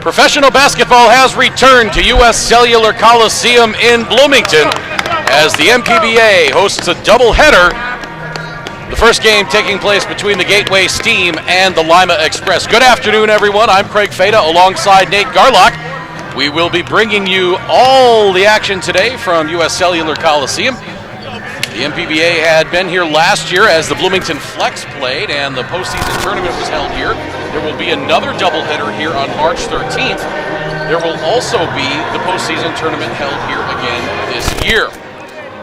Professional basketball has returned to U.S. Cellular Coliseum in Bloomington as the MPBA hosts a doubleheader. The first game taking place between the Gateway Steam and the Lima Express. Good afternoon, everyone. I'm Craig Fada alongside Nate Garlock. We will be bringing you all the action today from U.S. Cellular Coliseum. The MPBA had been here last year as the Bloomington Flex played and the postseason tournament was held here. There will be another doubleheader here on March 13th. There will also be the postseason tournament held here again this year.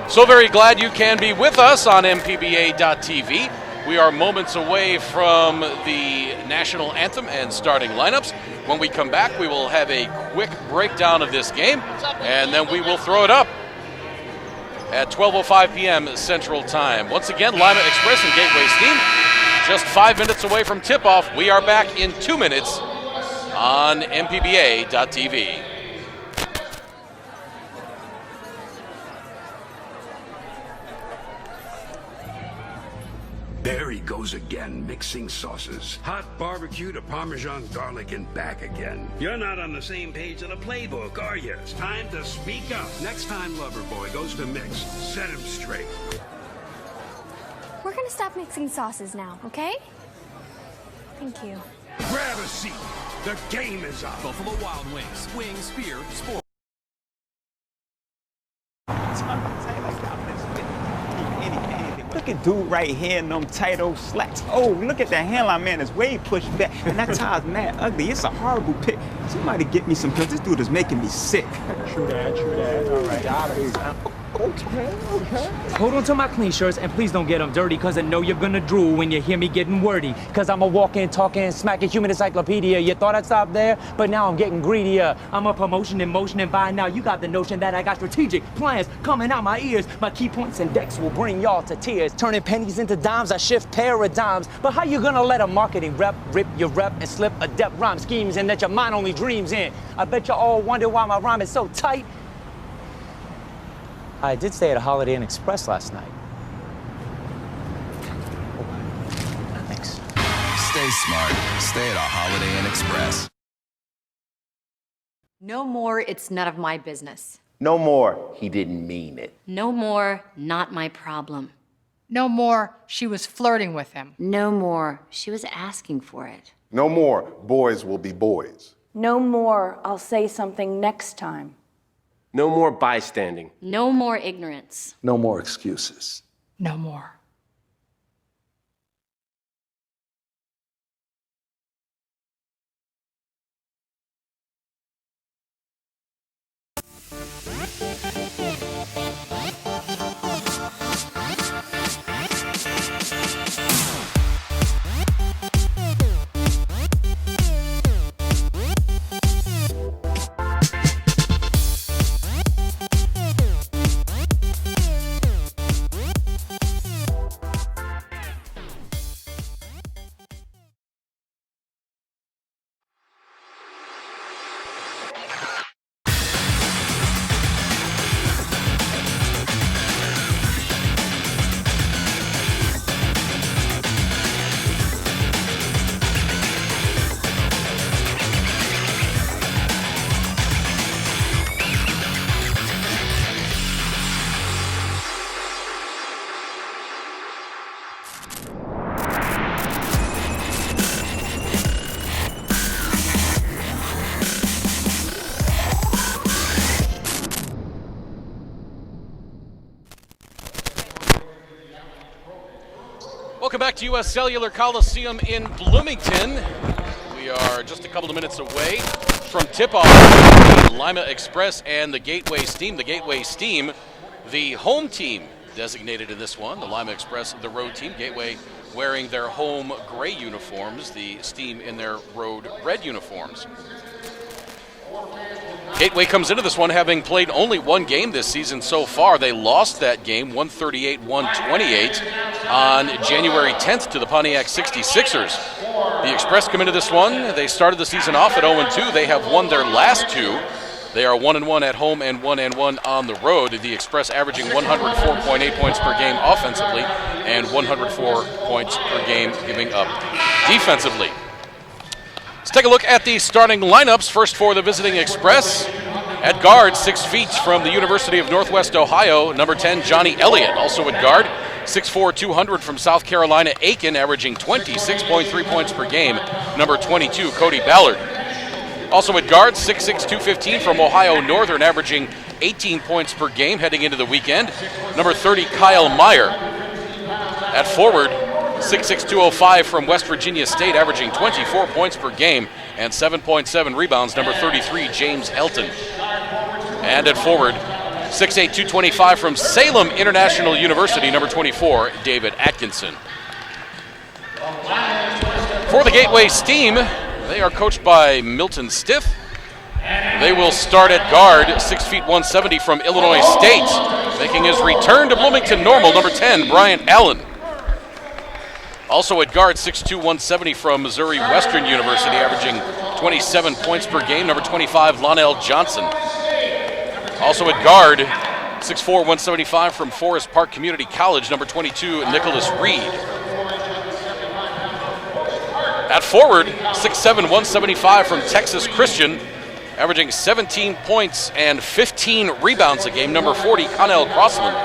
So very glad you can be with us on MPBA.TV. We are moments away from the national anthem and starting lineups. When we come back, we will have a quick breakdown of this game, and then we will throw it up at 12:05 p.m. Central Time. Once again, Lima Express and Gateway Steam, just 5 minutes away from tip-off. We are back in 2 minutes on MPBA.TV. There he goes again, mixing sauces. Hot barbecue to Parmesan garlic and back again. You're not on the same page of the playbook, are you? It's time to speak up. Next time Loverboy goes to mix, set him straight. We're gonna stop mixing sauces now, okay? Thank you. Grab a seat. The game is on. Buffalo Wild Wings. Wings, spear, sport. Look at dude right here in them tight old slacks. Oh, look at that hairline, man. It's way pushed back. And that tie's mad ugly. It's a horrible pick. Somebody get me some pills. This dude is making me sick. True that. All right. Okay. Hold on to my clean shirts and please don't get them dirty, cause I know you're gonna drool when you hear me getting wordy. Cause I'm a walking, talking, smacking human encyclopedia. You thought I'd stop there, but now I'm getting greedier. I'm a promotion in motion, and by now you got the notion that I got strategic plans coming out my ears. My key points and decks will bring y'all to tears. Turning pennies into dimes, I shift paradigms. But how you gonna let a marketing rep rip your rep and slip adept rhyme schemes in that your mind only dreams in? I bet you all wonder why my rhyme is so tight. I did stay at a Holiday Inn Express last night. Thanks. Stay smart. Stay at a Holiday Inn Express. No more, it's none of my business. No more, he didn't mean it. No more, not my problem. No more, she was flirting with him. No more, she was asking for it. No more, boys will be boys. No more, I'll say something next time. No more bystanding. No more ignorance. No more excuses. No more. Welcome back to U.S. Cellular Coliseum in Bloomington. We are just a couple of minutes away from tip-off between Lima Express and the Gateway Steam. The Gateway Steam, the home team designated in this one. The Lima Express, the road team. Gateway wearing their home gray uniforms. The Steam in their road red uniforms. Gateway comes into this one having played only one game this season so far. They lost that game 138-128 on January 10th to the Pontiac 66ers. The Express come into this one. They started the season off at 0-2. They have won their last two. They are 1-1 at home and 1-1 on the road. The Express averaging 104.8 points per game offensively and 104 points per game giving up defensively. Take a look at the starting lineups. First for the visiting Express. At guard, 6 feet from the University of Northwest Ohio, number 10, Johnny Elliott. Also at guard, 6'4", 200 from South Carolina, Aiken, averaging 26.3 points per game. Number 22, Cody Ballard. Also at guard, 6'6", 215 from Ohio Northern, averaging 18 points per game heading into the weekend. Number 30, Kyle Meyer. At forward, 6'6", 205 from West Virginia State, averaging 24 points per game and 7.7 rebounds. Number 33, James Elton. And at forward, 6'8", 225 from Salem International University, number 24, David Atkinson. For the Gateway Steam, they are coached by Milton Stiff. They will start at guard, 6 feet 170 from Illinois State, making his return to Bloomington Normal, number 10, Bryant Allen. Also at guard, 6'2", 170 from Missouri Western University, averaging 27 points per game, number 25, Lonell Johnson. Also at guard, 6'4", 175 from Forest Park Community College, number 22, Nicholas Reed. At forward, 6'7", 175 from Texas Christian, averaging 17 points and 15 rebounds a game, number 40, Connell Crossland.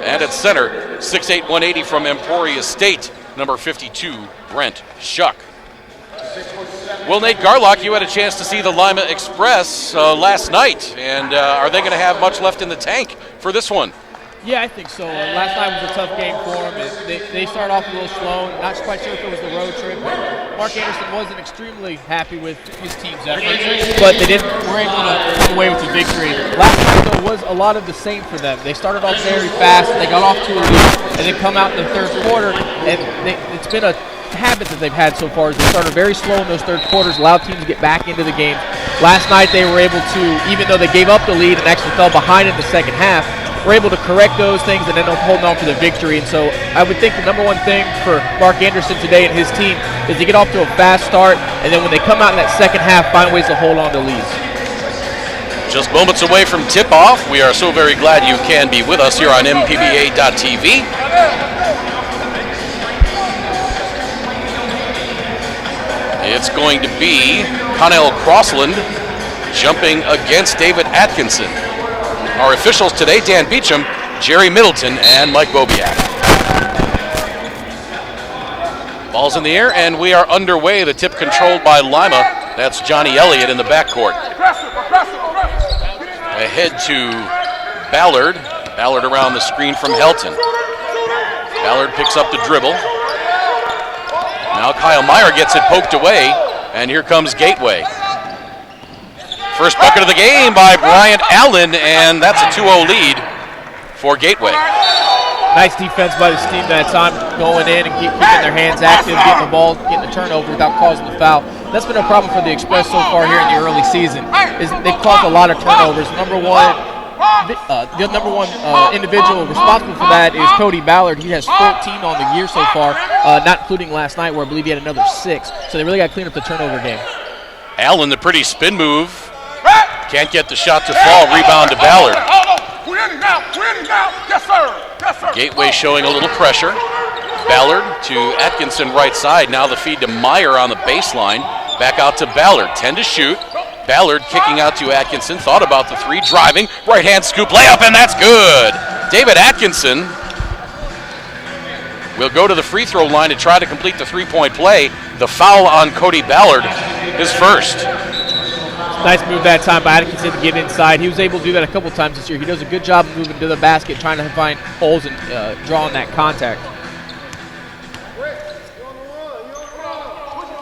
And at center, 6'8", 180 from Emporia State, number 52, Brent Shuck. Well, Nate Garlock, you had a chance to see the Lima Express last night, and are they going to have much left in the tank for this one? Yeah, I think so. Last night was a tough game for them. They started off a little slow. Not quite sure if it was the road trip, but Mark Anderson wasn't extremely happy with his team's efforts, but were able to come away with the victory. Last night, though, was a lot of the same for them. They started off very fast. They got off to a lead, and then come out in the third quarter, and it's been a habit that they've had so far is they started very slow in those third quarters, allowed teams to get back into the game. Last night they were able to, even though they gave up the lead and actually fell behind in the second half, were able to correct those things and end up holding on for the victory. And so I would think the number one thing for Mark Anderson today and his team is to get off to a fast start, and then when they come out in that second half, find ways to hold on to leads. Just moments away from tip-off. We are so very glad you can be with us here on MPBA.TV. It's going to be Connell Crossland jumping against David Atkinson. Our officials today, Dan Beecham, Jerry Middleton, and Mike Bobiak. Ball's in the air, and we are underway. The tip controlled by Lima. That's Johnny Elliott in the backcourt. Ahead to Ballard. Ballard around the screen from Helton. Ballard picks up the dribble. Now Kyle Meyer gets it poked away, and here comes Gateway. First bucket of the game by Bryant Allen, and that's a 2-0 lead for Gateway. Nice defense by the team that time, going in and keeping their hands active, getting the ball, getting the turnover without causing the foul. That's been a problem for the Express so far here in the early season, is they've caused a lot of turnovers. The number one individual responsible for that is Cody Ballard. He has 14 on the year so far, not including last night where I believe he had another 6. So they really got to clean up the turnover game. Allen, the pretty spin move. Can't get the shot to fall. Rebound to Ballard. Yes, sir. Yes, sir. Gateway showing a little pressure. Ballard to Atkinson right side. Now the feed to Meyer on the baseline. Back out to Ballard. 10 to shoot. Ballard kicking out to Atkinson. Thought about the 3. Driving. Right hand scoop layup, and that's good. David Atkinson will go to the free throw line to try to complete the 3-point play. The foul on Cody Ballard is first. Nice move that time by Atkinson to get inside. He was able to do that a couple times this year. He does a good job of moving to the basket, trying to find holes and drawing that contact.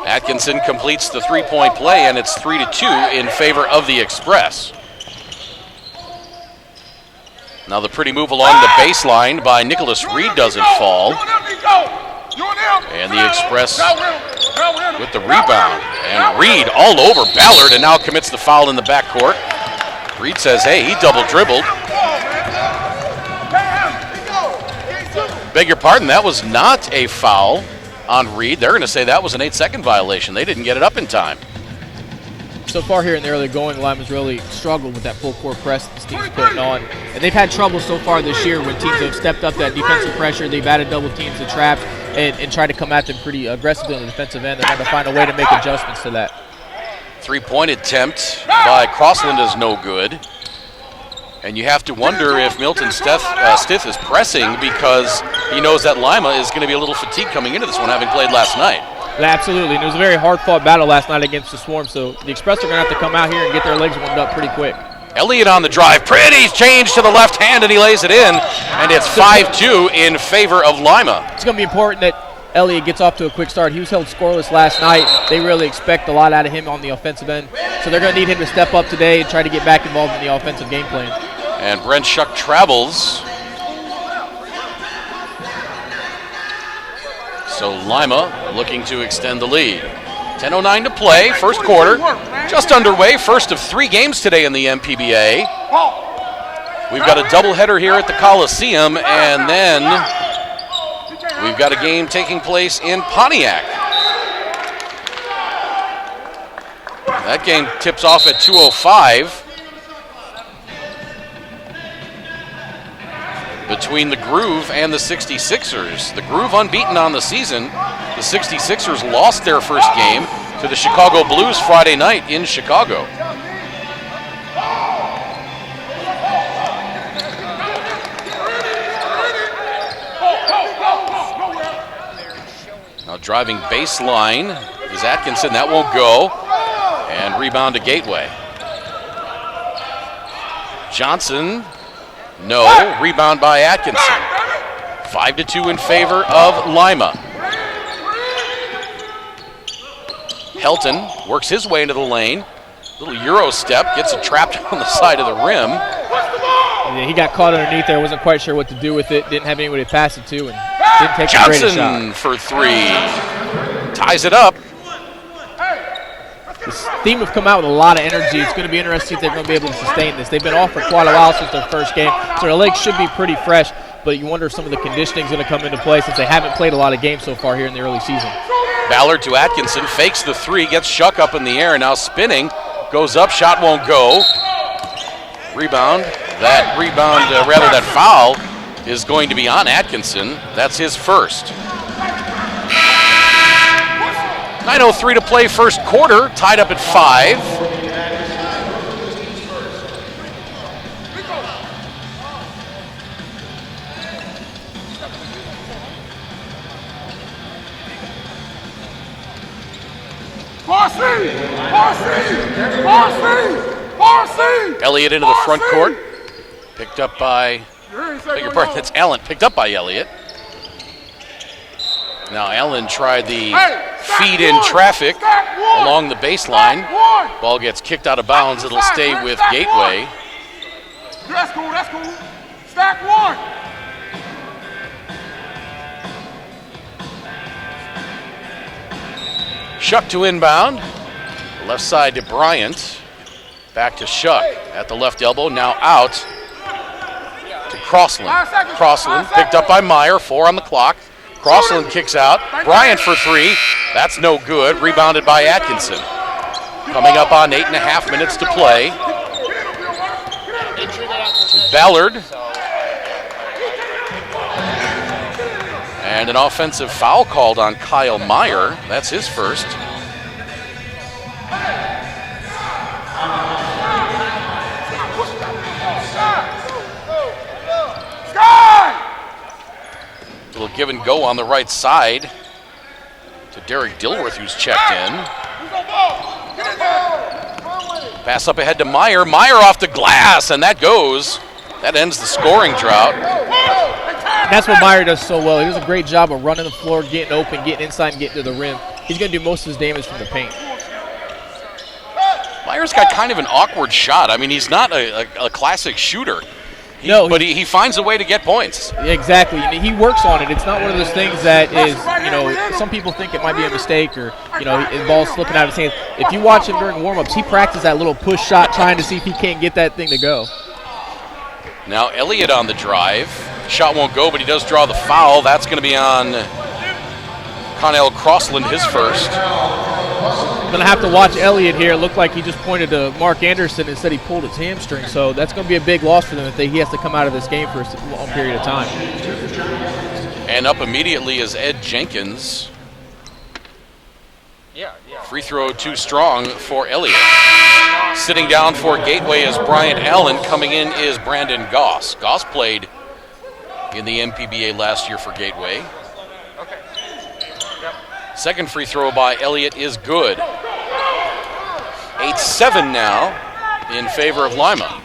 Atkinson completes the 3-point play, and it's 3-2 in favor of the Express. Now the pretty move along the baseline by Nicholas Reed doesn't fall. And the Express with the rebound. And Reed all over Ballard, and now commits the foul in the backcourt. Reed says, hey, he double dribbled. Beg your pardon, that was not a foul on Reed. They're going to say that was an 8-second violation. They didn't get it up in time. So far here in the early going, Lima's really struggled with that full court press this team's putting on. And they've had trouble so far this year when teams have stepped up that defensive pressure. They've added double teams to traps. and try to come at them pretty aggressively on the defensive end. They're going to find a way to make adjustments to that. Three-point attempt by Crossland is no good. And you have to wonder if Milton Stith is pressing because he knows that Lima is going to be a little fatigued coming into this one, having played last night. Absolutely, and it was a very hard-fought battle last night against the Swarm, so the Express are going to have to come out here and get their legs warmed up pretty quick. Elliott on the drive. Pretty change to the left hand, and he lays it in, and it's 5-2 in favor of Lima. It's going to be important that Elliott gets off to a quick start. He was held scoreless last night. They really expect a lot out of him on the offensive end, so they're going to need him to step up today and try to get back involved in the offensive game plan. And Brent Shuck travels. So Lima looking to extend the lead. 10:09 to play, first quarter, just underway, first of 3 games today in the MPBA. We've got a doubleheader here at the Coliseum, and then we've got a game taking place in Pontiac. That game tips off at 2:05 between the Groove and the 66ers. The Groove unbeaten on the season. The 66ers lost their first game to the Chicago Blues Friday night in Chicago. Now driving baseline is Atkinson. That won't go. And rebound to Gateway. Johnson. No. Rebound by Atkinson. 5-2 in favor of Lima. Helton works his way into the lane. Little Euro step, gets it trapped on the side of the rim. Yeah, he got caught underneath there, wasn't quite sure what to do with it, didn't have anybody to pass it to, and didn't take the greatest shot. Johnson for 3. Ties it up. This team have come out with a lot of energy. It's going to be interesting if they're going to be able to sustain this. They've been off for quite a while since their first game, so their legs should be pretty fresh, but you wonder if some of the conditioning is going to come into play since they haven't played a lot of games so far here in the early season. Ballard to Atkinson, fakes the 3, gets Shuck up in the air, now spinning, goes up, shot won't go. Rebound, that foul is going to be on Atkinson. That's his first. 9:03 to play first quarter, tied up at 5. Elliott into the front court. Picked up by, that's Allen, picked up by Elliott. Now Allen tried the feed in traffic along the baseline. Ball gets kicked out of bounds. It'll stay with Gateway. That's cool, that's cool. Stack 1. Shuck to inbound. Left side to Bryant. Back to Shuck at the left elbow. Now out to Crossland. Crossland picked up by Meyer. 4 on the clock. Crossland kicks out. Bryant for 3. That's no good. Rebounded by Atkinson. Coming up on 8.5 minutes to play. Ballard. And an offensive foul called on Kyle Meyer. That's his first. Little give and go on the right side to Derek Dilworth, who's checked in. Pass up ahead to Meyer. Meyer off the glass, and that goes. That ends the scoring drought. That's what Meyer does so well. He does a great job of running the floor, getting open, getting inside, and getting to the rim. He's going to do most of his damage from the paint. Meyer's got kind of an awkward shot. I mean, he's not a classic shooter. But he finds a way to get points. Exactly. He works on it. It's not one of those things that is, some people think it might be a mistake or, the ball's slipping out of his hands. If you watch him during warm-ups, he practiced that little push shot trying to see if he can't get that thing to go. Now Elliott on the drive. Shot won't go, but he does draw the foul. That's going to be on Connell Crossland, his first. Going to have to watch Elliott here. It looked like he just pointed to Mark Anderson and said he pulled his hamstring. So that's going to be a big loss for them if he has to come out of this game for a long period of time. And up immediately is Ed Jenkins. Free throw too strong for Elliott. Sitting down for Gateway is Bryant Allen. Coming in is Brandon Goss. Goss played in the MPBA last year for Gateway. Second free throw by Elliott is good. 8-7 now in favor of Lima.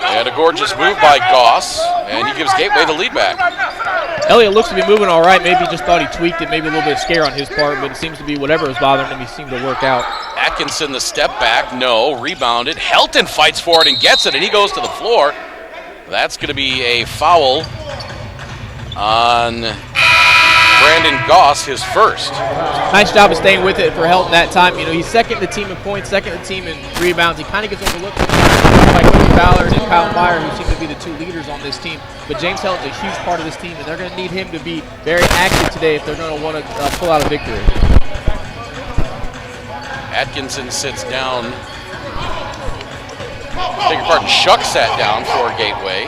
And a gorgeous move by Goss, and he gives Gateway the lead back. Elliott looks to be moving all right. Maybe just thought he tweaked it, maybe a little bit of scare on his part, but it seems to be whatever was bothering him, he seemed to work out. Atkinson the step back, no, rebounded. Helton fights for it and gets it, and he goes to the floor. That's going to be a foul on Brandon Goss, his first. Nice job of staying with it for Helton that time. You know, he's second the team in points, second the team in rebounds. He kind of gets overlooked by Cody Ballard and Kyle Meyer, who seem to be the two leaders on this team. But James Helton's a huge part of this team, and they're going to need him to be very active today if they're going to want to pull out a victory. Atkinson sits down. Beg your pardon, Shuck sat down for Gateway.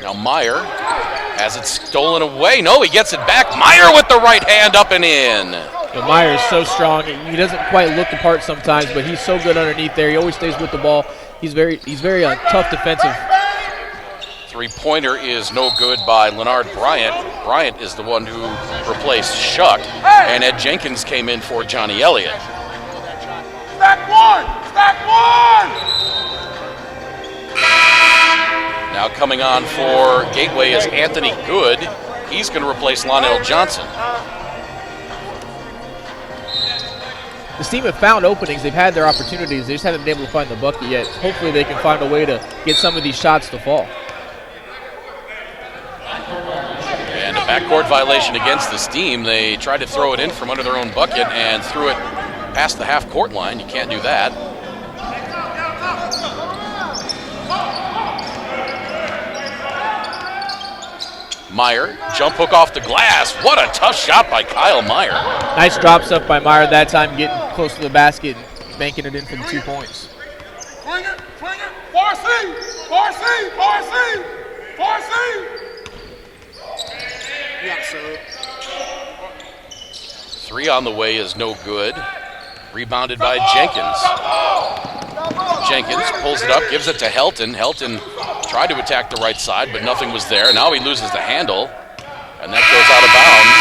Now Meyer has it stolen away. No, he gets it back. Meyer with the right hand up and in. But Meyer is so strong. He doesn't quite look the part sometimes, but he's so good underneath there. He always stays with the ball. He's very tough defensive. Three-pointer is no good by Leonard Bryant. Bryant is the one who replaced Shuck, and Ed Jenkins came in for Johnny Elliott. Stack one! Stack one! Now coming on for Gateway is Anthony Good. He's going to replace Lonell Johnson. This team have found openings. They've had their opportunities. They just haven't been able to find the bucket yet. Hopefully they can find a way to get some of these shots to fall. And a backcourt violation against this team. They tried to throw it in from under their own bucket and threw it past the half-court line. You can't do that. Meyer, jump hook off the glass. What a tough shot by Kyle Meyer. Nice drop stuff by Meyer that time, getting close to the basket and banking it in for the 2 points. Swing it, 4C, 4C, 4C, 4C. Yeah, sir. Three on the way is no good. Rebounded by Jenkins. Jenkins pulls it up, gives it to Helton. Helton tried to attack the right side, but nothing was there. Now he loses the handle, and that goes out of bounds.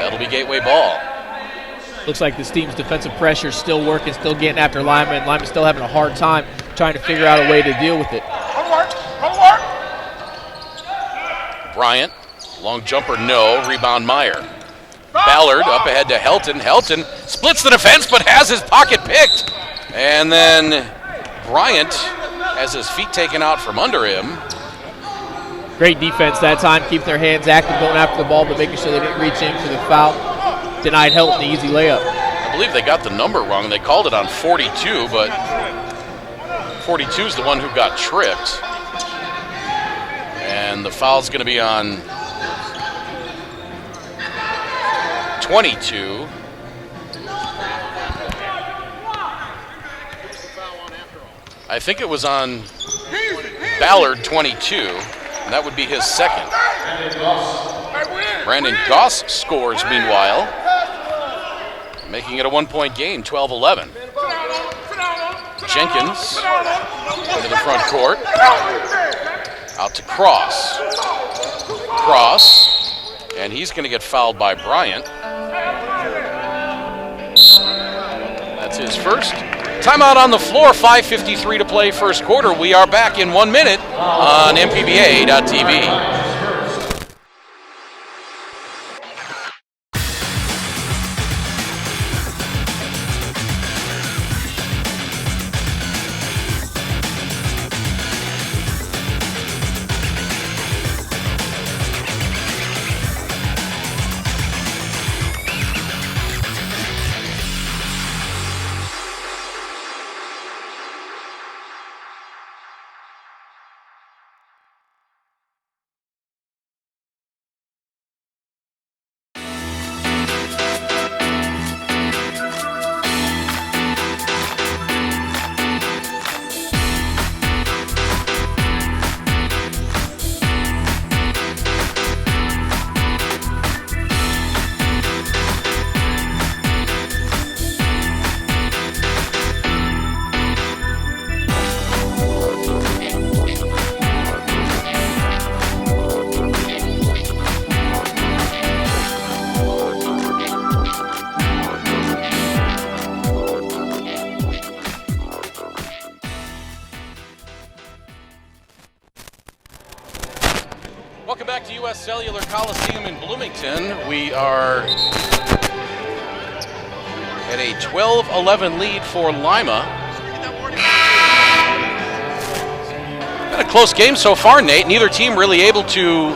That'll be Gateway ball. Looks like this team's defensive pressure is still working, still getting after Lima, and Lima's still having a hard time trying to figure out a way to deal with it. Bryant, long jumper, no. Rebound Meyer. Ballard up ahead to Helton. Helton splits the defense but has his pocket picked. And then Bryant has his feet taken out from under him. Great defense that time, keeping their hands active, going after the ball, but making sure they didn't reach in for the foul. Denied Helton the easy layup. I believe they got the number wrong. They called it on 42, but 42 is the one who got tripped. And the foul's going to be on 22. I think it was on Ballard, 22, and that would be his second. Brandon Goss scores, meanwhile, making it a 1-point game, 12-11. Jenkins into the front court, out to Cross. And he's going to get fouled by Bryant. That's his first. Timeout on the floor, 5:53 to play first quarter. We are back in 1 minute on MPBA.TV. Welcome back to U.S. Cellular Coliseum in Bloomington. We are at a 12-11 lead for Lima. Been a close game so far, Nate. Neither team really able to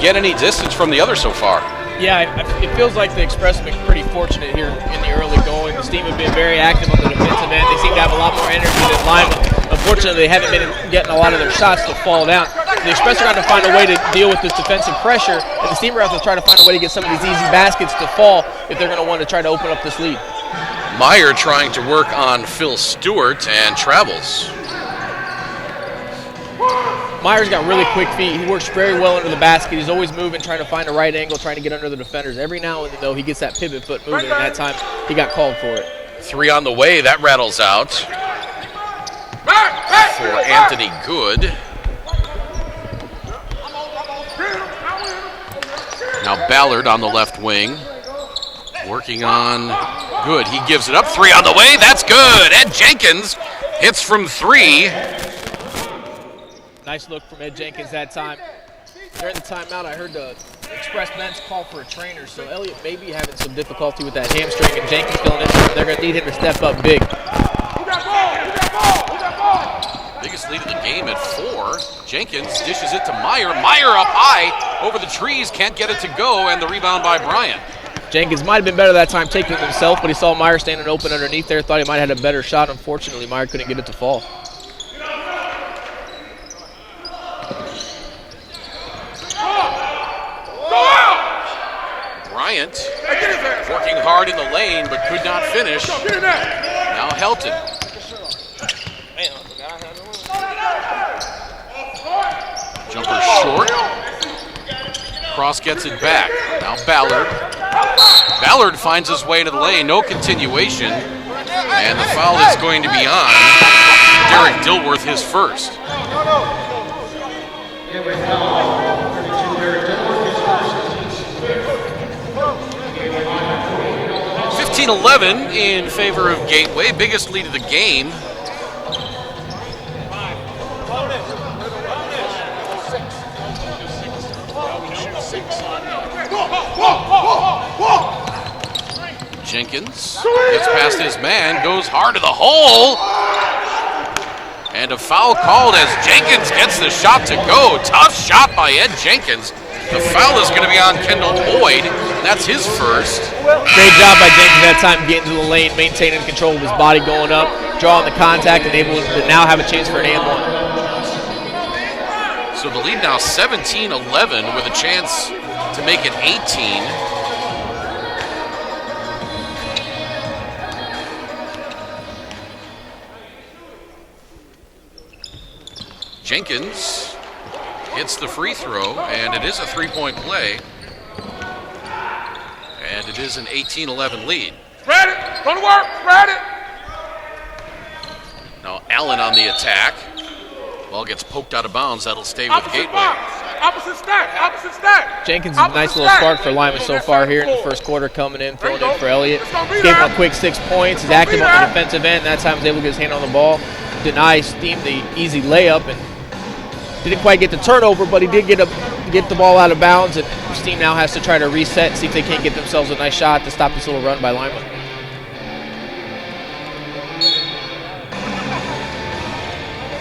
get any distance from the other so far. Yeah, it feels like the Express have been pretty fortunate here in the early going. The team have been very active on the defensive end. They seem to have a lot more energy than Lima. Unfortunately, they haven't been getting a lot of their shots to fall down. The Express are going to find a way to deal with this defensive pressure, and the Steamer have to try to find a way to get some of these easy baskets to fall if they're going to want to try to open up this lead. Meyer trying to work on Phil Stewart and travels. Meyer's got really quick feet. He works very well under the basket. He's always moving, trying to find a right angle, trying to get under the defenders. Every now and then, though, he gets that pivot foot moving, and that time he got called for it. 3 on the way. That rattles out for Anthony Good. Now Ballard on the left wing, working on Good. He gives it up. 3 on the way. That's good. Ed Jenkins hits from 3. Nice look from Ed Jenkins that time. During the timeout, I heard the Express bench call for a trainer, so Elliott may be having some difficulty with that hamstring, and Jenkins filling in. They're going to need him to step up big. Biggest lead of the game at 4. Jenkins dishes it to Meyer. Meyer up high over the trees, can't get it to go, and the rebound by Bryant. Jenkins might have been better that time taking it himself, but he saw Meyer standing open underneath there, thought he might have had a better shot. Unfortunately, Meyer couldn't get it to fall. Bryant working hard in the lane, but could not finish. Now Helton. Jumper short. Cross gets it back. Now Ballard. Ballard finds his way to the lane. No continuation. And the foul is going to be on Derek Dilworth, his first. 15-11 in favor of Gateway. Biggest lead of the game. Jenkins gets past his man, goes hard to the hole. And a foul called as Jenkins gets the shot to go. Tough shot by Ed Jenkins. The foul is going to be on Kendall Boyd. That's his first. Great job by Jenkins that time getting to the lane, maintaining control of his body going up, drawing the contact, and able to now have a chance for an and one. So the lead now 17-11 with a chance to make it 18. Jenkins hits the free throw, and it is a three-point play. And it is an 18-11 lead. Spread it, go to work, spread it. Now Allen on the attack. Ball gets poked out of bounds. That'll stay with Gateway. Opposite stack, opposite stack. Jenkins is a nice little spark for Lima so far here in the first quarter, coming in, throwing in for Elliott. Gave him a quick 6 points. He's active on the defensive end. That time he's able to get his hand on the ball. Deny Steam the easy layup, and didn't quite get the turnover, but he did get the ball out of bounds, and Steam now has to try to reset and see if they can't get themselves a nice shot to stop this little run by Lima.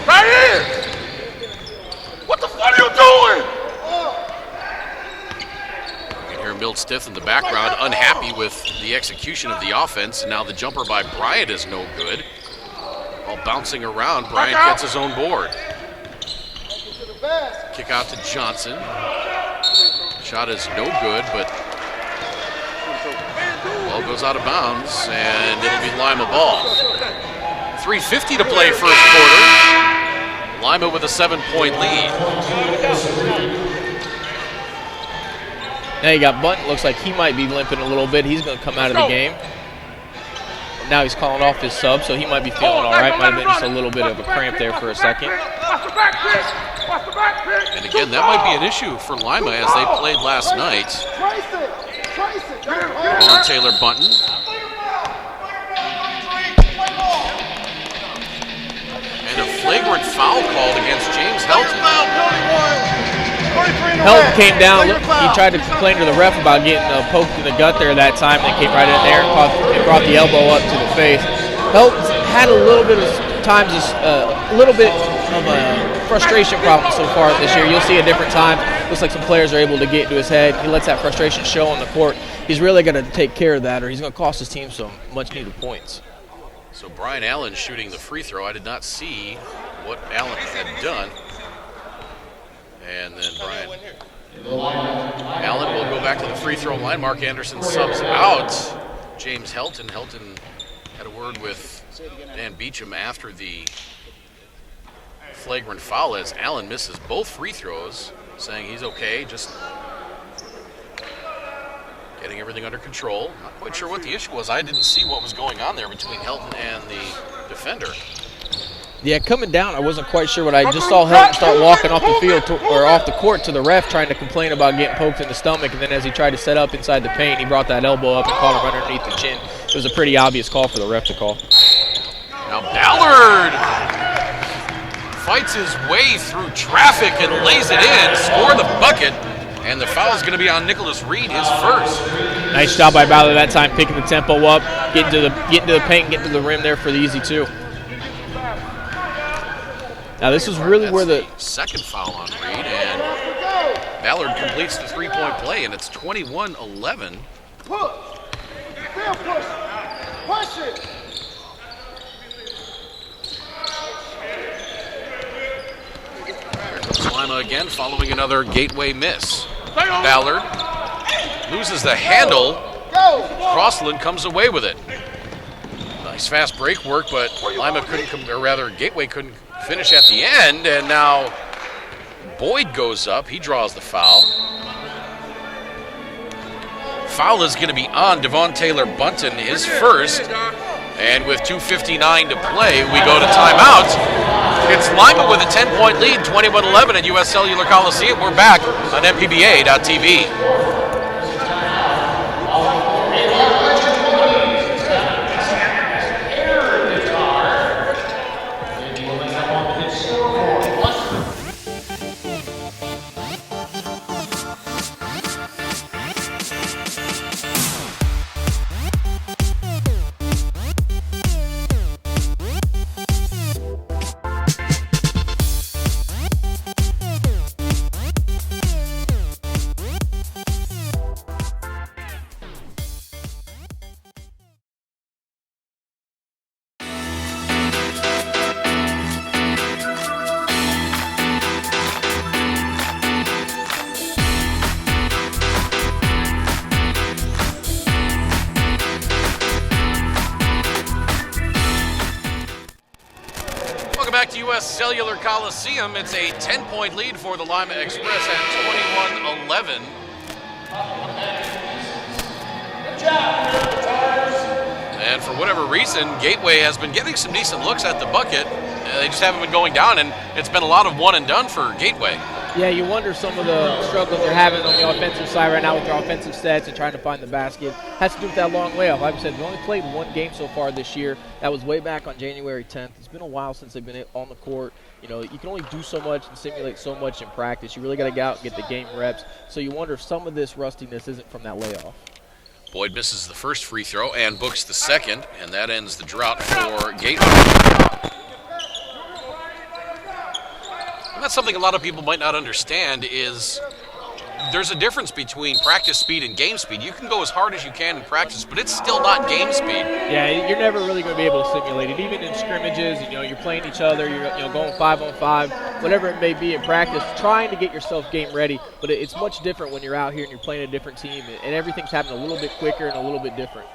Right here! What the fuck are you doing? You can hear Milt Stith in the background, unhappy with the execution of the offense, and now the jumper by Bryant is no good. While bouncing around, Bryant gets his own board. Kick out to Johnson. Shot is no good, but ball goes out of bounds, and it'll be Lima ball. 3:50 to play first quarter. Lima with a 7-point lead. Now you got Bunton. Looks like he might be limping a little bit. He's going to come out of the game. Now he's calling off his sub, so he might be feeling all right. Might have been just a little bit of a cramp there for a second. And again, that might be an issue for Lima as they played last night. On Taylor Bunton. And a flagrant foul called against James Helton. Helton came down. He tried to complain to the ref about getting poked in the gut there that time. They came right in there and brought the elbow up to the face. Helton's had a little bit of times, a little bit of a frustration problem so far this year. You'll see at different times. Looks like some players are able to get into his head. He lets that frustration show on the court. He's really going to take care of that, or he's going to cost his team some much-needed points. So Brian Allen shooting the free throw. I did not see what Allen had done. And then Brian Allen will go back to the free throw line. Mark Anderson subs out James Helton. Helton had a word with Dan Beecham after the flagrant foul as Allen misses both free throws, saying he's okay, just getting everything under control. Not quite sure what the issue was. I didn't see what was going on there between Helton and the defender. Yeah, coming down, I wasn't quite sure what I just saw. Helton start walking off the field or off the court to the ref, trying to complain about getting poked in the stomach, and then as he tried to set up inside the paint, he brought that elbow up and caught him underneath the chin. It was a pretty obvious call for the ref to call. Now Ballard fights his way through traffic and lays it in, score the bucket, and the foul is going to be on Nicholas Reed, his first. Nice job by Ballard that time, picking the tempo up, getting to the paint, getting to the rim there for the easy two. Now this is really where the second foul on Reed, and Ballard completes the three-point play, and it's 21-11. Push it. Here comes Lima again, following another Gateway miss. Ballard loses the handle. Crossland comes away with it. Nice fast break work, but Lima couldn't, or rather Gateway couldn't finish at the end, and now Boyd goes up. He draws the foul. Foul is going to be on Devon Taylor Bunton, his first. And with 2:59 to play, we go to timeout. It's Lima with a 10-point lead, 21-11 at US Cellular Coliseum. We're back on MPBA.tv. Back to US Cellular Coliseum. It's a 10-point lead for the Lima Express at 21-11. And for whatever reason, Gateway has been getting some decent looks at the bucket. They just haven't been going down, and it's been a lot of one and done for Gateway. Yeah, you wonder some of the struggles they're having on the offensive side right now with their offensive sets and trying to find the basket. Has to do with that long layoff. Like I said, we only played one game so far this year. That was way back on January 10th. It's been a while since they've been on the court. You know, you can only do so much and simulate so much in practice. You really got to get out and get the game reps. So you wonder if some of this rustiness isn't from that layoff. Boyd misses the first free throw and books the second, and that ends the drought for Gateway. And that's something a lot of people might not understand is there's a difference between practice speed and game speed. You can go as hard as you can in practice, but it's still not game speed. Yeah, you're never really going to be able to simulate it. Even in scrimmages, you know, you're playing each other, you're going 5-on-5, whatever it may be in practice, trying to get yourself game ready. But it's much different when you're out here and you're playing a different team, and everything's happening a little bit quicker and a little bit different.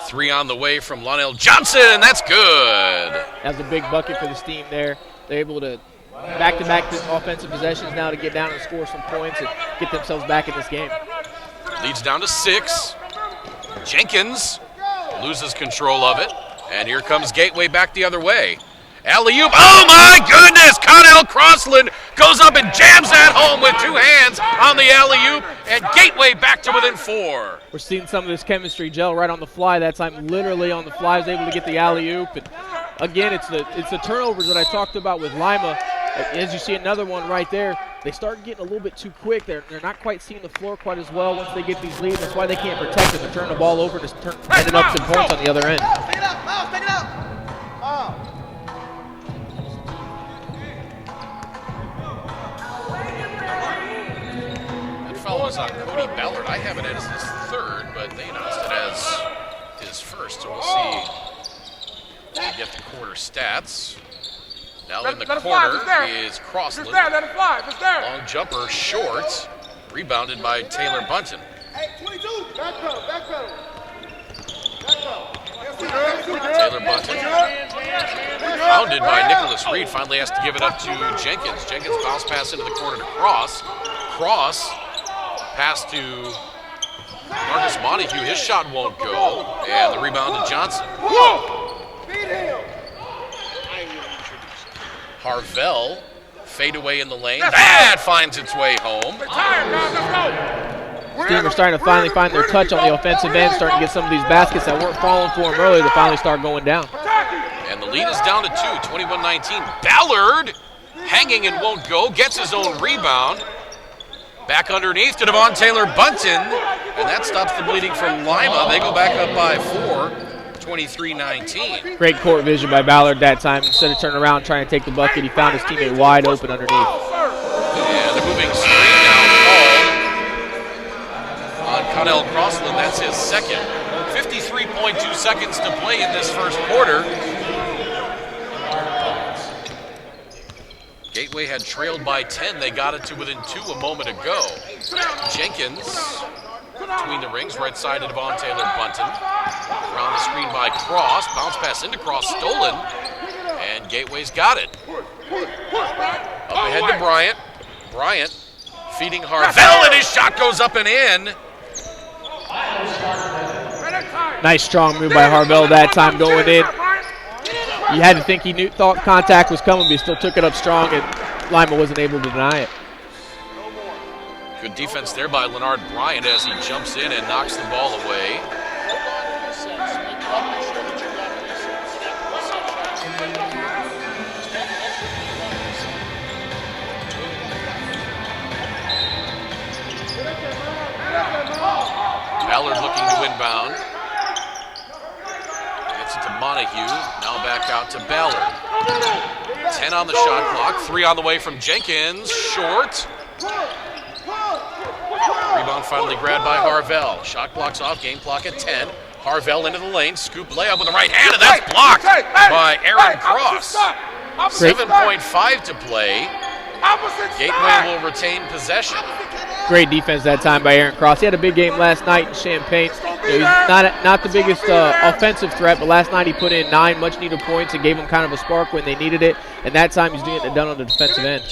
Three on the way from Lonell Johnson. That's good. That's a big bucket for this team there. They're able to back-to-back offensive possessions now to get down and score some points and get themselves back in this game. Leads down to 6. Jenkins loses control of it. And here comes Gateway back the other way. Alley-oop. Oh, my goodness. Connell Crossland goes up and jams that home with 2 hands on the alley-oop. And Gateway back to within 4. We're seeing some of this chemistry gel right on the fly. That time literally on the fly is able to get the alley-oop. And again, it's the turnovers that I talked about with Lima. As you see another one right there, they start getting a little bit too quick. They're not quite seeing the floor quite as well once they get these leads. That's why they can't protect it. They're turning the ball over and just ending up some points on the other end. Take it out, Miles, take it out. That foul was on Cody Ballard. I have it as his third, but they announced it as his first. So we'll see when we get the quarter stats. Now in the corner is Crossland. Let it fly. It's there. Long jumper, short. Rebounded by Taylor Bunton. Hey, 22. Backpedal. Taylor Bunton, pounded by Nicholas Reed, finally has to give it up to Jenkins. Jenkins bounce pass into the corner to Cross. Cross, pass to Marcus Montague. His shot won't go. And the rebound to Johnson. Harvell, fade away in the lane. That finds its way home. Steam are starting to finally find their touch on the offensive end, starting to get some of these baskets that weren't falling for them earlier to finally start going down. And the lead is down to 2, 21-19. Ballard hanging and won't go, gets his own rebound. Back underneath to Devon Taylor Bunton, and that stops the bleeding from Lima. They go back up by 4, 23-19. Great court vision by Ballard that time. Instead of turning around trying to take the bucket, he found his teammate wide open underneath. And the moving screen now called on Connell Crossland. That's his second. 53.2 seconds to play in this first quarter. Gateway had trailed by 10. They got it to within 2 a moment ago. Jenkins between the rings, right side to Devon Taylor Bunton. Around the screen by Cross. Bounce pass into Cross, stolen. And Gateway's got it. Up ahead to Bryant. Bryant feeding Harvell, and his shot goes up and in. Nice strong move by Harvell that time going in. You had to think he thought contact was coming, but he still took it up strong, and Lima wasn't able to deny it. Good defense there by Leonard Bryant as he jumps in and knocks the ball away. Ballard looking to inbound. Gets it to Montague. Now back out to Ballard. 10 on the shot clock. 3 on the way from Jenkins. Short. Rebound finally grabbed by Harvell. Shot clock's off. Game clock at 10. Harvell into the lane. Scoop layup with the right hand, and that's blocked by Aaron Cross. 7.5 to play. Gateway will retain possession. Great defense that time by Aaron Cross. He had a big game last night in Champaign. He's not the biggest offensive threat, but last night he put in 9 much-needed points and gave them kind of a spark when they needed it. And that time he's getting it done on the defensive end.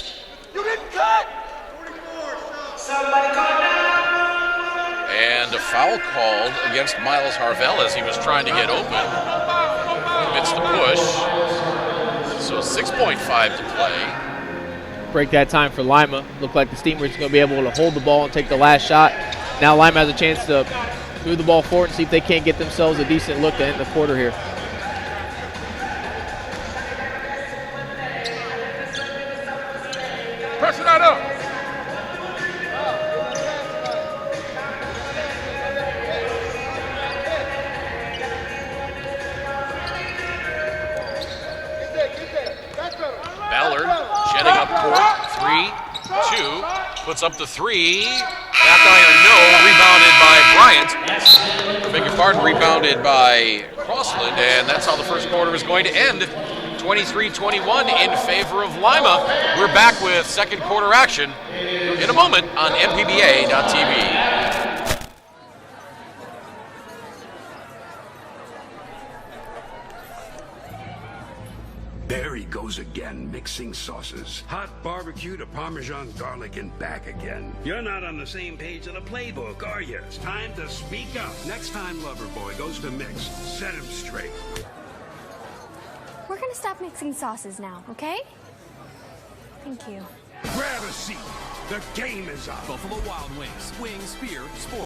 And a foul called against Miles Harvell as he was trying to get open. Commits the push. So 6.5 to play. Break that time for Lima. Looked like the Steamers going to be able to hold the ball and take the last shot. Now Lima has a chance to move the ball forward and see if they can't get themselves a decent look to end the quarter here. Pressure that up. Ballard jetting up court. 3, 2, puts up the 3. Back iron, no. Rebounded by Bryant. I beg your pardon, rebounded by Crossland, and that's how the first quarter is going to end. 23-21 in favor of Lima. We're back with second quarter action in a moment on MPBA.tv. There he goes again, mixing sauces. Hot barbecue to Parmesan garlic and back again. You're not on the same page of the playbook, are you? It's time to speak up. Next time Loverboy goes to mix, set him straight. We're gonna stop mixing sauces now, okay? Thank you. Grab a seat. The game is on. Buffalo Wild Wings. Wings, beer, sports.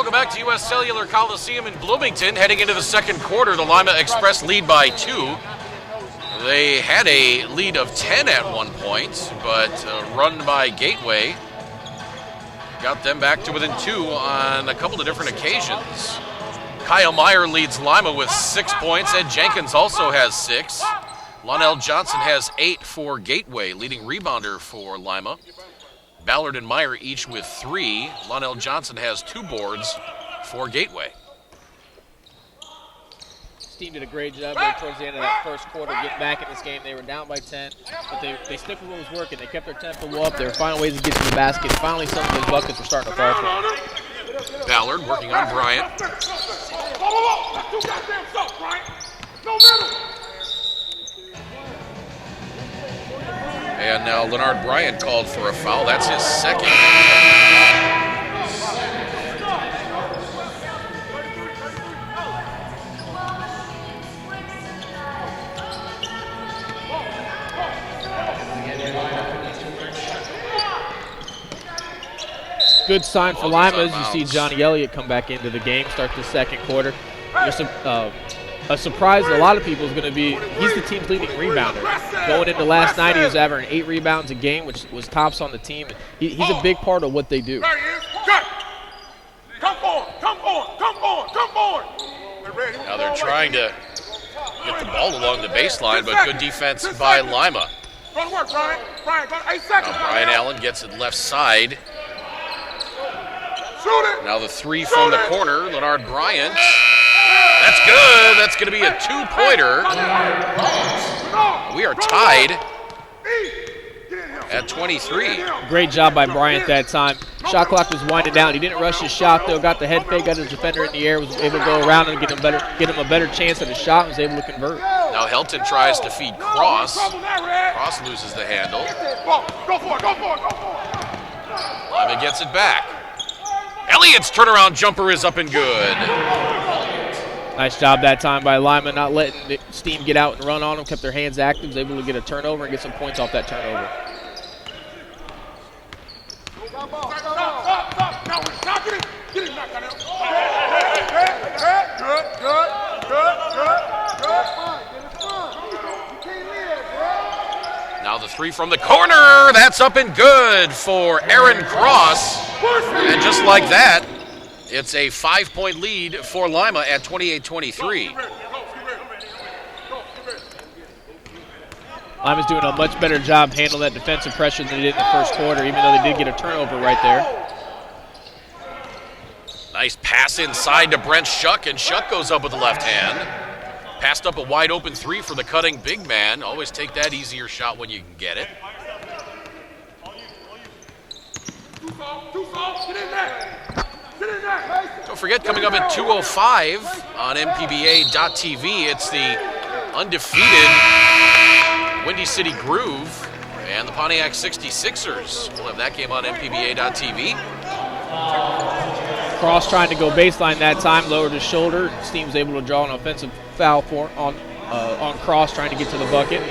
Welcome back to U.S. Cellular Coliseum in Bloomington. Heading into the second quarter, the Lima Express lead by 2. They had a lead of 10 at one point, but run by Gateway got them back to within 2 on a couple of different occasions. Kyle Meyer leads Lima with 6 points. Ed Jenkins also has 6. Lonell Johnson has 8 for Gateway, leading rebounder for Lima. Ballard and Meyer each with 3. Lonell Johnson has 2 boards for Gateway. This team did a great job there towards the end of that first quarter, getting back in this game. They were down by 10, but they stuck with what was working. They kept their tempo up. They were finding ways to get to the basket. Finally, some of those buckets were starting to fall for them. Ballard working on Bryant. And now Leonard Bryant called for a foul. That's his second. Good sign for Lima as you see Johnny Elliott come back into the game, start the second quarter. Just a surprise to a lot of people is going to be he's the team's leading rebounder. Going into last night, he was averaging 8 rebounds a game, which was tops on the team. He's a big part of what they do. There he is. Cut. Come forward. Come forward. Come forward. Come forward. Now they're trying to get the ball along the baseline, but good defense by Lima. Go to work, Brian. Brian, got 8 seconds. Now Brian Allen gets it left side. Shoot it. Now the 3 from the corner, Leonard Bryant. That's good. That's going to be a 2-pointer. We are tied at 23. Great job by Bryant that time. Shot clock was winding down. He didn't rush his shot, though. Got the head fake, got his defender in the air, was able to go around and get him a better chance at his shot, was able to convert. Now Helton tries to feed Cross. Cross loses the handle. Go for it. Go for it. Go for it. Lima gets it back. Elliott's turnaround jumper is up and good. Nice job that time by Lima, not letting the steam get out and run on them, kept their hands active, was able to get a turnover and get some points off that turnover. Now the 3 from the corner, that's up and good for Aaron Cross. And just like that, it's a 5-point lead for Lima at 28-23. Lima's doing a much better job handling that defensive pressure than they did in the first quarter, even though they did get a turnover right there. Nice pass inside to Brent Shuck, and Shuck goes up with the left hand. Passed up a wide open 3 for the cutting big man. Always take that easier shot when you can get it. Don't forget, coming up at 2:05 on MPBA.TV, it's the undefeated Windy City Groove and the Pontiac 66ers. We'll have that game on MPBA.TV. Cross trying to go baseline that time, lowered his shoulder. Steam was able to draw an offensive foul on Cross, trying to get to the bucket.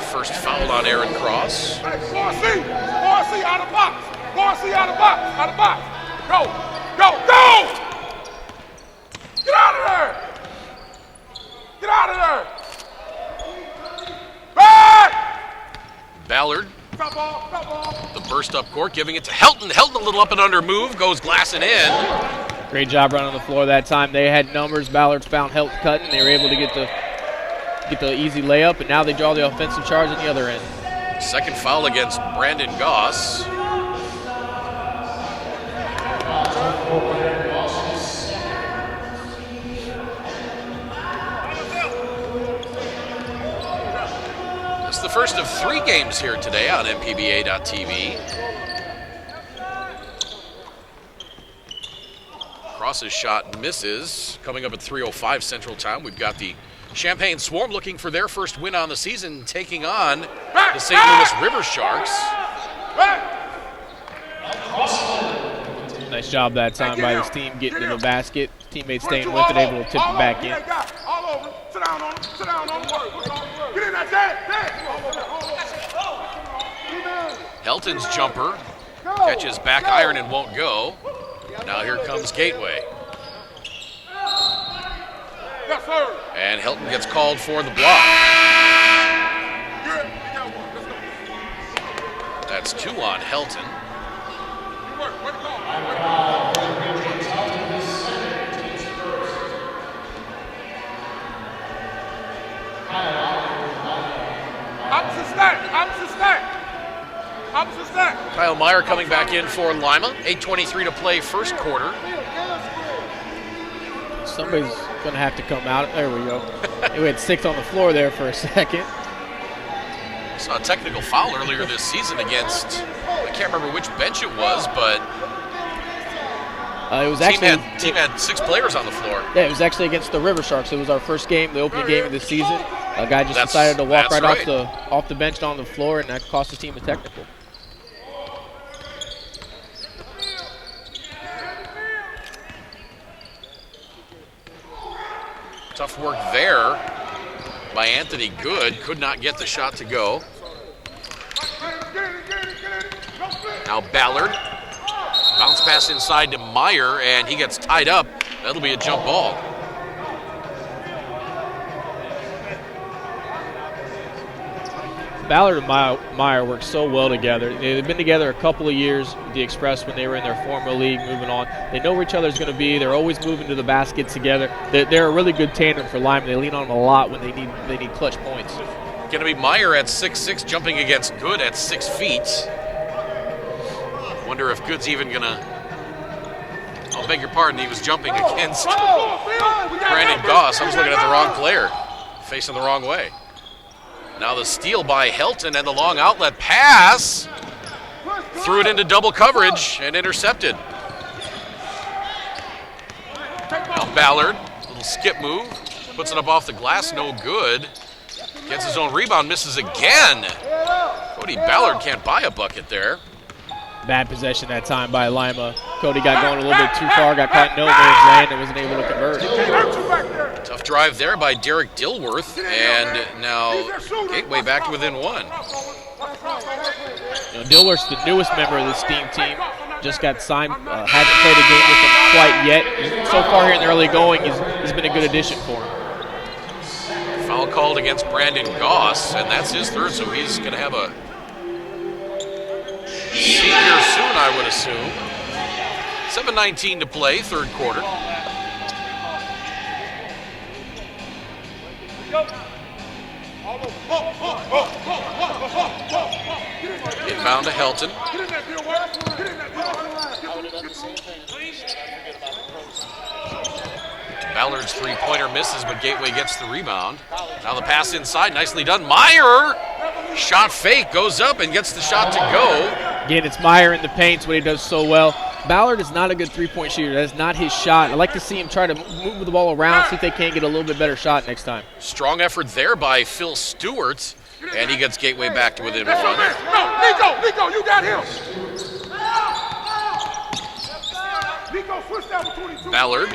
First foul on Aaron Cross. Hey, 4C out of box. 4C out of box. Out of box. Go. Get out of there. Get out of there. Back. Ballard. Stop ball. The burst up court, giving it to Helton. Helton, a little up and under move, goes glassing in. Great job running on the floor that time. They had numbers. Ballard found Helton cutting. They were able to get the easy layup, and now they draw the offensive charge on the other end. Second foul against Brandon Goss. It's the first of 3 games here today on MPBA.TV. Cross's shot misses. Coming up at 3:05 Central Time, we've got the Champaign Swarm looking for their first win on the season, taking on the St. Louis River Sharks. Nice job that time by this team getting to the basket. Teammates staying with it, able to tip it back in. All over. Sit down on him. Sit down on him. Get in that dance. Helton's jumper catches back iron and won't go. Now here comes Gateway. Yes, sir. And Helton gets called for the block. Good. You got one. Let's go. That's 2 on Helton. Good work. Way to go. Opposite stack. Opposite stack. Opposite stack. Kyle Meyer coming back in for Lima. 8:23 to play first quarter. Somebody's going to have to come out. There we go. We had 6 on the floor there for a second. Saw a technical foul earlier this season against, I can't remember which bench it was, but It was actually team had 6 players on the floor. Yeah, it was actually against the River Sharks. It was our first game, the opening game of the season. A guy just decided to walk right off the bench on the floor, and that cost the team a technical. Tough work there by Anthony Good. Could not get the shot to go. Now Ballard. Bounce pass inside to Meyer, and he gets tied up. That'll be a jump ball. Ballard and Meyer work so well together. They've been together a couple of years with the Express when they were in their former league, moving on. They know where each other's going to be. They're always moving to the basket together. They're a really good tandem for Lima. They lean on them a lot when they need clutch points. Going to be Meyer at 6'6", jumping against Good at 6 feet. Wonder if Good's even going to... I'll beg your pardon, he was jumping against Brandon Goss. I was looking at the wrong player, facing the wrong way. Now the steal by Helton and the long outlet pass. Threw it into double coverage and intercepted. Now Ballard, little skip move, puts it up off the glass, no good. Gets his own rebound, misses again. Cody Ballard can't buy a bucket there. Bad possession that time by Lima. Cody got going a little bit too far, got caught in no man's land and wasn't able to convert. Tough drive there by Derek Dilworth, and now Gateway back to within 1. Dilworth's the newest member of this team. Just got signed, hasn't played a game with him quite yet. So far here in the early going, he's been a good addition for him. Foul called against Brandon Goss, and that's his third, so he's going to have a seat here soon, I would assume. 7:19 to play, third quarter. Inbound to Helton. Ballard's three-pointer misses, but Gateway gets the rebound. Now the pass inside, nicely done. Meyer, shot fake, goes up and gets the shot to go. Again, it's Meyer in the paint. It's what he does so well. Ballard is not a good three-point shooter. That is not his shot. I like to see him try to move the ball around, see if they can't get a little bit better shot next time. Strong effort there by Phil Stewart, and he gets Gateway back to within 1. No, Nico, you got him. Nico, switch that with 22. Ballard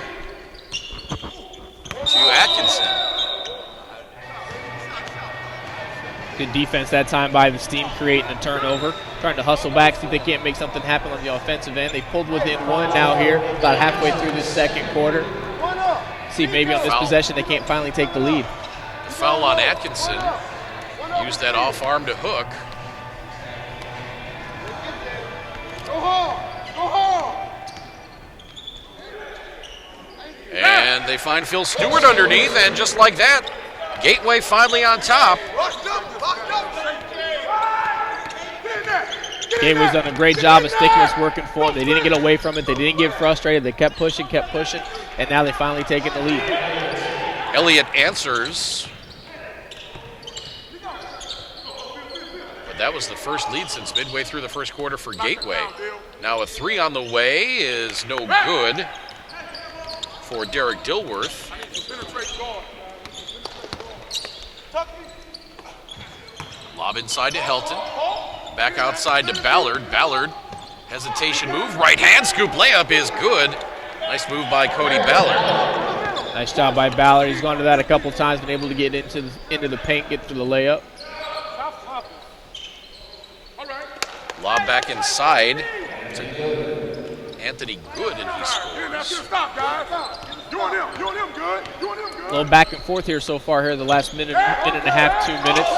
to Atkinson. Good defense that time by the Steam, creating a turnover. Trying to hustle back, see if they can't make something happen on the offensive end. They pulled within 1 now here, about halfway through the second quarter. See if maybe on this possession they can't finally take the lead. The foul on Atkinson. Used that off arm to hook. Go hard. And they find Phil Stewart underneath, and just like that, Gateway finally on top. Gateway's done a great job of stickless working for them. They didn't get away from it. They didn't get frustrated. They kept pushing, and now they finally taken the lead. Elliott answers. But that was the first lead since midway through the first quarter for Gateway. Now a 3 on the way is no good for Derek Dilworth. Lob inside to Helton. Back outside to Ballard. Ballard, hesitation move. Right hand scoop layup is good. Nice move by Cody Ballard. Nice job by Ballard. He's gone to that a couple times, been able to get into the paint, get to the layup. Lob back inside to Anthony Good, and he scores. Stop, guys. You and them good. A little back and forth here so far here the last minute and a half, 2 minutes.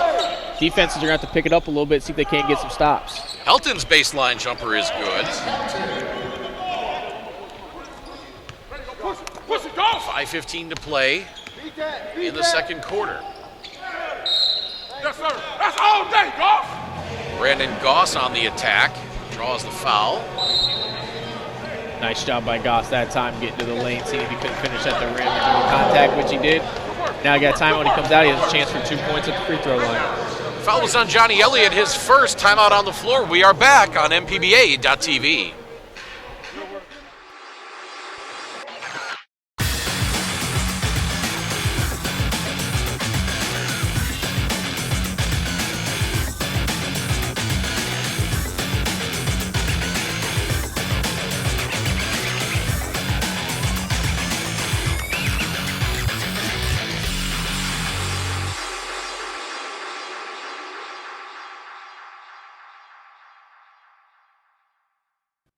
Defenses are going to have to pick it up a little bit, see if they can't get some stops. Helton's baseline jumper is good. Push it, Goss. 5:15 to play in the second quarter. Yes, sir. That's all day, Goss. Brandon Goss on the attack, draws the foul. Nice job by Goss that time getting to the lane, seeing if he couldn't finish at the rim and do the contact, which he did. Now he got time when he comes out, he has a chance for 2 points at the free throw line. Foul was on Johnny Elliott, his first timeout on the floor. We are back on MPBA.TV.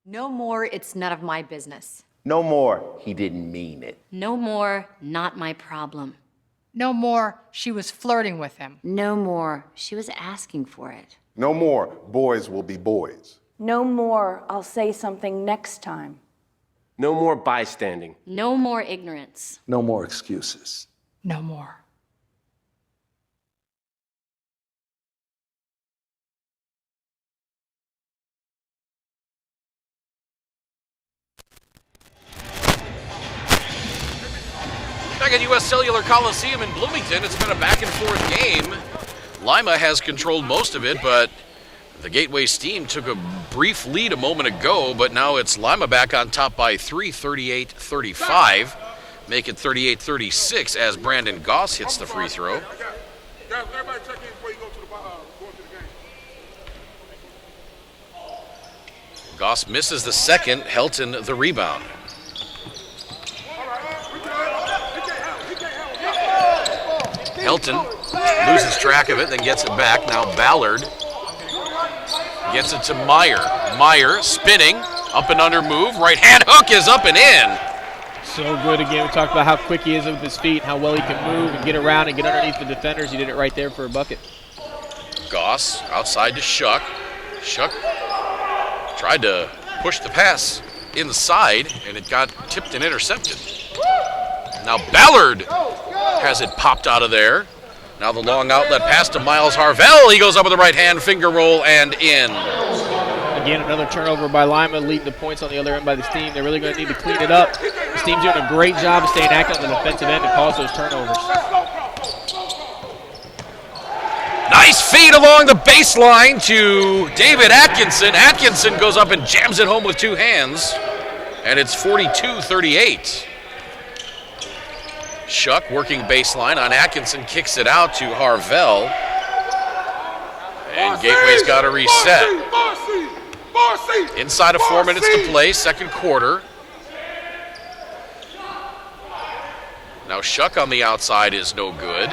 No more, it's none of my business. No more, he didn't mean it. No more, not my problem. No more, she was flirting with him. No more, she was asking for it. No more, boys will be boys. No more, I'll say something next time. No more bystanding. No more ignorance. No more excuses. No more. Back at U.S. Cellular Coliseum in Bloomington, it's been a back-and-forth game. Lima has controlled most of it, but the Gateway Steam took a brief lead a moment ago, but now it's Lima back on top by 3, 38-35. Make it 38-36 as Brandon Goss hits the free throw. Guys, everybody check in before you go to the game. Goss misses the second, Helton the rebound. Helton loses track of it, then gets it back. Now Ballard gets it to Meyer. Meyer spinning, up and under move. Right hand hook is up and in. So good again. We talked about how quick he is with his feet, how well he can move and get around and get underneath the defenders. He did it right there for a bucket. Goss outside to Shuck. Shuck tried to push the pass inside, and it got tipped and intercepted. Now Ballard has it popped out of there. Now the long outlet pass to Miles Harvell. He goes up with the right hand, finger roll, and in. Again, another turnover by Lima, leading the points on the other end by the Steam. They're really going to need to clean it up. The Steam's doing a great job of staying active on the defensive end to cause those turnovers. Nice feed along the baseline to David Atkinson. Atkinson goes up and jams it home with two hands, and it's 42-38. Shuck working baseline on Atkinson, kicks it out to Harvell. And Gateway's got to reset. Inside of 4 minutes to play, second quarter. Now Shuck on the outside is no good.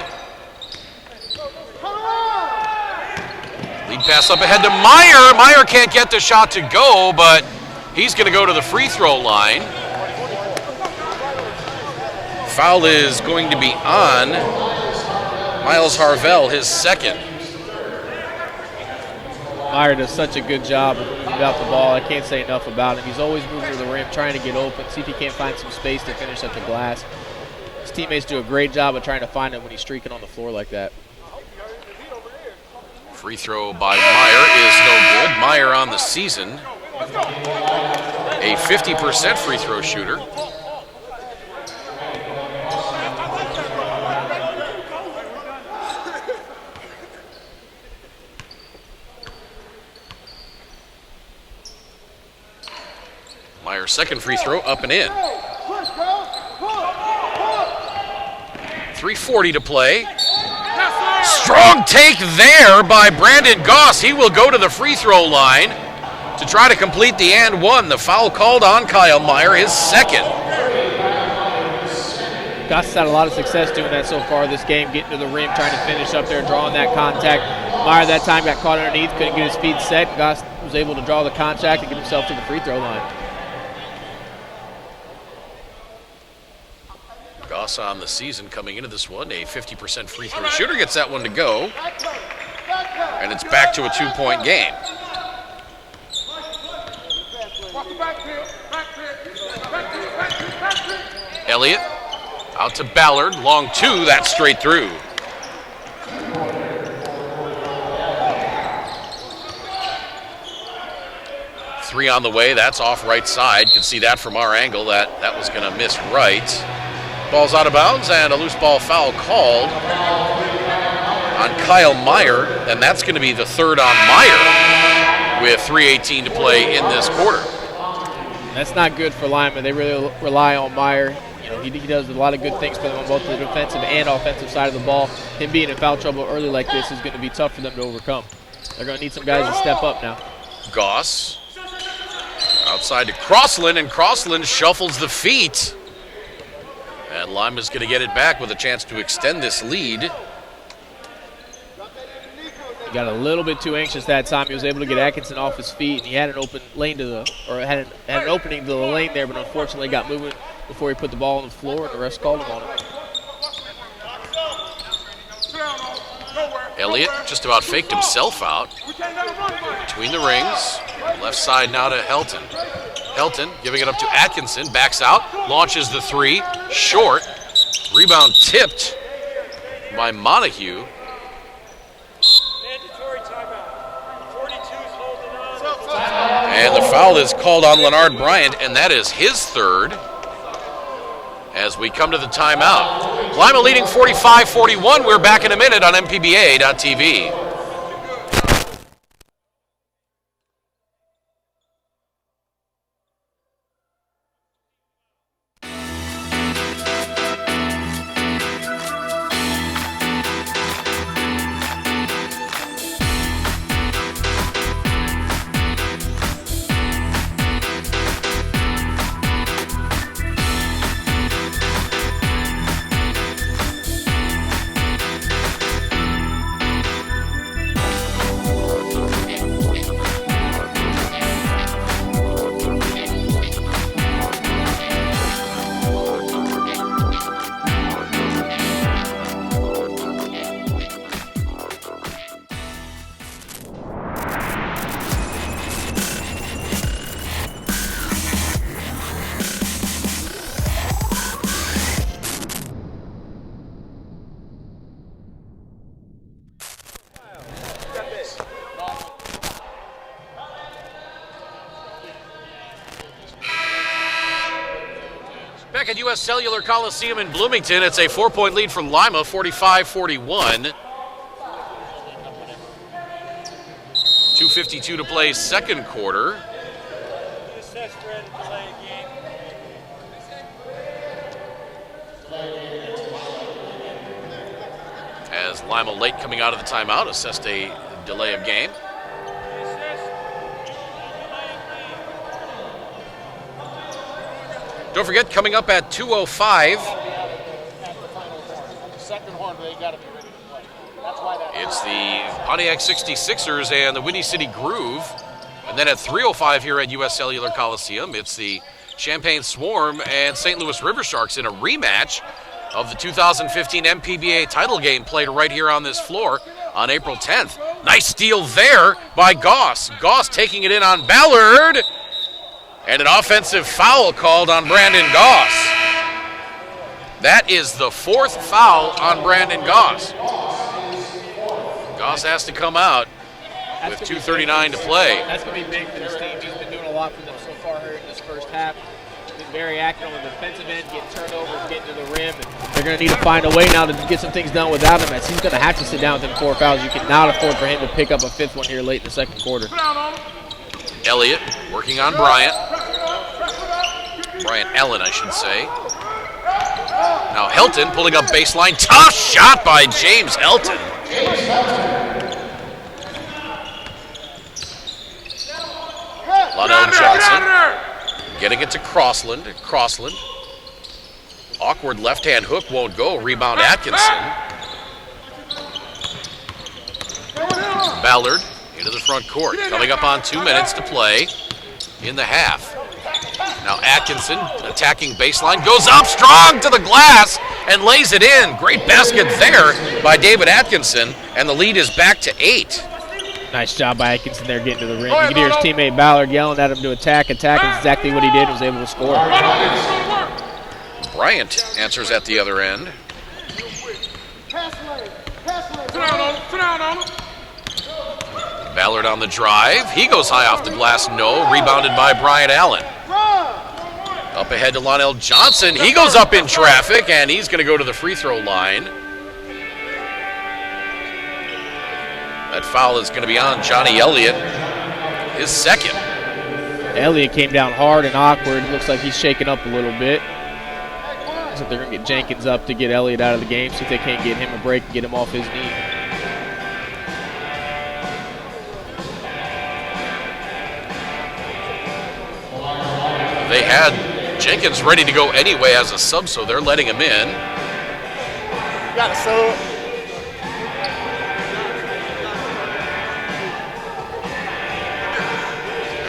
Lead pass up ahead to Meyer. Meyer can't get the shot to go, but he's going to go to the free throw line. Foul is going to be on Miles Harvell, his second. Meyer does such a good job of moving out the ball. I can't say enough about him. He's always moving to the rim, trying to get open, see if he can't find some space to finish at the glass. His teammates do a great job of trying to find him when he's streaking on the floor like that. Free throw by Meyer is no good. Meyer on the season, a 50% free throw shooter. Meyer's second free throw up and in. 3:40 to play. Strong take there by Brandon Goss. He will go to the free throw line to try to complete the and one. The foul called on Kyle Meyer, his second. Goss has had a lot of success doing that so far this game, getting to the rim, trying to finish up there, drawing that contact. Meyer that time got caught underneath, couldn't get his feet set. Goss was able to draw the contact and get himself to the free throw line. Goss on the season coming into this one. A 50% free throw shooter gets that one to go. And it's back to a 2-point game. Elliott out to Ballard. Long 2, that's straight through. Three on the way, that's off right side. Can see that from our angle. That was going to miss right. Ball's out of bounds, and a loose ball foul called on Kyle Meyer, and that's going to be the third on Meyer with 3:18 to play in this quarter. That's not good for Lima. They really rely on Meyer. You know, he does a lot of good things for them on both the defensive and offensive side of the ball. Him being in foul trouble early like this is going to be tough for them to overcome. They're going to need some guys to step up now. Goss outside to Crossland, and Crossland shuffles the feet. And Lima's going to get it back with a chance to extend this lead. He got a little bit too anxious that time. He was able to get Atkinson off his feet, and he had an open lane had an opening to the lane there, but unfortunately got moving before he put the ball on the floor, and the rest called him on it. Elliott just about faked himself out. Between the rings, left side now to Helton. Helton giving it up to Atkinson, backs out, launches the three, short. Rebound tipped by Montague. And the foul is called on Leonard Bryant, and that is his third as we come to the timeout. Lima leading 45-41. We're back in a minute on MPBA.TV. Back at U.S. Cellular Coliseum in Bloomington, it's a 4-point lead for Lima, 45-41. 2:52 to play second quarter. As Lima late coming out of the timeout, assessed a delay of game. Don't forget, coming up at 2:05, it's the Pontiac 66ers and the Windy City Groove. And then at 3:05 here at U.S. Cellular Coliseum, it's the Champaign Swarm and St. Louis River Sharks in a rematch of the 2015 MPBA title game played right here on this floor on April 10th. Nice steal there by Goss. Goss taking it in on Ballard. And an offensive foul called on Brandon Goss. That is the fourth foul on Brandon Goss. Goss has to come out with 2:39 to play. That's going to be big for this team. He's been doing a lot for them so far here in this first half. He's been very active on the defensive end, getting turnovers, getting to the rim. And they're going to need to find a way now to get some things done without him, as he's going to have to sit down with them 4 fouls. You cannot afford for him to pick up a 5th one here late in the second quarter. Elliott working on Bryant. Bryant Ellen, I should say. Now Helton pulling up baseline. Tough shot by James Helton. Lionel Johnson getting it to Crossland. Crossland. Awkward left-hand hook won't go. Rebound Atkinson. Ballard into the front court. Coming up on 2 minutes to play in the half. Now Atkinson attacking baseline, goes up strong to the glass, and lays it in. Great basket there by David Atkinson, and the lead is back to 8. Nice job by Atkinson there getting to the rim. You can hear his teammate Ballard yelling at him to attack, and that's exactly what he did, was able to score. Bryant answers at the other end. Ballard on the drive. He goes high off the glass, no. Rebounded by Brian Allen. Up ahead to Lonell Johnson. He goes up in traffic, and he's going to go to the free throw line. That foul is going to be on Johnny Elliott, his second. Elliott came down hard and awkward. Looks like he's shaking up a little bit. So they're going to get Jenkins up to get Elliott out of the game, see if they can't get him a break and get him off his knee. They had Jenkins ready to go anyway as a sub, so they're letting him in. Got a sub.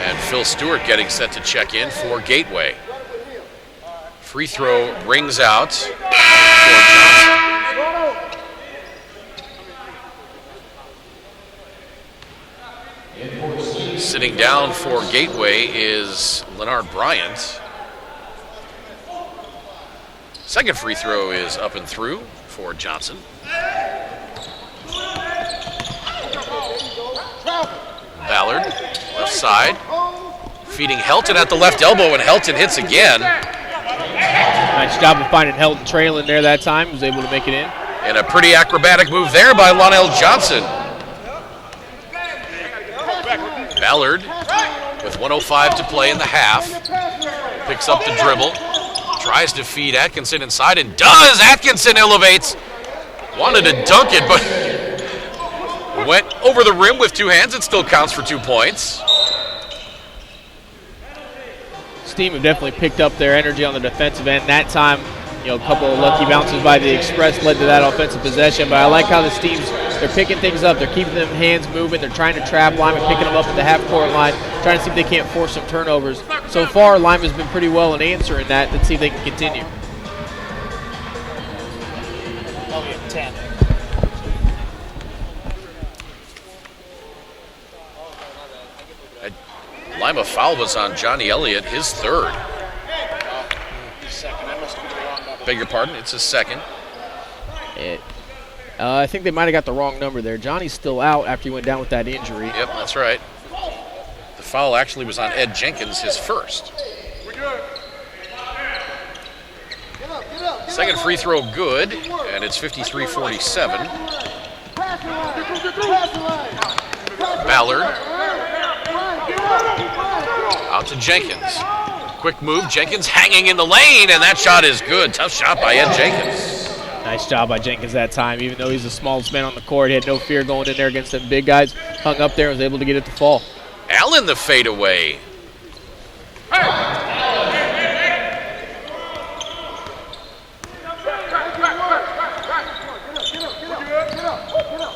And Phil Stewart getting set to check in for Gateway. Free throw rings out for Johnson. Sitting down for Gateway is Leonard Bryant. Second free throw is up and through for Johnson. Ballard, left side, feeding Helton at the left elbow, and Helton hits again. Nice job of finding Helton trailing there that time. He was able to make it in. And a pretty acrobatic move there by Lonell Johnson. Ballard with 1:05 to play in the half. Picks up the dribble. Tries to feed Atkinson inside and does. Atkinson elevates. Wanted to dunk it, but went over the rim with two hands. It still counts for 2 points. This team have definitely picked up their energy on the defensive end. That time, a couple of lucky bounces by the Express led to that offensive possession. But I like how this team's, they're picking things up. They're keeping them hands moving. They're trying to trap Lima, picking them up at the half-court line, trying to see if they can't force some turnovers. So far, Lima's been pretty well in answering that. Let's see if they can continue. Lima foul was on Johnny Elliott, his third. Beg your pardon, it's his second. I think they might have got the wrong number there. Johnny's still out after he went down with that injury. Yep, that's right. The foul actually was on Ed Jenkins, his first. Second free throw good, and it's 53-47. Ballard. Out to Jenkins. Quick move, Jenkins hanging in the lane, and that shot is good. Tough shot by Ed Jenkins. Nice job by Jenkins that time. Even though he's the smallest man on the court, he had no fear going in there against them big guys. Hung up there and was able to get it to fall. Allen the fadeaway.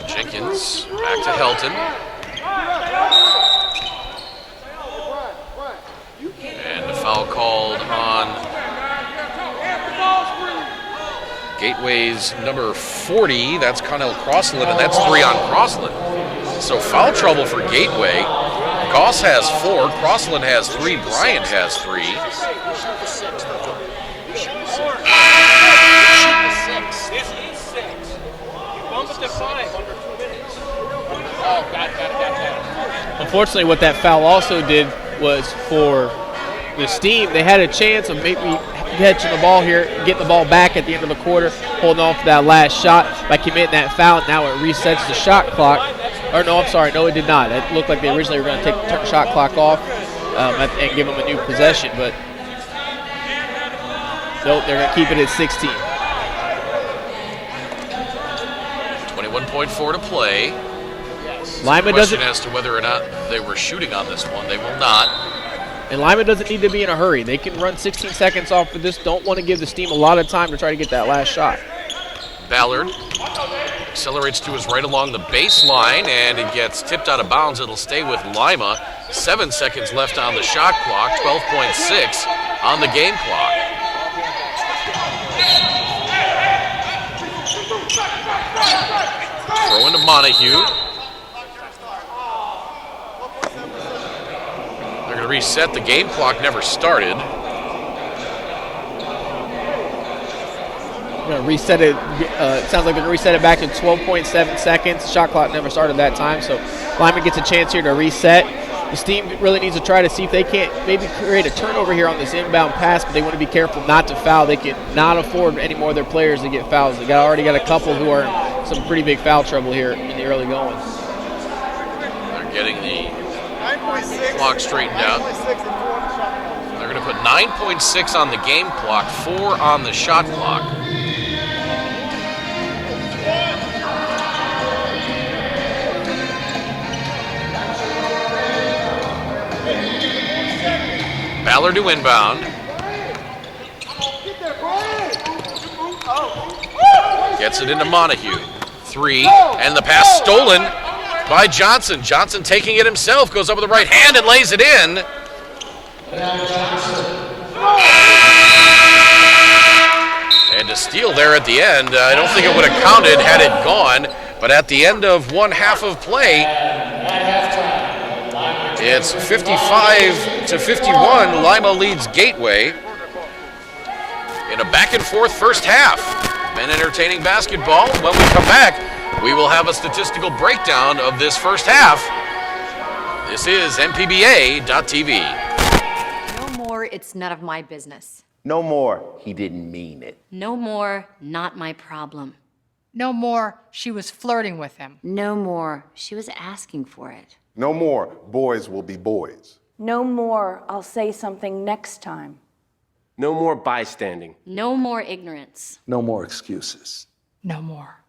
Jenkins back to Helton. And a foul called on Gateway's number 40. That's Connell Crossland, and that's 3 on Crossland. So foul trouble for Gateway. Goss has 4, Crossland has 3, Bryant has 3. Unfortunately, what that foul also did was for the Steam, they had a chance of maybe catching the ball here, getting the ball back at the end of the quarter, holding on for that last shot by committing that foul. Now it resets the shot clock. Or no, I'm sorry, no, it did not. It looked like they originally were going to turn the shot clock off and give them a new possession, but nope, they're going to keep it at 16. 21.4 to play. Lima question doesn't, as to whether or not they were shooting on this one. They will not. And Lima doesn't need to be in a hurry. They can run 16 seconds off for this. Don't want to give the Steam a lot of time to try to get that last shot. Ballard accelerates to his right along the baseline, and it gets tipped out of bounds. It'll stay with Lima. 7 seconds left on the shot clock, 12.6 on the game clock. Throw into Montague. They're going to reset. The game clock never started. We're going to reset it. It sounds like they're going to reset it back in 12.7 seconds. Shot clock never started that time, so Lima gets a chance here to reset. The team really needs to try to see if they can't maybe create a turnover here on this inbound pass, but they want to be careful not to foul. They cannot afford any more of their players to get fouls. They already got a couple who are in some pretty big foul trouble here in the early going. They're getting the clock straightened out. They're going to put 9.6 on the game clock, 4 on the shot clock. Ballard to inbound. Gets it into Montague. 3, and the pass stolen by Johnson. Johnson taking it himself, goes up with the right hand and lays it in. And to steal there at the end, I don't think it would have counted had it gone, but at the end of one half of play, it's 55-51. Lima leads Gateway in a back-and-forth first half. Men entertaining basketball. When we come back, we will have a statistical breakdown of this first half. This is MPBA.TV. No more, it's none of my business. No more, he didn't mean it. No more, not my problem. No more, she was flirting with him. No more, she was asking for it. No more, boys will be boys. No more, I'll say something next time. No more bystanding. No more ignorance. No more excuses. No more.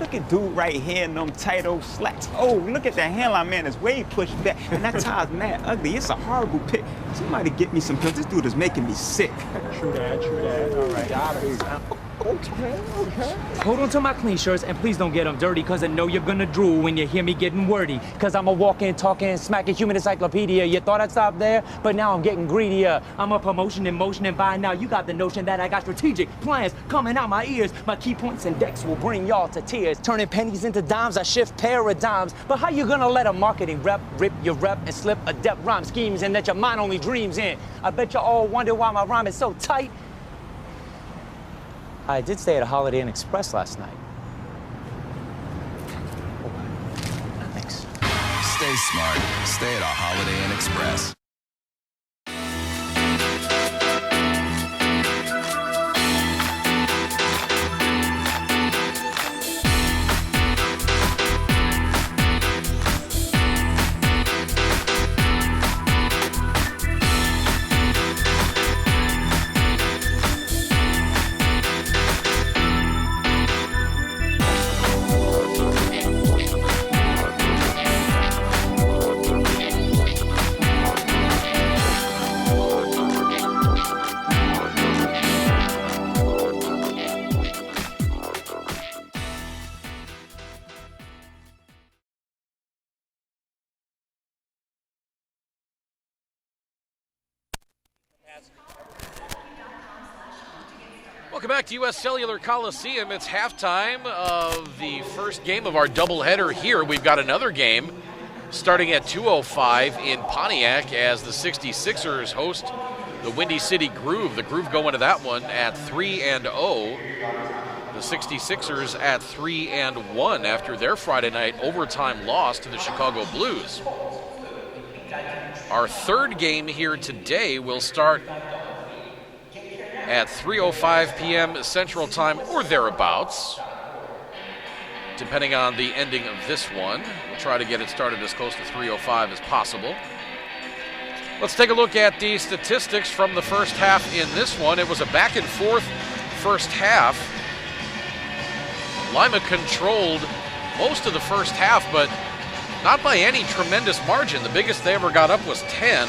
Look at dude right here in them tight old slacks. Oh, look at that hairline, man. It's way pushed back. And that tie's mad ugly. It's a horrible pick. Somebody get me some pills. This dude is making me sick. True that. All right. Got it. Okay. Hold on to my clean shirts and please don't get them dirty, cause I know you're gonna drool when you hear me getting wordy. Cause I'm a walking, talking, smacking human encyclopedia. You thought I'd stop there, but now I'm getting greedier. I'm a promotion in motion, and by now you got the notion that I got strategic plans coming out my ears. My key points and decks will bring y'all to tears. Turning pennies into dimes, I shift paradigms. But how you gonna let a marketing rep rip your rep and slip adept rhyme schemes in that your mind only dreams in? I bet you all wonder why my rhyme is so tight. I did stay at a Holiday Inn Express last night. Thanks. Stay smart. Stay at a Holiday Inn Express. Welcome back to U.S. Cellular Coliseum. It's halftime of the first game of our doubleheader here. We've got another game starting at 2:05 in Pontiac as the 66ers host the Windy City Groove. The Groove go into that one at 3-0. The 66ers at 3-1 after their Friday night overtime loss to the Chicago Blues. Our third game here today will start at 3:05 p.m. Central Time or thereabouts, depending on the ending of this one. We'll try to get it started as close to 3:05 as possible. Let's take a look at the statistics from the first half in this one. It was a back and forth first half. Lima controlled most of the first half, but not by any tremendous margin. The biggest they ever got up was 10.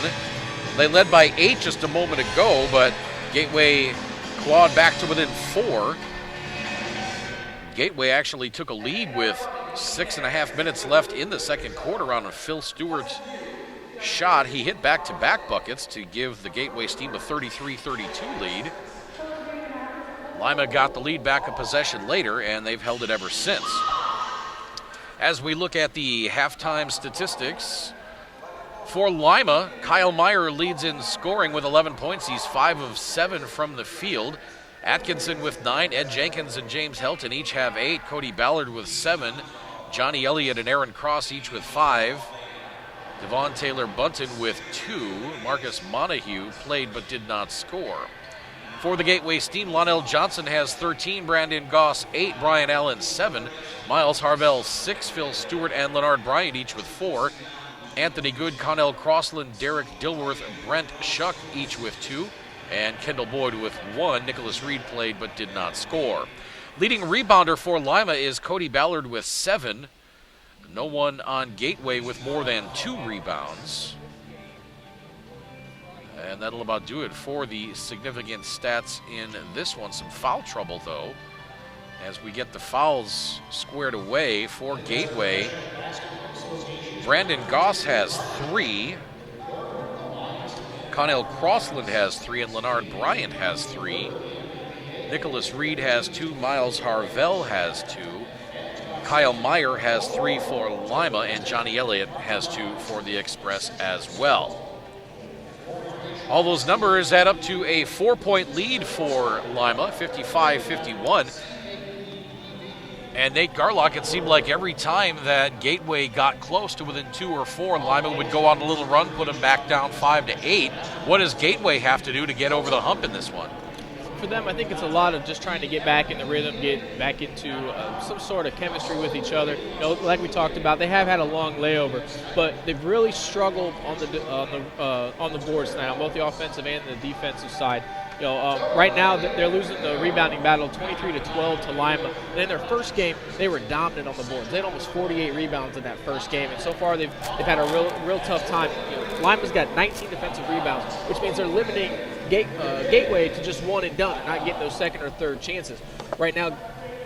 They led by 8 just a moment ago, but Gateway clawed back to within 4. Gateway actually took a lead with 6.5 minutes left in the second quarter on a Phil Stewart's shot. He hit back-to-back buckets to give the Gateway team a 33-32 lead. Lima got the lead back a possession later, and they've held it ever since. As we look at the halftime statistics, for Lima, Kyle Meyer leads in scoring with 11 points. He's 5 of 7 from the field. Atkinson with 9. Ed Jenkins and James Helton each have 8. Cody Ballard with 7. Johnny Elliott and Aaron Cross each with 5. Devon Taylor Bunton with 2. Marcus Montague played but did not score. For the Gateway team, Lonell Johnson has 13. Brandon Goss 8. Brian Allen 7. Miles Harvell 6. Phil Stewart and Leonard Bryant each with 4. Anthony Good, Connell Crossland, Derek Dilworth, Brent Shuck each with 2, and Kendall Boyd with 1. Nicholas Reed played but did not score. Leading rebounder for Lima is Cody Ballard with 7. No one on Gateway with more than 2 rebounds. And that'll about do it for the significant stats in this one. Some foul trouble, though, as we get the fouls squared away for Gateway. Brandon Goss has 3. Connell Crossland has 3, and Leonard Bryant has 3. Nicholas Reed has 2. Miles Harvell has 2. Kyle Meyer has 3 for Lima, and Johnny Elliott has 2 for the Express as well. All those numbers add up to a 4-point lead for Lima, 55-51. And Nate Garlock, it seemed like every time that Gateway got close to within 2 or 4, Lima would go on a little run, put them back down 5-8. What does Gateway have to do to get over the hump in this one? For them, I think it's a lot of just trying to get back in the rhythm, get back into some sort of chemistry with each other. You know, like we talked about, they have had a long layover, but they've really struggled on the boards tonight, on both the offensive and the defensive side. You know, right now they're losing the rebounding battle 23-12 to Lima. And in their first game, they were dominant on the boards. They had almost 48 rebounds in that first game, and so far they've had a real tough time. You know, Lima's got 19 defensive rebounds, which means they're limiting Gateway to just one and done, and not getting those second or third chances. Right now,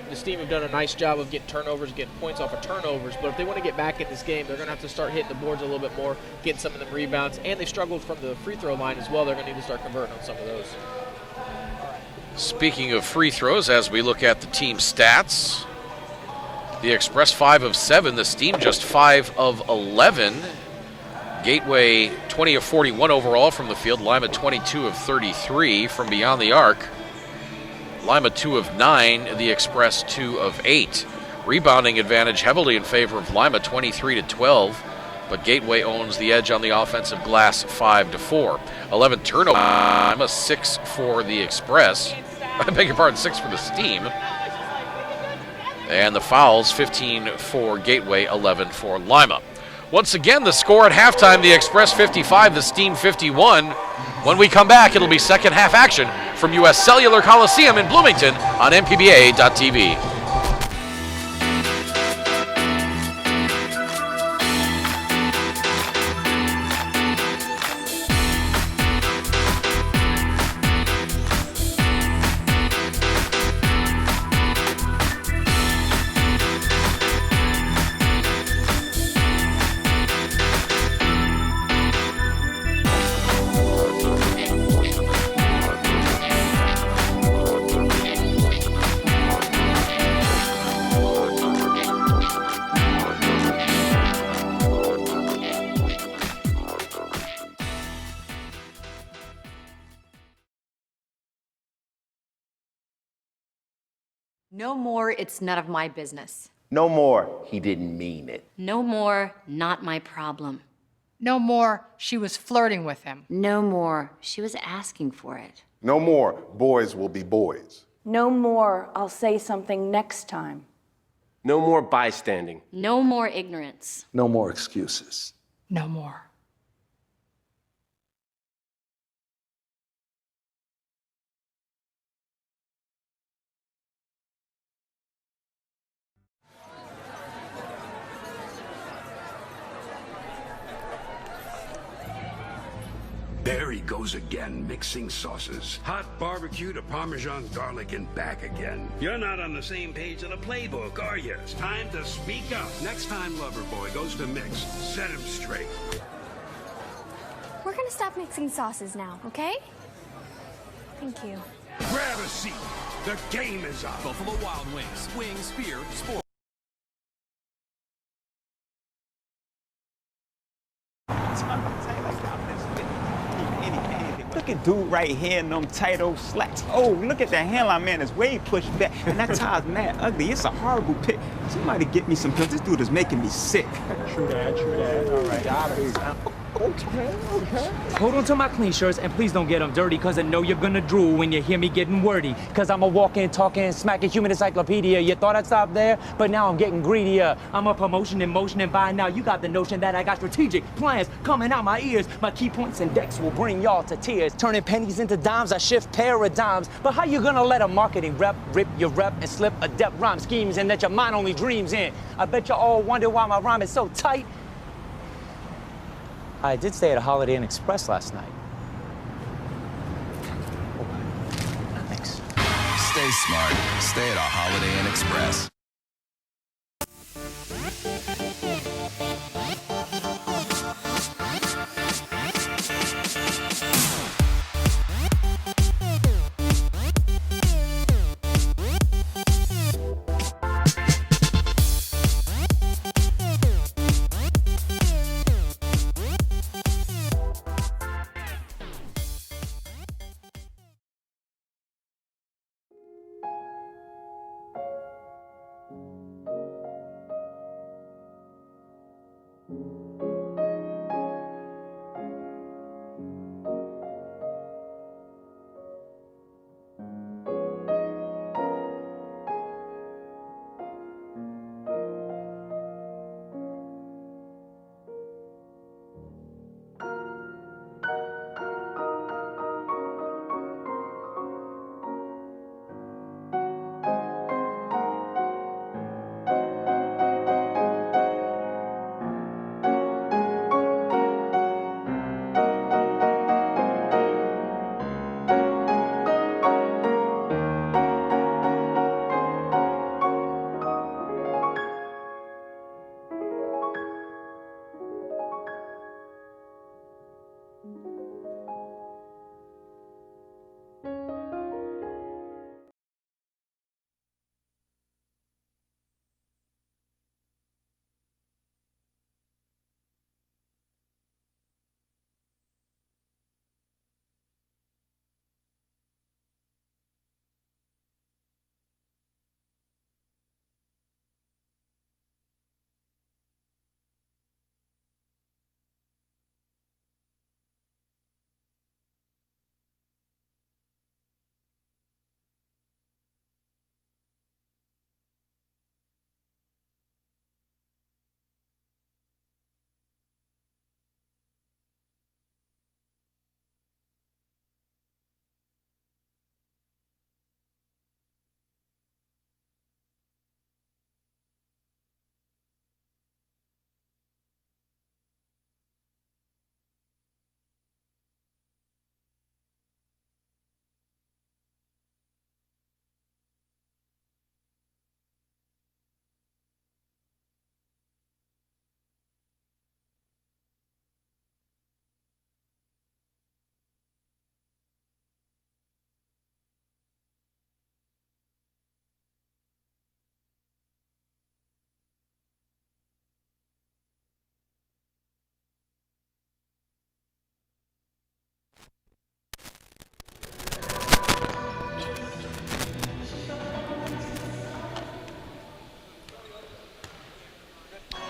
this team have done a nice job of getting turnovers, getting points off of turnovers, but if they want to get back in this game, they're going to have to start hitting the boards a little bit more, getting some of them rebounds, and they struggled from the free throw line as well. They're going to need to start converting on some of those. Speaking of free throws, as we look at the team stats, the Express 5 of 7, the Steam just 5 of 11. Gateway 20 of 41 overall from the field. Lima 22 of 33 from beyond the arc. Lima 2 of 9, the Express 2 of 8. Rebounding advantage heavily in favor of Lima, 23-12, but Gateway owns the edge on the offensive glass, 5-4. 11 turnovers, Lima 6 for the Express. I beg your pardon, 6 for the Steam. And the fouls, 15 for Gateway, 11 for Lima. Once again, the score at halftime, the Express 55, the Steam 51. When we come back, it'll be second half action from U.S. Cellular Coliseum in Bloomington on MPBA.TV. No more, it's none of my business. No more, he didn't mean it. No more, not my problem. No more, she was flirting with him. No more, she was asking for it. No more boys will be boys. No more, I'll say something next time. No more bystanding. No more ignorance. No more excuses. No more. There he goes again, mixing sauces. Hot barbecue to Parmesan garlic and back again. You're not on the same page of the playbook, are you? It's time to speak up. Next time Loverboy goes to mix, set him straight. We're gonna stop mixing sauces now, okay? Thank you. Grab a seat. The game is on. Buffalo Wild Wings. Wings, beer, sport. Look at dude right here in them tight old slacks. Oh, look at the hairline, man. It's way pushed back. And that tie's mad ugly. It's a horrible pick. Somebody get me some pills. This dude is making me sick. True that, true that. All right, got it. Okay. Hold on to my clean shirts and please don't get them dirty, cause I know you're gonna drool when you hear me getting wordy. Cause I'm a walking, talking, smacking human encyclopedia. You thought I'd stop there, but now I'm getting greedier. I'm a promotion in motion, and by now you got the notion that I got strategic plans coming out my ears. My key points and decks will bring y'all to tears. Turning pennies into dimes, I shift paradigms. But how you gonna let a marketing rep rip your rep and slip adept rhyme schemes and that your mind only dreams in? I bet you all wonder why my rhyme is so tight. I did stay at a Holiday Inn Express last night. Thanks. Stay smart. Stay at a Holiday Inn Express.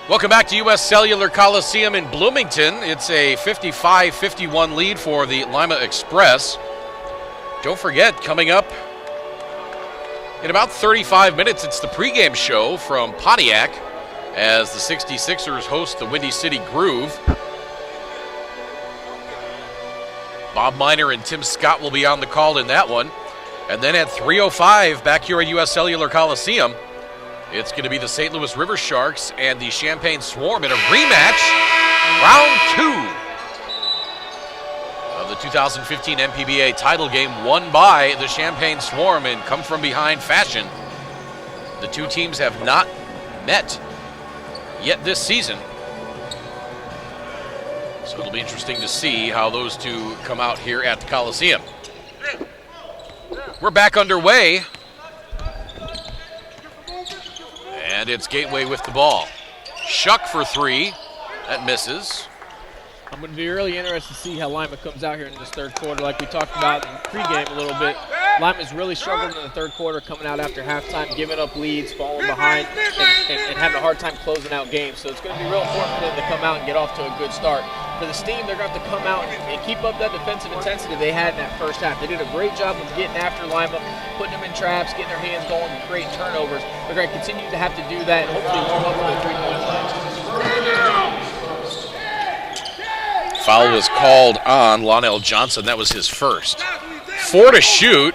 Welcome back to U.S. Cellular Coliseum in Bloomington. It's a 55-51 lead for the Lima Express. Don't forget, coming up in about 35 minutes, it's the pregame show from Pontiac as the 66ers host the Windy City Groove. Bob Miner and Tim Scott will be on the call in that one. And then at 3:05 back here at U.S. Cellular Coliseum, it's going to be the St. Louis River Sharks and the Champaign Swarm in a rematch, round 2 of the 2015 MPBA title game, won by the Champaign Swarm in come-from-behind fashion. The two teams have not met yet this season, so it'll be interesting to see how those two come out here at the Coliseum. We're back underway. And it's Gateway with the ball. Shuck for 3. That misses. I'm going to be really interested to see how Lima comes out here in this third quarter. Like we talked about in the pregame a little bit, Lima's really struggled in the third quarter, coming out after halftime, giving up leads, falling behind, and having a hard time closing out games. So it's going to be real important for them to come out and get off to a good start. For the Steam, they're going to have to come out and keep up that defensive intensity they had in that first half. They did a great job of getting after Lima, putting them in traps, getting their hands going, and creating turnovers. They're going to continue to have to do that and hopefully warm up for the 3-point line. Foul was called on Lonell Johnson. That was his first. 4 to shoot.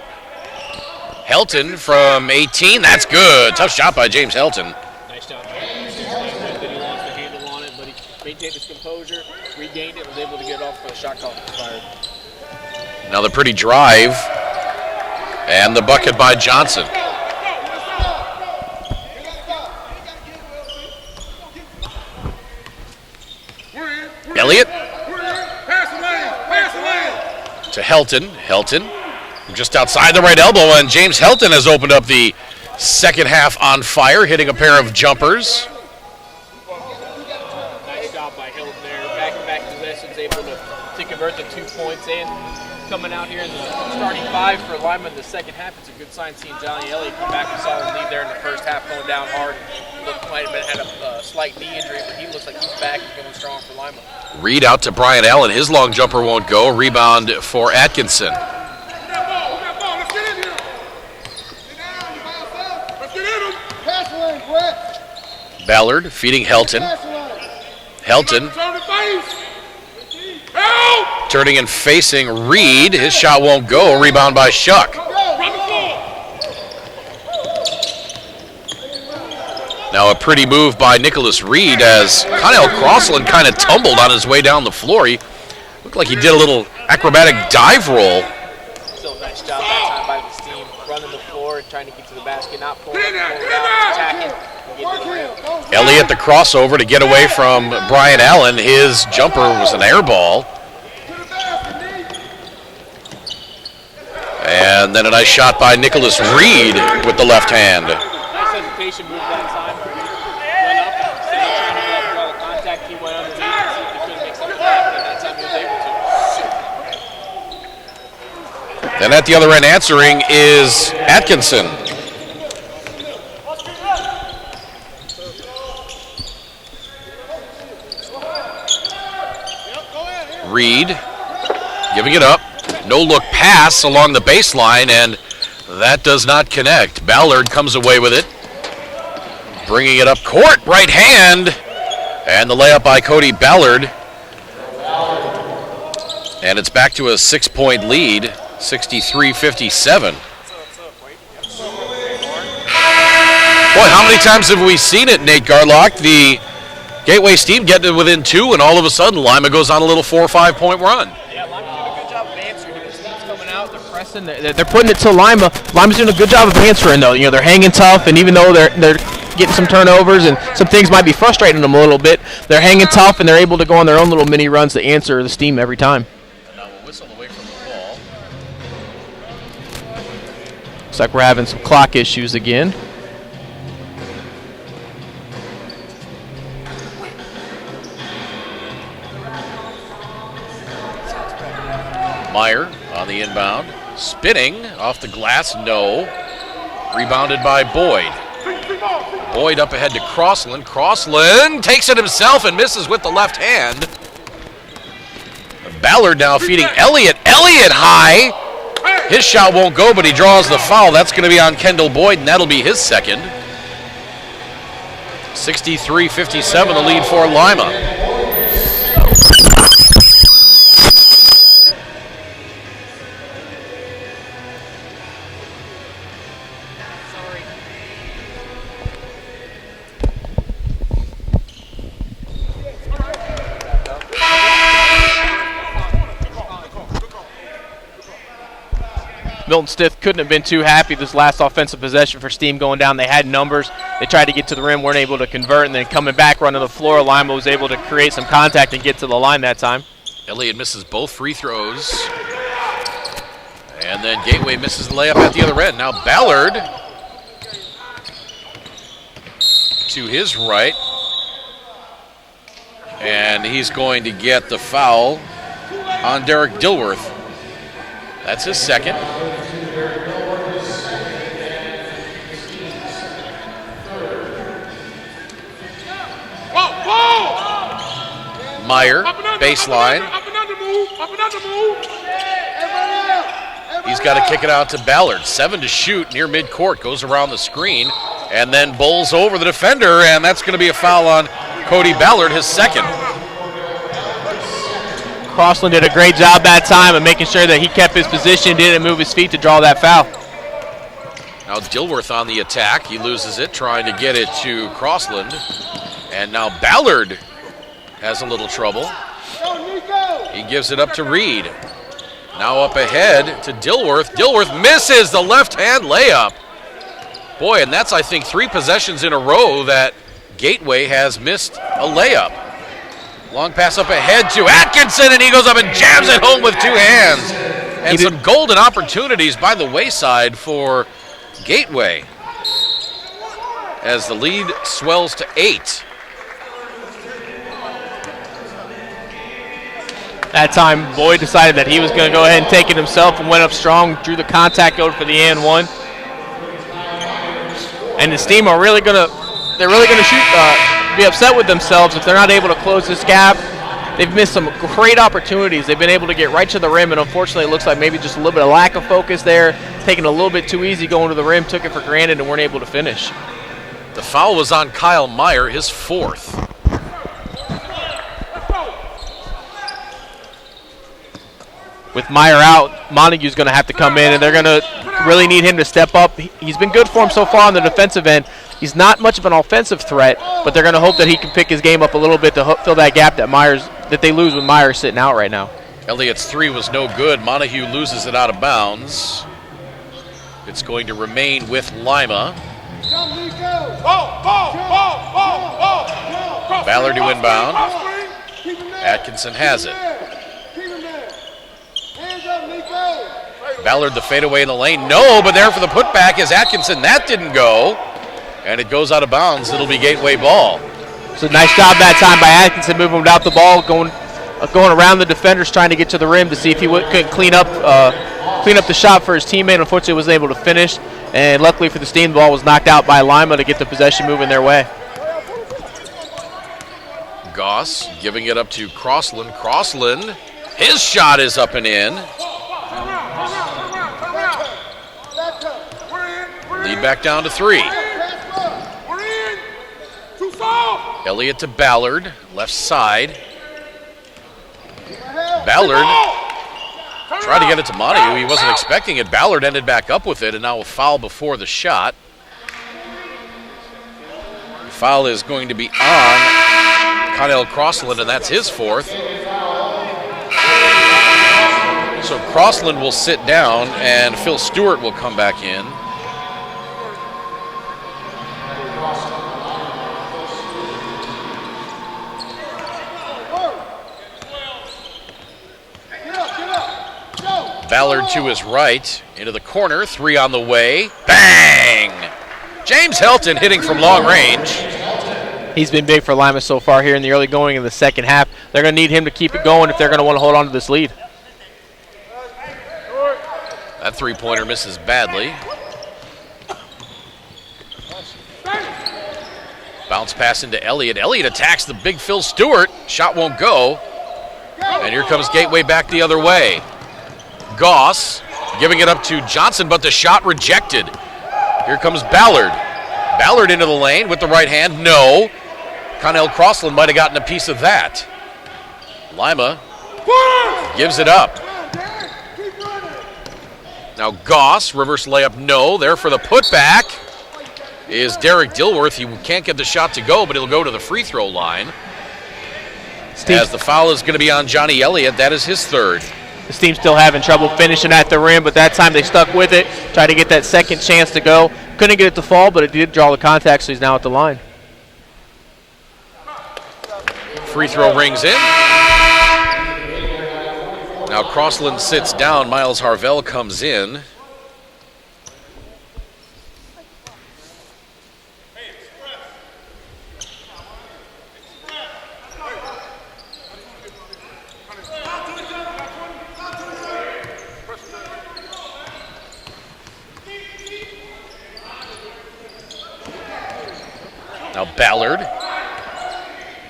Helton from 18. That's good. Tough shot by James Helton. Nice job. That he lost the handle on it, but he maintained his composure, regained it, was able to get off for the shot clock expired. Another pretty drive. And the bucket by Johnson. Elliott. To Helton. Helton just outside the right elbow, and James Helton has opened up the second half on fire, hitting a pair of jumpers. Nice job by Hilton there. Back-to-back possessions, able to convert the 2 points in. Coming out here in the starting 5 for Lima in the second half, it's a good sign seeing Johnny Elliott come back. We saw him lead there in the first half, going down hard. Looked might have had a slight knee injury, but he looks like he's back and going strong for Lima. Reed out to Brian Allen. His long jumper won't go. Rebound for Atkinson. Ballard feeding Helton. Helton turning and facing Reed. His shot won't go. Rebound by Shuck. Now a pretty move by Nicholas Reed as Connell Crossland kind of tumbled on his way down the floor. He looked like he did a little acrobatic dive roll. Still a nice job that time by the Steam, running the floor and trying to get to the basket, not pulling up, attacking, and getting to the rim. Elliott the crossover to get away from Brian Allen. His jumper was an air ball. And then a nice shot by Nicholas Reed with the left hand. Nice hesitation move that time. Went up, instead of trying to draw the contact, he went underneath and see if he could make something happen, and that time he was able to. Then at the other end answering is Atkinson. Reed giving it up. No look pass along the baseline, and that does not connect. Ballard comes away with it. Bringing it up court, right hand. And the layup by Cody Ballard. And it's back to a 6-point lead, 63-57. Boy, how many times have we seen it, Nate Garlock? The Gateway Steam getting it within 2, and all of a sudden Lima goes on a little 4 or 5 point run. Yeah, Lima's doing a good job of answering. The Steam's coming out, they're pressing, they're putting it to Lima. Lima's doing a good job of answering, though. You know, they're hanging tough, and even though they're getting some turnovers and some things might be frustrating them a little bit, they're hanging tough, and they're able to go on their own little mini runs to answer the Steam every time. Now we'll whistle away from the ball. Looks like we're having some clock issues again. Meyer on the inbound. Spinning off the glass, no. Rebounded by Boyd. Boyd up ahead to Crossland. Crossland takes it himself and misses with the left hand. Ballard now feeding Elliott. Elliott high. His shot won't go, but he draws the foul. That's going to be on Kendall Boyd, and that'll be his second. 63-57, the lead for Lima. Milton Stith couldn't have been too happy this last offensive possession for Steam going down. They had numbers. They tried to get to the rim, weren't able to convert, and then coming back, running the floor, Lima was able to create some contact and get to the line that time. Elliott misses both free throws. And then Gateway misses the layup at the other end. Now Ballard to his right. And he's going to get the foul on Derek Dilworth. That's his second. Meyer, baseline. He's got to kick it out to Ballard. 7 to shoot near midcourt. Goes around the screen and then bowls over the defender, and that's going to be a foul on Cody Ballard, his second. Crossland did a great job that time of making sure that he kept his position, didn't move his feet to draw that foul. Now Dilworth on the attack. He loses it, trying to get it to Crossland. And now Ballard has a little trouble. He gives it up to Reed. Now up ahead to Dilworth. Dilworth misses the left-hand layup. Boy, and that's, I think, 3 possessions in a row that Gateway has missed a layup. Long pass up ahead to Atkinson, and he goes up and jams it home with 2 hands. And some golden opportunities by the wayside for Gateway as the lead swells to 8. That time, Boyd decided that he was going to go ahead and take it himself and went up strong, drew the contact code for the and one. And the Steam are really going to be upset with themselves if they're not able to close this gap. They've missed some great opportunities. They've been able to get right to the rim, and unfortunately it looks like maybe just a little bit of lack of focus there, taking a little bit too easy going to the rim, took it for granted and weren't able to finish. The foul was on Kyle Meyer, his 4th. With Meyer out, Montague's going to have to come in, and they're going to really need him to step up. He's been good for him so far on the defensive end. He's not much of an offensive threat, but they're going to hope that he can pick his game up a little bit to fill that gap that they lose with Meyer sitting out right now. Elliott's 3 was no good. Montague loses it out of bounds. It's going to remain with Lima. Ballard to inbound. Atkinson has it. Ballard the fadeaway in the lane. No, but there for the putback is Atkinson. That didn't go. And it goes out of bounds. It'll be Gateway ball. So nice job that time by Atkinson, moving without the ball, going around the defenders, trying to get to the rim to see if he could clean up the shot for his teammate. Unfortunately, was able to finish. And luckily for the Steam, the ball was knocked out by Lima to get the possession moving their way. Goss giving it up to Crossland. Crossland, his shot is up and in. Lead back down to 3. Elliott to Ballard, left side. Ballard tried to get it to Montague. He wasn't expecting it. Ballard ended back up with it, and now a foul before the shot. The foul is going to be on Connell Crossland, and that's his 4th. So Crossland will sit down, and Phil Stewart will come back in. Ballard to his right, into the corner, 3 on the way. Bang! James Helton hitting from long range. He's been big for Lima so far here in the early going in the second half. They're going to need him to keep it going if they're going to want to hold on to this lead. That 3-pointer misses badly. Bounce pass into Elliott. Elliott attacks the big Phil Stewart. Shot won't go. And here comes Gateway back the other way. Goss giving it up to Johnson, but the shot rejected. Here comes Ballard. Ballard into the lane with the right hand. No. Connell Crossland might have gotten a piece of that. Lima gives it up. Now Goss, reverse layup, no. There for the putback is Derek Dilworth. He can't get the shot to go, but he'll go to the free throw line. As the foul is going to be on Johnny Elliott. That is his third. This team's still having trouble finishing at the rim, but that time they stuck with it, tried to get that second chance to go. Couldn't get it to fall, but it did draw the contact, so he's now at the line. Free throw rings in. Now Crossland sits down. Miles Harvell comes in. Now Ballard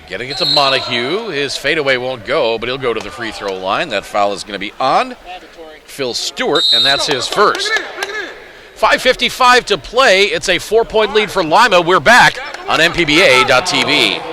getting it to Montague. His fadeaway won't go, but he'll go to the free throw line. That foul is going to be on Phil Stewart, and that's his first. 5:55 to play. It's a 4-point lead for Lima. We're back on MPBA.TV.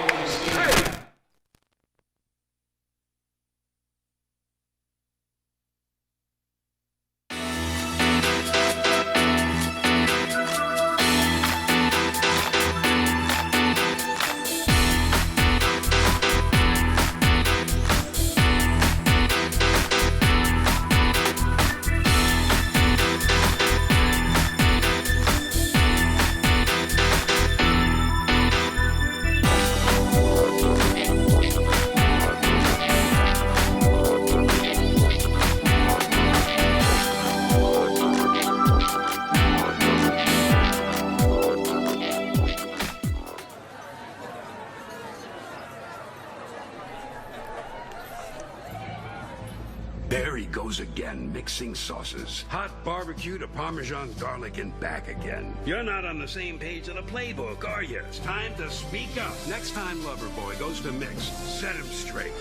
There he goes again, mixing sauces. Hot barbecue to Parmesan garlic and back again. You're not on the same page of the playbook, are you? It's time to speak up. Next time Loverboy goes to mix, set him straight.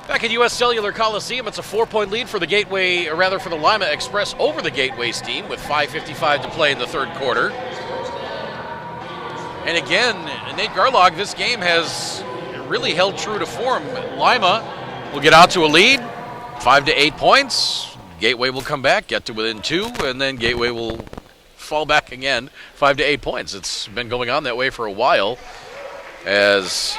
Back at U.S. Cellular Coliseum, it's a 4-point lead for the Gateway, or rather for the Lima Express over the Gateway's team with 5:55 to play in the third quarter. And again, Nate Garlog, this game has really held true to form. Lima will get out to a lead, 5 to 8 points. Gateway will come back, get to within 2, and then Gateway will fall back again, 5 to 8 points. It's been going on that way for a while as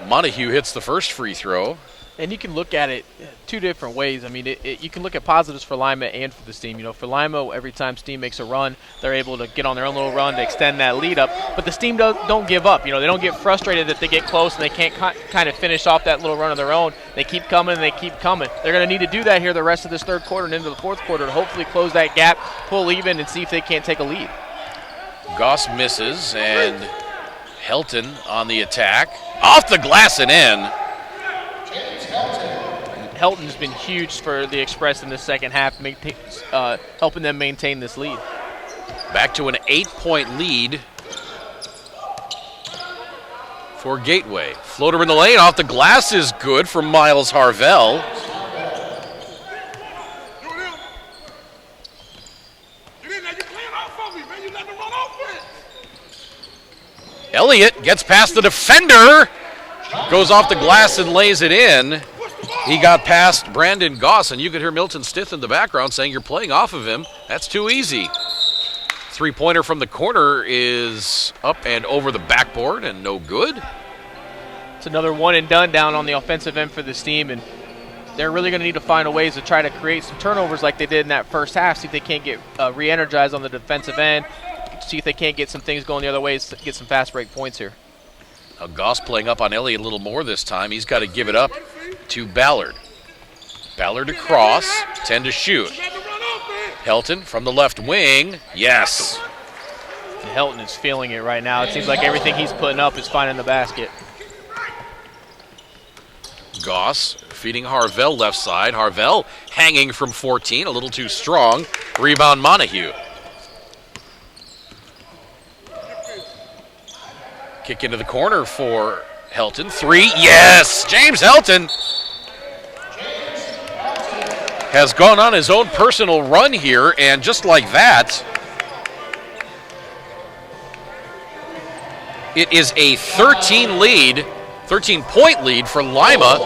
Montague hits the first free throw. And you can look at it two different ways. I mean, you can look at positives for Lima and for the Steam. You know, for Lima, every time Steam makes a run, they're able to get on their own little run to extend that lead up. But the Steam don't give up. You know, they don't get frustrated that they get close and they can't kind of finish off that little run of their own. They keep coming and they keep coming. They're going to need to do that here the rest of this third quarter and into the fourth quarter to hopefully close that gap, pull even, and see if they can't take a lead. Goss misses, and Helton on the attack. Off the glass and in. Helton has been huge for the Express in the second half, helping them maintain this lead. Back to an 8-point lead for Gateway. Floater in the lane, off the glass is good from Miles Harvell. Elliott gets past the defender, goes off the glass and lays it in. He got past Brandon Goss, and you could hear Milton Stith in the background saying, "You're playing off of him. That's too easy." Three-pointer from the corner is up and over the backboard and no good. It's another one and done down on the offensive end for this team, and they're really going to need to find a ways to try to create some turnovers like they did in that first half, see if they can't get re-energized on the defensive end, see if they can't get some things going the other ways to get some fast break points here. Now Goss playing up on Elliott a little more this time. He's got to give it up to Ballard. Ballard across, 10 to shoot. Helton from the left wing, yes. And Helton is feeling it right now. It seems like everything he's putting up is finding the basket. Goss feeding Harvell left side. Harvell hanging from 14, a little too strong. Rebound Montague. Kick into the corner for Helton. 3, yes! James Helton has gone on his own personal run here, and just like that, it is a 13-point lead for Lima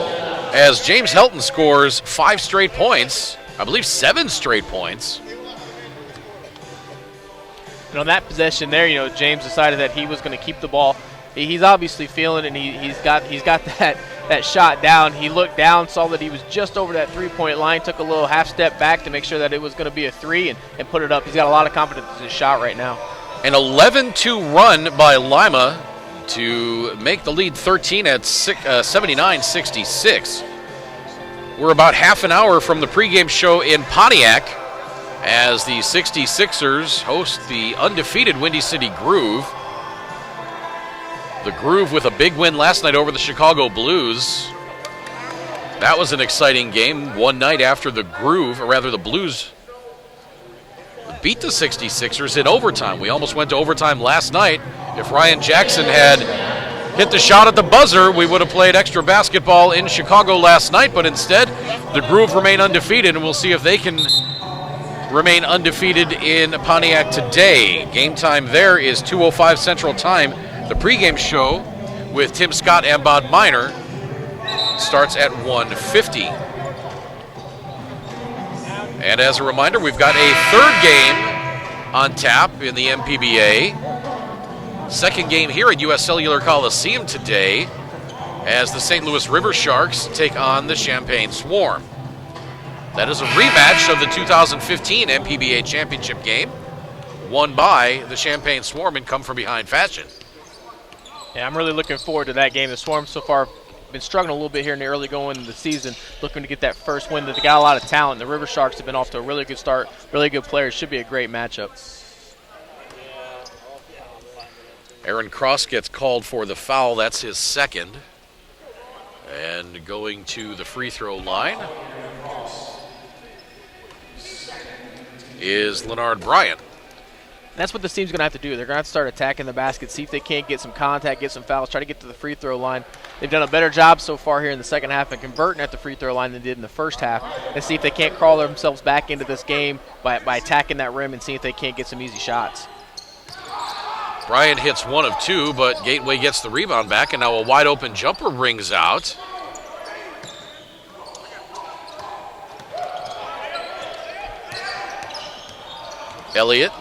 as James Helton scores 5 straight points, I believe 7 straight points. And on that possession there, James decided that he was going to keep the ball. He's obviously feeling it, and he's got that shot down. He looked down, saw that he was just over that 3-point line, took a little half step back to make sure that it was going to be a 3 and put it up. He's got a lot of confidence in his shot right now. An 11-2 run by Lima to make the lead 13 at 79-66. We're about half an hour from the pregame show in Pontiac as the 66ers host the undefeated Windy City Groove. The Groove with a big win last night over the Chicago Blues. That was an exciting game. One night after the Groove, or rather the Blues, beat the 66ers in overtime. We almost went to overtime last night. If Ryan Jackson had hit the shot at the buzzer, we would have played extra basketball in Chicago last night, but instead, the Groove remain undefeated, and we'll see if they can remain undefeated in Pontiac today. Game time there is 2:05 Central Time. The pregame show with Tim Scott and Bob Miner starts at 1:50. And as a reminder, we've got a third game on tap in the MPBA. Second game here at U.S. Cellular Coliseum today as the St. Louis River Sharks take on the Champaign Swarm. That is a rematch of the 2015 MPBA championship game, won by the Champaign Swarm in come-from-behind fashion. Yeah, I'm really looking forward to that game. The Swarm so far been struggling a little bit here in the early going of the season, looking to get that first win. They got a lot of talent. The River Sharks have been off to a really good start, really good players. Should be a great matchup. Aaron Cross gets called for the foul. That's his second. And going to the free throw line is Leonard Bryant. That's what this team's going to have to do. They're going to have to start attacking the basket, see if they can't get some contact, get some fouls, try to get to the free throw line. They've done a better job so far here in the second half and converting at the free throw line than they did in the first half. And see if they can't crawl themselves back into this game by attacking that rim and see if they can't get some easy shots. Bryant hits 1 of 2, but Gateway gets the rebound back, and now a wide open jumper rings out. Elliott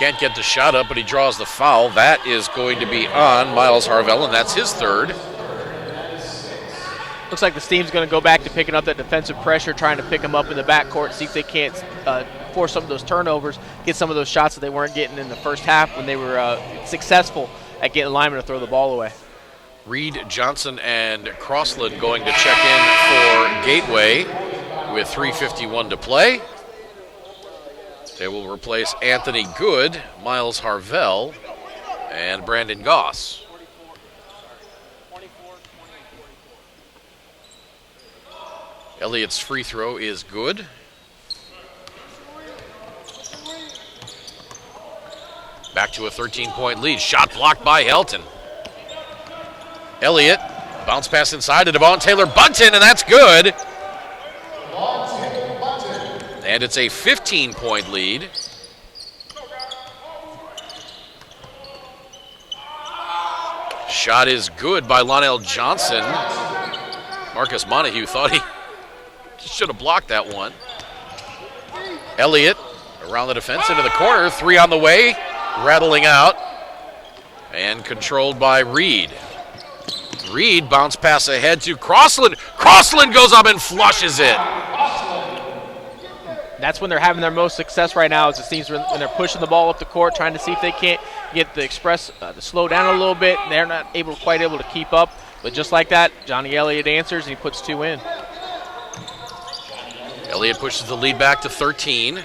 can't get the shot up, but he draws the foul. That is going to be on Miles Harvell, and that's his third. Looks like the team's going to go back to picking up that defensive pressure, trying to pick them up in the backcourt, see if they can't force some of those turnovers, get some of those shots that they weren't getting in the first half when they were successful at getting Lima to throw the ball away. Reed, Johnson, and Crossland going to check in for Gateway with 3:51 to play. They will replace Anthony Good, Miles Harvell, and Brandon Goss. Elliott's free throw is good. Back to a 13-point lead. Shot blocked by Helton. Elliott, bounce pass inside to Devon Taylor-Bunton, and that's good. And it's a 15-point lead. Shot is good by Lonell Johnson. Marcus Montague thought he should have blocked that one. Elliott around the defense into the corner. 3 on the way. Rattling out. And controlled by Reed. Reed bounce pass ahead to Crossland. Crossland goes up and flushes it. That's when they're having their most success right now, is it seems when they're pushing the ball up the court, trying to see if they can't get the Express to slow down a little bit. They're not quite able to keep up. But just like that, Johnny Elliott answers, and he puts 2 in. Elliott pushes the lead back to 13.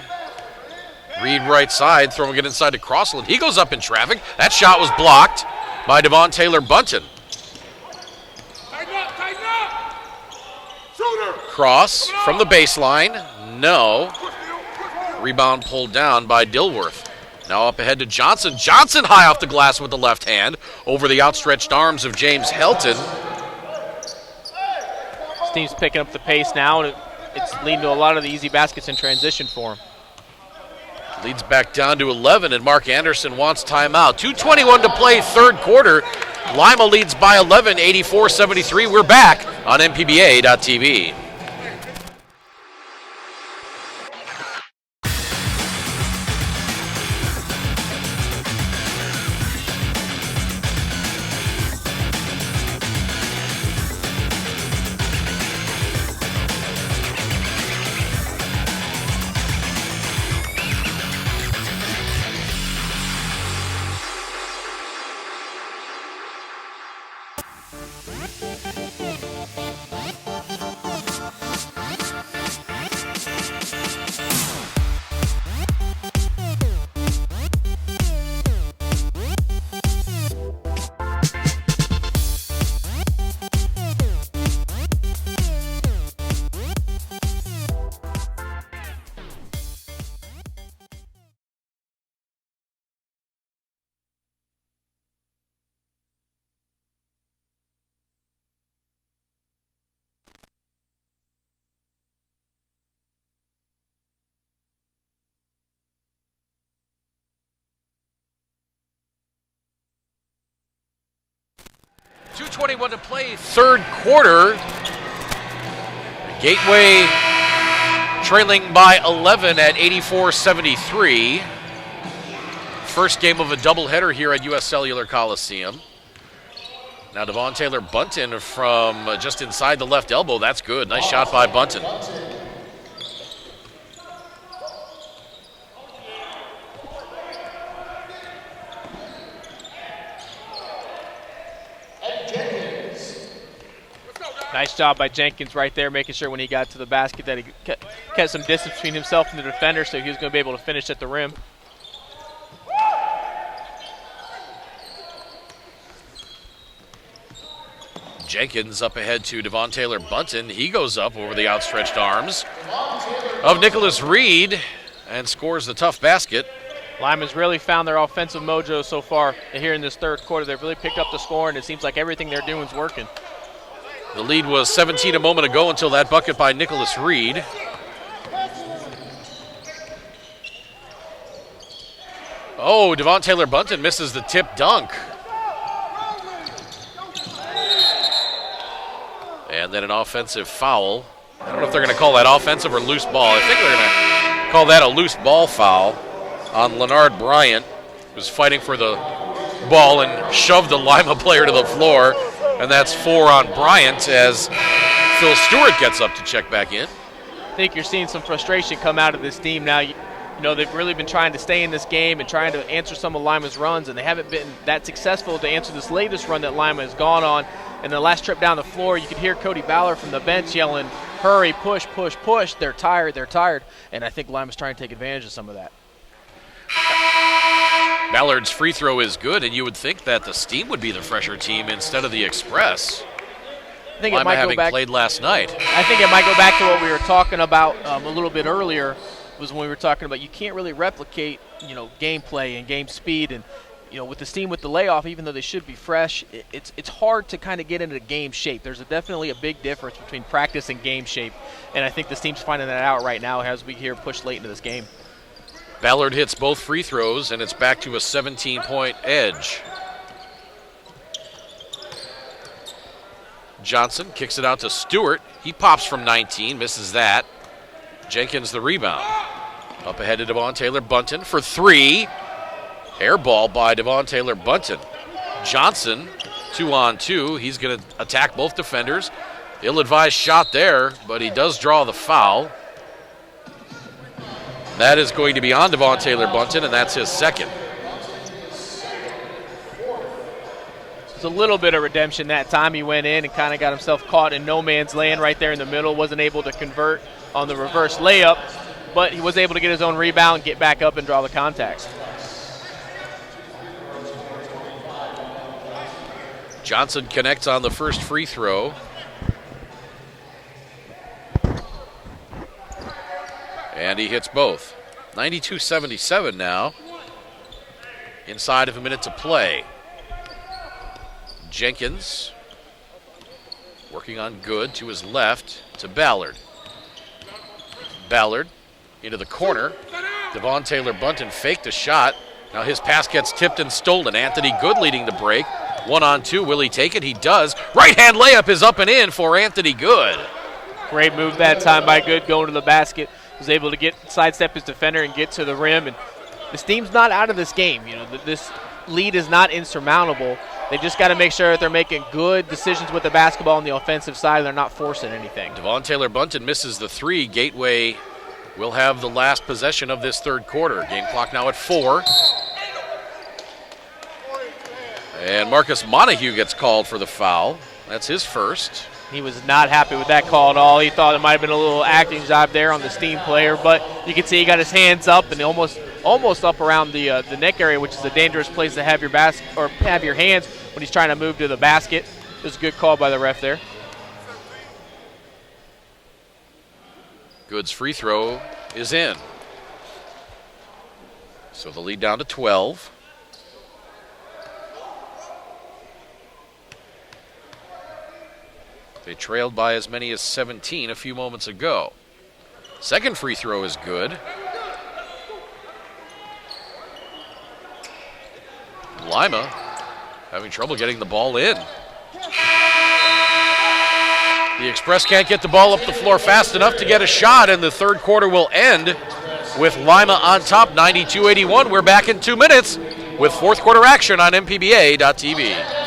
Reed right side, throwing it inside to Crossland. He goes up in traffic. That shot was blocked by Devon Taylor-Bunton. Cross from the baseline. No. Rebound pulled down by Dilworth. Now up ahead to Johnson. Johnson high off the glass with the left hand over the outstretched arms of James Helton. This team's picking up the pace now, and it's leading to a lot of the easy baskets in transition for him. Leads back down to 11, and Mark Anderson wants timeout. 2:21 to play, third quarter. Lima leads by 11, 84-73. We're back on MPBA.TV. .21 to play, third quarter. Gateway trailing by 11 at 84-73. First game of a doubleheader here at U.S. Cellular Coliseum. Now Devon Taylor Bunton from just inside the left elbow. That's good. Nice shot by Bunton. Nice job by Jenkins right there, making sure when he got to the basket that he kept some distance between himself and the defender, so he was going to be able to finish at the rim. Jenkins up ahead to Devon Taylor Bunton. He goes up over the outstretched arms of Nicholas Reed and scores the tough basket. Lima's really found their offensive mojo so far here in this third quarter. They've really picked up the score, and it seems like everything they're doing is working. The lead was 17 a moment ago until that bucket by Nicholas Reed. Oh, Devon Taylor Bunton misses the tip dunk. And then an offensive foul. I don't know if they're going to call that offensive or loose ball. I think they're going to call that a loose ball foul on Leonard Bryant, who's fighting for the ball and shoved the Lima player to the floor. And that's 4 on Bryant as Phil Stewart gets up to check back in. I think you're seeing some frustration come out of this team now. You know, they've really been trying to stay in this game and trying to answer some of Lima's runs, and they haven't been that successful to answer this latest run that Lima has gone on. And the last trip down the floor, you could hear Cody Ballard from the bench yelling, hurry, push, push, push. They're tired, they're tired. And I think Lima's trying to take advantage of some of that. Ballard's free throw is good, and you would think that the Steam would be the fresher team instead of the Express. I think Lima it might having go back, played last night. I think it might go back to what we were talking about a little bit earlier, was when we were talking about you can't really replicate, you know, gameplay and game speed, and you know, with the Steam with the layoff, even though they should be fresh, it's hard to kind of get into game shape. There's definitely a big difference between practice and game shape, and I think the Steam's finding that out right now as we here push late into this game. Ballard hits both free throws, and it's back to a 17-point edge. Johnson kicks it out to Stewart. He pops from 19, misses that. Jenkins the rebound. Up ahead to Devon Taylor Bunton for 3. Air ball by Devon Taylor Bunton. Johnson, 2-on-2. He's going to attack both defenders. Ill-advised shot there, but he does draw the foul. That is going to be on Devon Taylor Bunton, and that's his second. It's a little bit of redemption that time. He went in and kind of got himself caught in no man's land right there in the middle. Wasn't able to convert on the reverse layup, but he was able to get his own rebound, get back up, and draw the contact. Johnson connects on the first free throw. And he hits both. 92-77 now. inside of a minute to play. Jenkins working on Good to his left to Ballard. Ballard into the corner. Devon Taylor-Bunton faked a shot. Now his pass gets tipped and stolen. Anthony Good leading the break. 1-on-2. Will he take it? He does. Right-hand layup is up and in for Anthony Good. Great move that time by Good going to the basket. Was able to sidestep his defender and get to the rim. And this team's not out of this game. You know, this lead is not insurmountable. They just got to make sure that they're making good decisions with the basketball on the offensive side. They're not forcing anything. Devon Taylor-Bunton misses the three. Gateway will have the last possession of this third quarter. Game clock now at 4. And Marcus Montague gets called for the foul. That's his first. He was not happy with that call at all. He thought it might have been a little acting job there on the Steam player, but you can see he got his hands up and almost up around the neck area, which is a dangerous place to have your have your hands when he's trying to move to the basket. It was a good call by the ref there. Good's free throw is in. So the lead down to 12. They trailed by as many as 17 a few moments ago. Second free throw is good. Lima having trouble getting the ball in. The Express can't get the ball up the floor fast enough to get a shot, and the third quarter will end with Lima on top, 92-81. We're back in 2 minutes with fourth quarter action on MPBA.TV.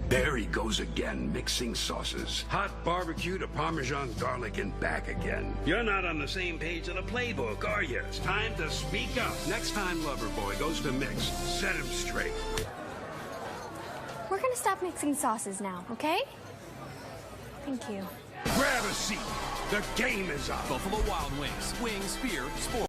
There he goes again, mixing sauces. Hot barbecue to Parmesan garlic and back again. You're not on the same page of the playbook, are you? It's time to speak up. Next time Loverboy goes to mix, set him straight. We're gonna stop mixing sauces now, okay? Thank you. Grab a seat. The game is on. Buffalo Wild Wings. Wings, beer, sport.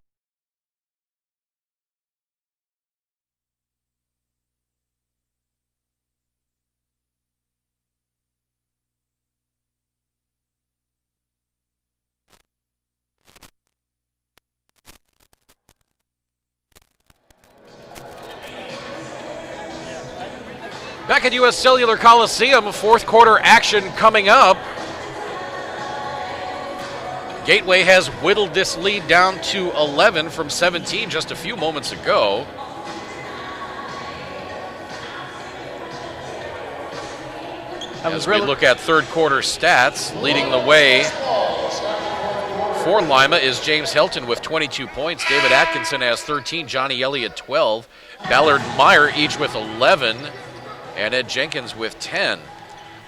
Back at U.S. Cellular Coliseum, fourth quarter action coming up. Gateway has whittled this lead down to 11 from 17 just a few moments ago. As we look at third quarter stats, leading the way for Lima is James Helton with 22 points. David Atkinson has 13, Johnny Elliott 12, Ballard and Meyer each with 11, and Ed Jenkins with 10.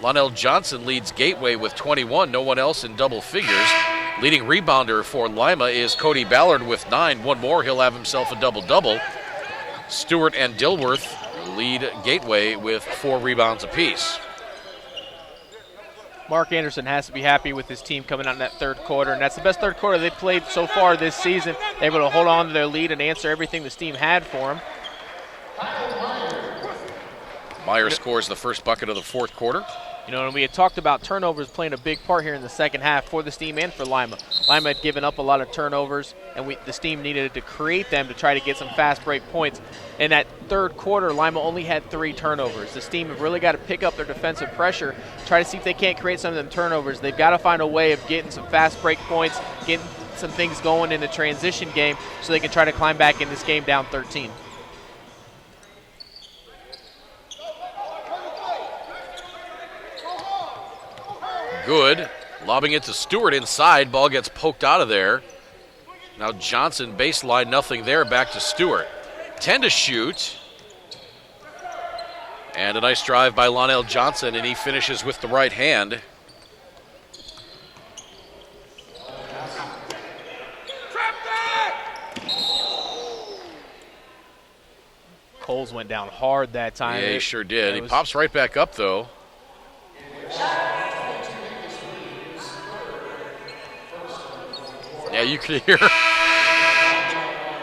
Lonell Johnson leads Gateway with 21, no one else in double figures. Leading rebounder for Lima is Cody Ballard with 9. One more, he'll have himself a double-double. Stewart and Dilworth lead Gateway with 4 rebounds apiece. Mark Anderson has to be happy with his team coming out in that third quarter, and that's the best third quarter they've played so far this season. They're able to hold on to their lead and answer everything this team had for them. Meyer scores the first bucket of the fourth quarter. You know, and we had talked about turnovers playing a big part here in the second half for the Steam and for Lima. Lima had given up a lot of turnovers, and the Steam needed to create them to try to get some fast break points. In that third quarter, Lima only had 3 turnovers. The Steam have really got to pick up their defensive pressure, try to see if they can't create some of them turnovers. They've got to find a way of getting some fast break points, getting some things going in the transition game so they can try to climb back in this game down 13. Good. Lobbing it to Stewart inside. Ball gets poked out of there. Now Johnson baseline, nothing there. Back to Stewart. 10 to shoot. And a nice drive by Lonell Johnson, and he finishes with the right hand. Coles went down hard that time. Yeah, he sure did. He pops right back up, though. Yeah, you can hear.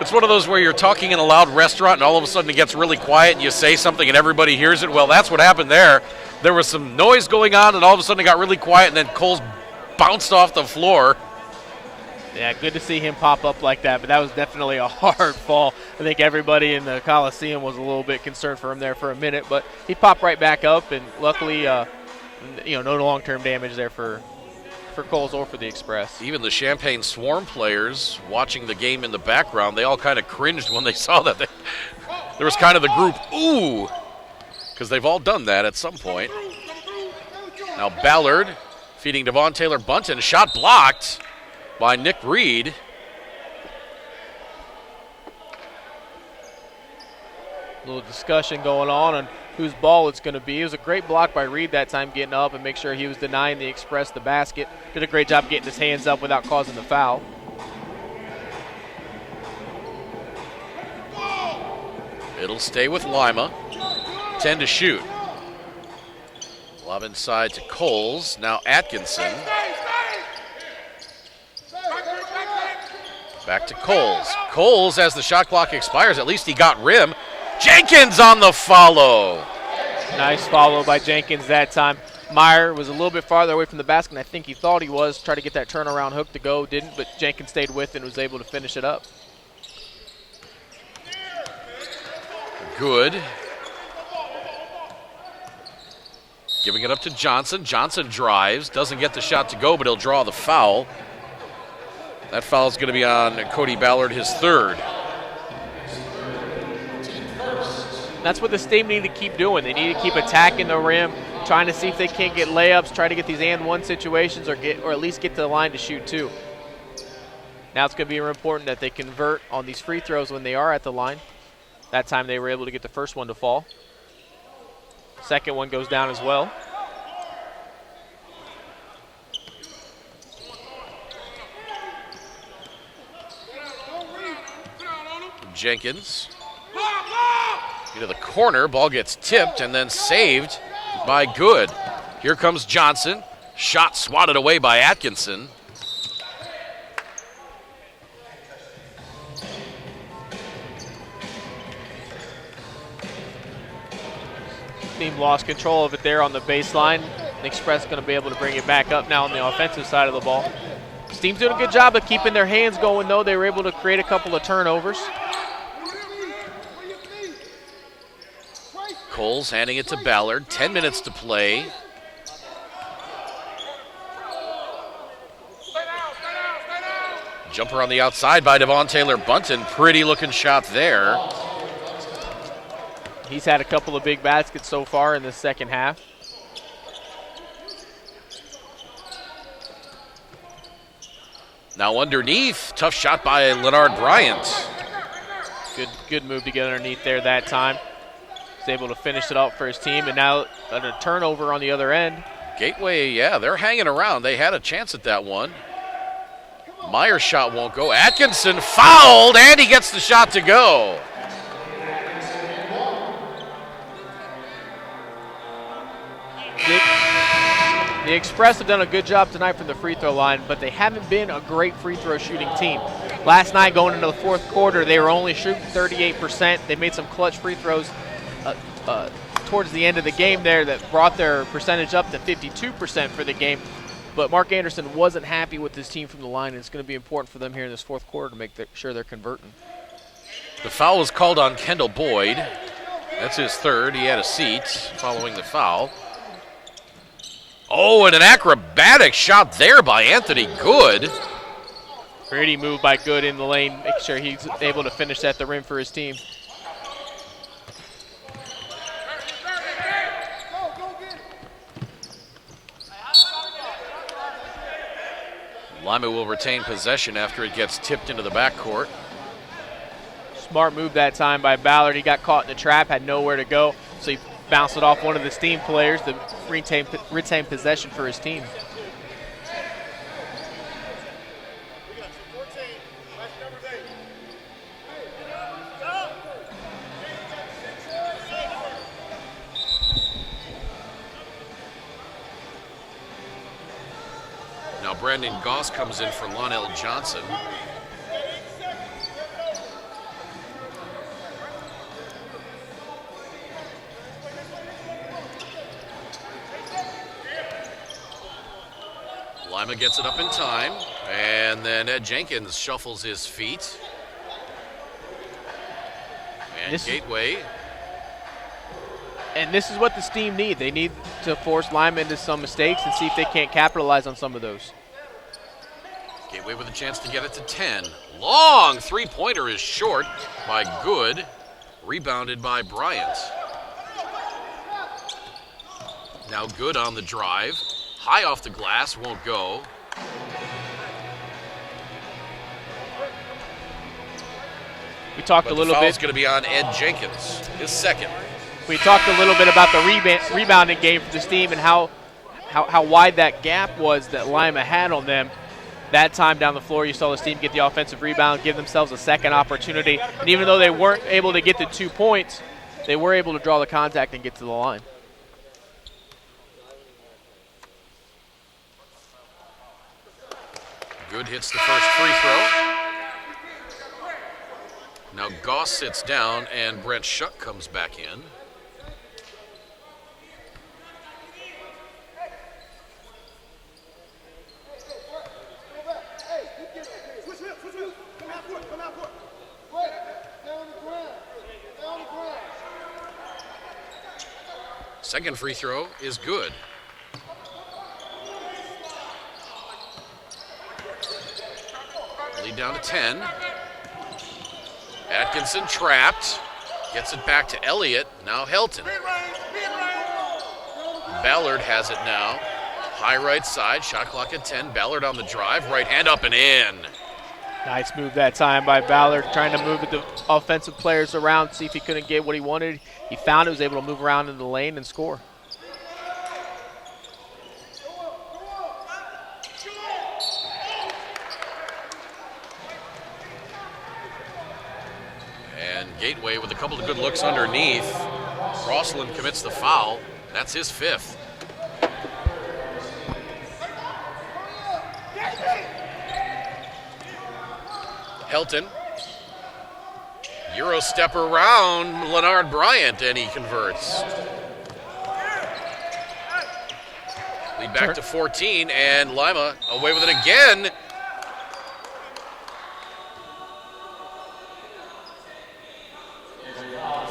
It's one of those where you're talking in a loud restaurant and all of a sudden it gets really quiet and you say something and everybody hears it. Well, that's what happened there. There was some noise going on and all of a sudden it got really quiet and then Coles bounced off the floor. Yeah, good to see him pop up like that, but that was definitely a hard fall. I think everybody in the Coliseum was a little bit concerned for him there for a minute, but he popped right back up, and luckily, no long-term damage there for Coles or for the Express. Even the Champaign Swarm players watching the game in the background, they all kind of cringed when they saw that. There was kind of the group, ooh, because they've all done that at some point. Now Ballard feeding Devon Taylor Bunton, shot blocked by Nick Reed. A little discussion going on whose ball it's going to be. It was a great block by Reed that time, getting up and make sure he was denying the Express the basket. Did a great job getting his hands up without causing the foul. It'll stay with Lima. 10 to shoot. Lob inside to Coles. Now Atkinson. Back to Coles. Coles, as the shot clock expires, at least he got rim. Jenkins on the follow. Nice follow by Jenkins that time. Meyer was a little bit farther away from the basket, and I think he thought he was. Tried to get that turnaround hook to go, didn't, but Jenkins stayed with and was able to finish it up. Good. Giving it up to Johnson. Johnson drives, doesn't get the shot to go, but he'll draw the foul. That foul is going to be on Cody Ballard, his third. That's what the team need to keep doing. They need to keep attacking the rim, trying to see if they can't get layups, try to get these and one situations, or at least get to the line to shoot two. Now it's going to be important that they convert on these free throws when they are at the line. That time they were able to get the first one to fall. Second one goes down as well. Jenkins into the corner. Ball gets tipped and then saved by Good. Here comes Johnson. Shot swatted away by Atkinson. Team lost control of it there on the baseline. The Express going to be able to bring it back up now on the offensive side of the ball. This team's doing a good job of keeping their hands going, though. They were able to create a couple of turnovers. Coles handing it to Ballard. 10 minutes to play. Jumper on the outside by Devon Taylor Bunton. Pretty looking shot there. He's had a couple of big baskets so far in the second half. Now underneath, tough shot by Leonard Bryant. Good move to get underneath there that time. He's able to finish it up for his team, and now a turnover on the other end. Gateway, yeah, they're hanging around. They had a chance at that one. Meyer's shot won't go. Atkinson fouled, and he gets the shot to go. The Express have done a good job tonight from the free throw line, but they haven't been a great free throw shooting team. Last night going into the fourth quarter, they were only shooting 38%. They made some clutch free throws towards the end of the game there that brought their percentage up to 52% for the game. But Mark Anderson wasn't happy with his team from the line, and it's going to be important for them here in this fourth quarter to make sure they're converting. The foul was called on Kendall Boyd. That's his third. He had a seat following the foul. Oh, and an acrobatic shot there by Anthony Good. Pretty move by Good in the lane, make sure he's able to finish at the rim for his team. Lima will retain possession after it gets tipped into the backcourt. Smart move that time by Ballard. He got caught in the trap, had nowhere to go, so he bounced it off one of the Steam players to retain possession for his team. Now Brandon Goss comes in for Lonell Johnson. Lima gets it up in time, and then Ed Jenkins shuffles his feet. And Gateway. And this is what the Steam need. They need to force Lima into some mistakes and see if they can't capitalize on some of those. Gateway with a chance to get it to 10. Long three-pointer is short by Good. Rebounded by Bryant. Now Good on the drive. High off the glass, won't go. We talked a little bit. Foul's going to be on Ed Jenkins, his second. We talked a little bit about the rebounding game for the Steam and how wide that gap was that Lima had on them. That time down the floor, you saw the Steam get the offensive rebound, give themselves a second opportunity. And even though they weren't able to get the 2 points, they were able to draw the contact and get to the line. Good hits the first free throw. Now Goss sits down and Brent Shuck comes back in. Second free throw is good. Lead down to 10. Atkinson trapped. Gets it back to Elliott. Now Helton. Ballard has it now. High right side. Shot clock at 10. Ballard on the drive. Right hand up and in. Nice move that time by Ballard, trying to move the offensive players around, see if he couldn't get what he wanted. He found it, was able to move around in the lane and score. And Gateway with a couple of good looks underneath. Crossland commits the foul. That's his fifth. Helton. Euro step around Leonard Bryant, and he converts. Lead back to 14, and Lima away with it again.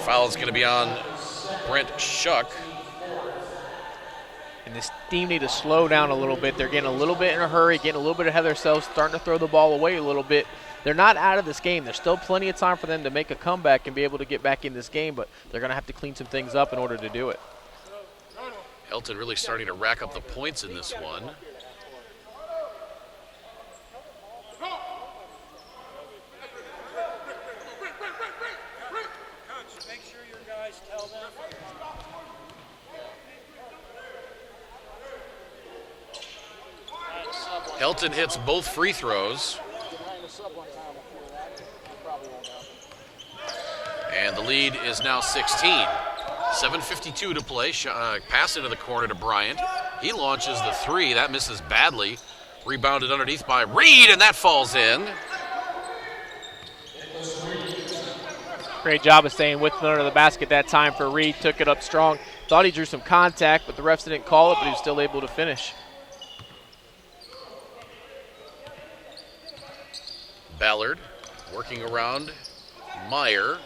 Foul is going to be on Brent Shuck. And this team need to slow down a little bit. They're getting a little bit in a hurry, getting a little bit ahead of themselves, starting to throw the ball away a little bit. They're not out of this game. There's still plenty of time for them to make a comeback and be able to get back in this game, but they're going to have to clean some things up in order to do it. Helton really starting to rack up the points in this one. Helton hits both free throws. And the lead is now 16. 7:52 to play. Pass into the corner to Bryant. He launches the three. That misses badly. Rebounded underneath by Reed, and that falls in. Great job of staying with under the basket that time for Reed. Took it up strong. Thought he drew some contact, but the refs didn't call it, but he was still able to finish. Ballard working around Meyer.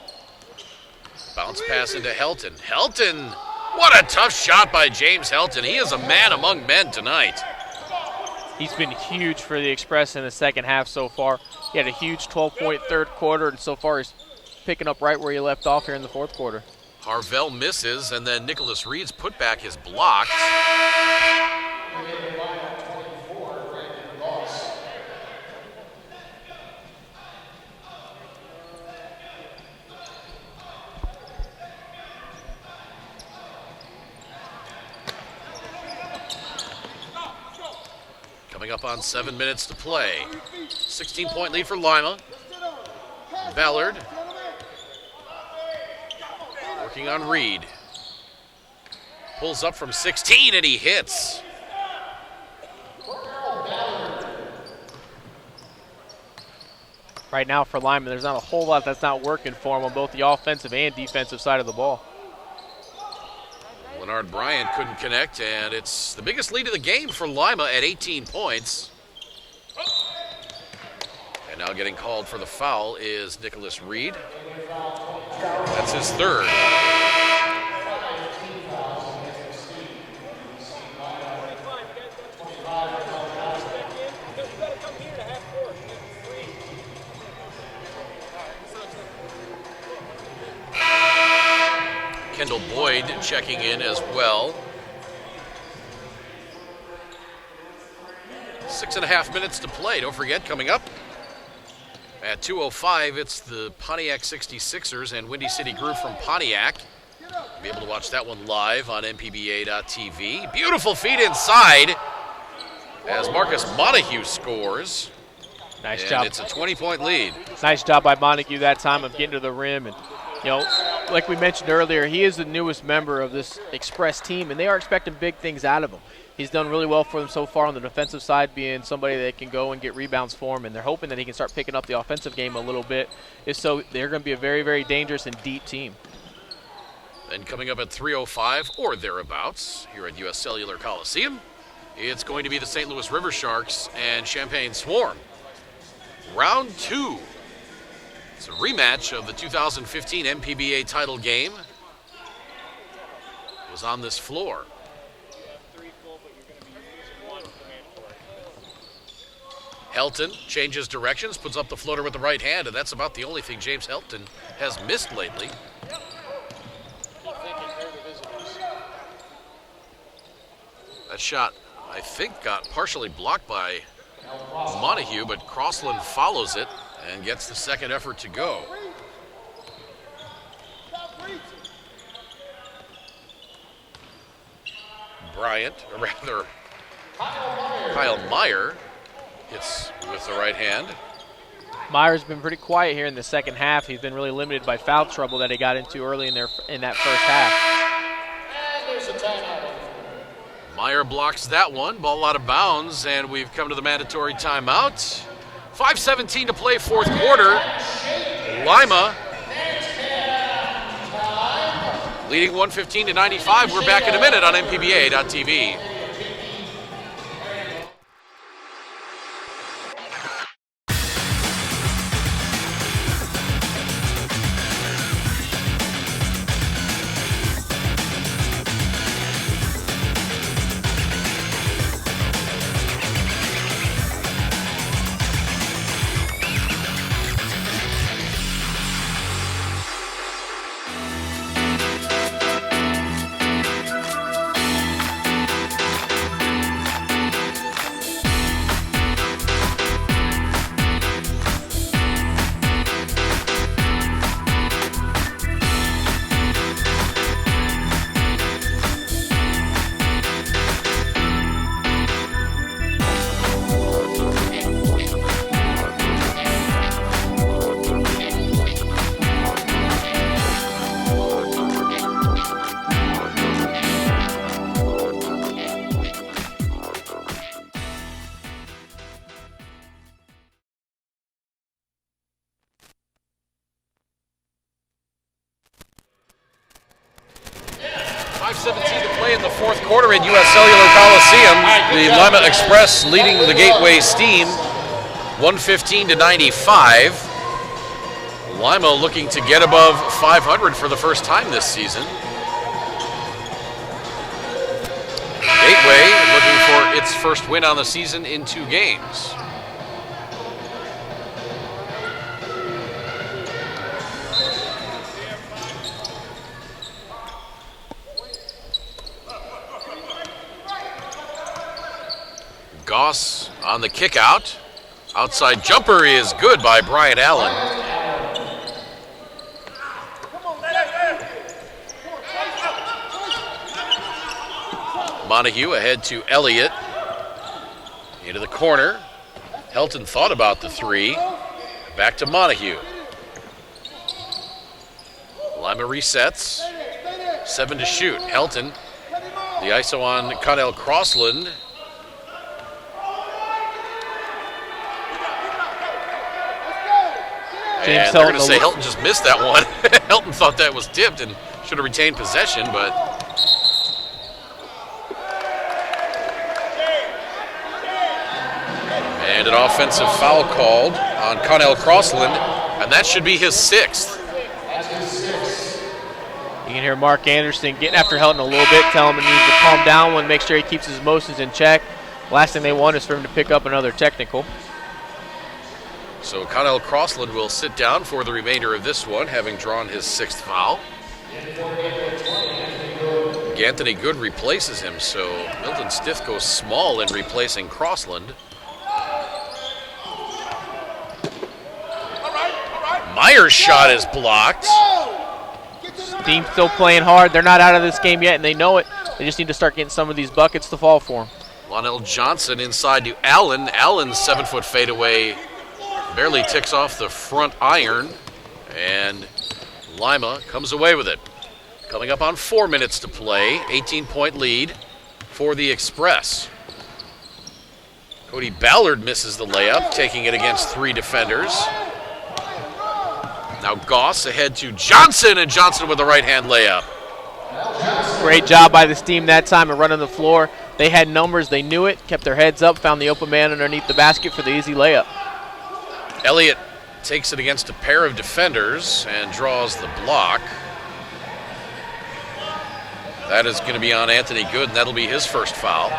Bounce pass into Helton. Helton, what a tough shot by James Helton. He is a man among men tonight. He's been huge for the Express in the second half so far. He had a huge 12-point third quarter, and so far he's picking up right where he left off here in the fourth quarter. Harvell misses, and then Nicholas Reed's putback is blocked. Coming up on 7 minutes to play. 16-point lead for Lima. Ballard working on Reed. Pulls up from 16 and he hits. Right now for Lima, there's not a whole lot that's not working for him on both the offensive and defensive side of the ball. Leonard Bryant couldn't connect, and it's the biggest lead of the game for Lima at 18 points. And now getting called for the foul is Nicholas Reed. That's his third. Kendall Boyd checking in as well. 6.5 minutes to play. Don't forget, coming up at 2:05, it's the Pontiac 66ers and Windy City Group from Pontiac. You'll be able to watch that one live on mpba.tv. Beautiful feed inside as Marcus Montague scores. Nice job. It's a 20-point lead. Nice job by Montague that time of getting to the rim. And, you know, like we mentioned earlier, he is the newest member of this Express team, and they are expecting big things out of him. He's done really well for them so far on the defensive side, being somebody that can go and get rebounds for him, and they're hoping that he can start picking up the offensive game a little bit. If so, they're going to be a very, very dangerous and deep team. And coming up at 3:05 or thereabouts here at U.S. Cellular Coliseum, it's going to be the St. Louis River Sharks and Champaign Swarm. Round 2. It's a rematch of the 2015 MPBA title game. It was on this floor. Helton changes directions, puts up the floater with the right hand, and that's about the only thing James Helton has missed lately. That shot, I think, got partially blocked by Montague, but Crossland follows it and gets the second effort to go. Bryant, or rather, Kyle Meyer hits with the right hand. Meyer's been pretty quiet here in the second half. He's been really limited by foul trouble that he got into early in that first half. And there's a timeout. Meyer blocks that one, ball out of bounds, and we've come to the mandatory timeout. 5:17 to play, fourth quarter. Lima leading 115-95. We're back in a minute on mpba.tv. Quarter at U.S. Cellular Coliseum. The Lima Express leading the Gateway Steam 115-95. Lima looking to get above 500 for the first time this season. Gateway looking for its first win on the season in 2 games. Goss on the kick out. Outside jumper is good by Brian Allen. Montague ahead to Elliott. Into the corner. Helton thought about the three. Back to Montague. Lima resets. 7 to shoot. Helton, the ISO on Connell Crossland. And they're going to say Helton just missed that one. Helton thought that was tipped and should have retained possession, but and an offensive foul called on Connell Crossland, and that should be his 6th. You can hear Mark Anderson getting after Helton a little bit, telling him he needs to calm down and make sure he keeps his emotions in check. Last thing they want is for him to pick up another technical. So Connell Crossland will sit down for the remainder of this one, having drawn his 6th foul. Anthony Good replaces him, so Milton Stith goes small in replacing Crossland. Meyer's shot is blocked. Team's still playing hard. They're not out of this game yet, and they know it. They just need to start getting some of these buckets to fall for them. Lonell Johnson inside to Allen. Allen's 7-foot fadeaway barely ticks off the front iron, and Lima comes away with it. Coming up on 4 minutes to play, 18-point lead for the Express. Cody Ballard misses the layup, taking it against 3 defenders. Now Goss ahead to Johnson, and Johnson with a right-hand layup. Great job by this team that time of running the floor. They had numbers, they knew it, kept their heads up, found the open man underneath the basket for the easy layup. Elliott takes it against a pair of defenders and draws the block. That is going to be on Anthony Good, and that'll be his first foul.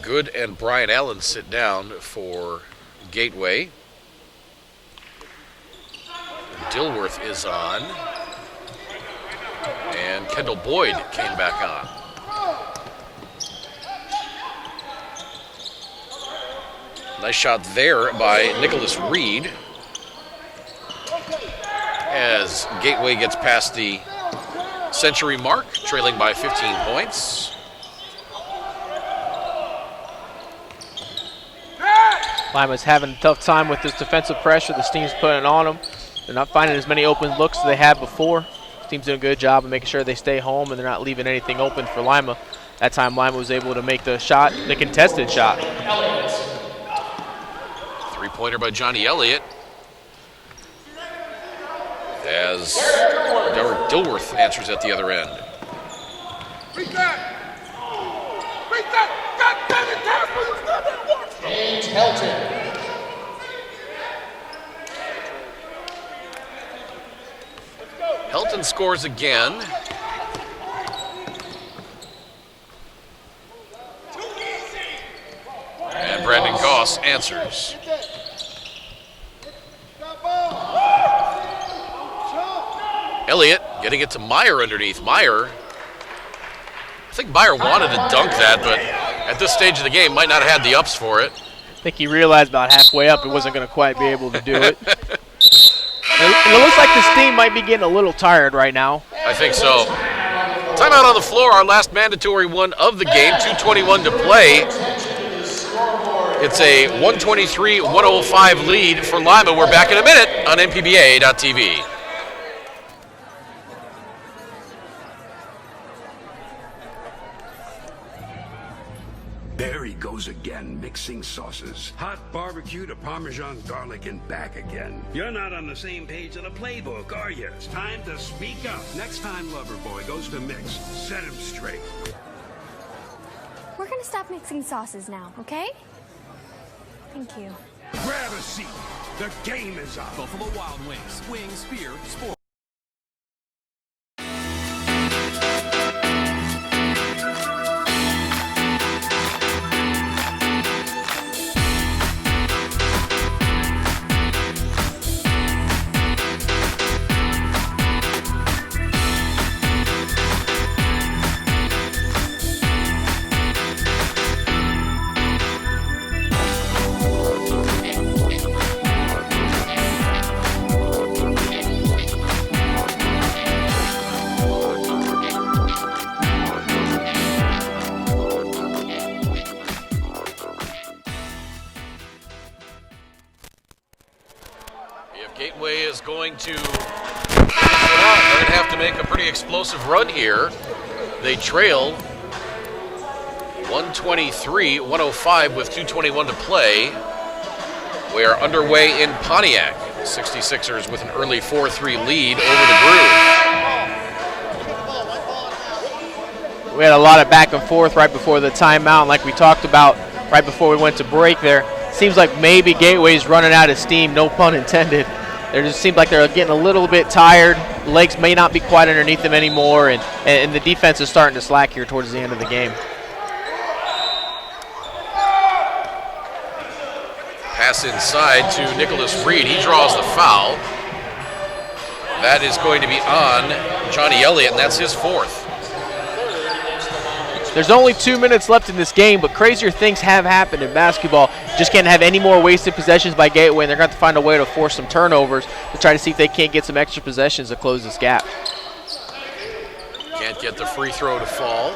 Good and Brian Allen sit down for Gateway. Dilworth is on. And Kendall Boyd came back on. Nice shot there by Nicholas Reed. As Gateway gets past the century mark, trailing by 15 points. Lima's having a tough time with this defensive pressure this team's putting on them. They're not finding as many open looks as they had before. The team's doing a good job of making sure they stay home and they're not leaving anything open for Lima. That time Lima was able to make the shot, the contested shot. Three-pointer by Johnny Elliott. As Derek Dilworth answers at the other end. Beat that! Beat that! God damn it, Casper, you still didn't watch them! James Helton. Helton scores again. And Brandon Goss answers. Elliott getting it to Meyer underneath. Meyer, I think Meyer wanted to dunk that, but at this stage of the game might not have had the ups for it. I think he realized about halfway up he wasn't going to quite be able to do it. It looks like this team might be getting a little tired right now. I think so. Timeout on the floor, our last mandatory one of the game, 2:21 to play. It's a 123-105 lead for Lima. We're back in a minute on MPBA.TV. There he goes again, mixing sauces. Hot barbecue to Parmesan garlic and back again. You're not on the same page of the playbook, are you? It's time to speak up. Next time Loverboy goes to mix, set him straight. We're gonna stop mixing sauces now, okay? Thank you. Grab a seat. The game is on. Buffalo Wild Wings. Wings, beer, sport. If Gateway is going to they're going to have to make a pretty explosive run here. They trail 123-105 with 2:21 to play. We are underway in Pontiac. 66ers with an early 4-3 lead over the Groove. We had a lot of back and forth right before the timeout, like we talked about right before we went to break there. Seems like maybe Gateway's running out of steam, no pun intended. It just seems like they're getting a little bit tired. Legs may not be quite underneath them anymore, and the defense is starting to slack here towards the end of the game. Pass inside to Nicholas Reed. He draws the foul. That is going to be on Johnny Elliott, and that's his fourth. There's only 2 minutes left in this game, but crazier things have happened in basketball. Just can't have any more wasted possessions by Gateway, and they're going to have to find a way to force some turnovers to try to see if they can't get some extra possessions to close this gap. Can't get the free throw to fall.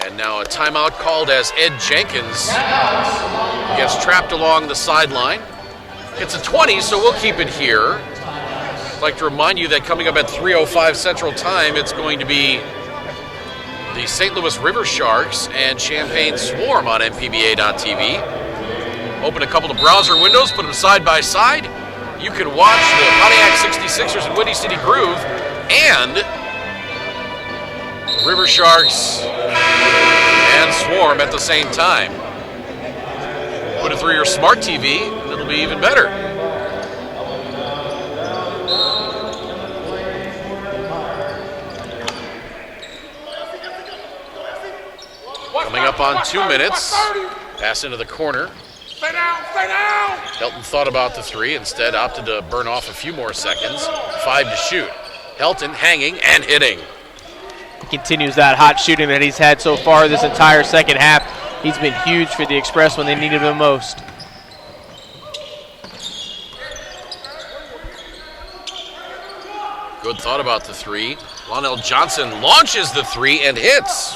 And now a timeout called as Ed Jenkins gets trapped along the sideline. It's a 20, so we'll keep it here. I'd like to remind you that coming up at 3:05 Central Time, it's going to be the St. Louis River Sharks and Champaign Swarm on MPBA.TV. Open a couple of browser windows, put them side by side. You can watch the Pontiac 66ers and Windy City Groove and River Sharks and Swarm at the same time. Put it through your smart TV, and it'll be even better. Coming up on 2 minutes. Pass into the corner. Stay down, stay down! Helton thought about the three, instead opted to burn off a few more seconds. 5 to shoot. Helton hanging and hitting. He continues that hot shooting that he's had so far this entire second half. He's been huge for the Express when they needed him most. Good thought about the three. Lonell Johnson launches the three and hits.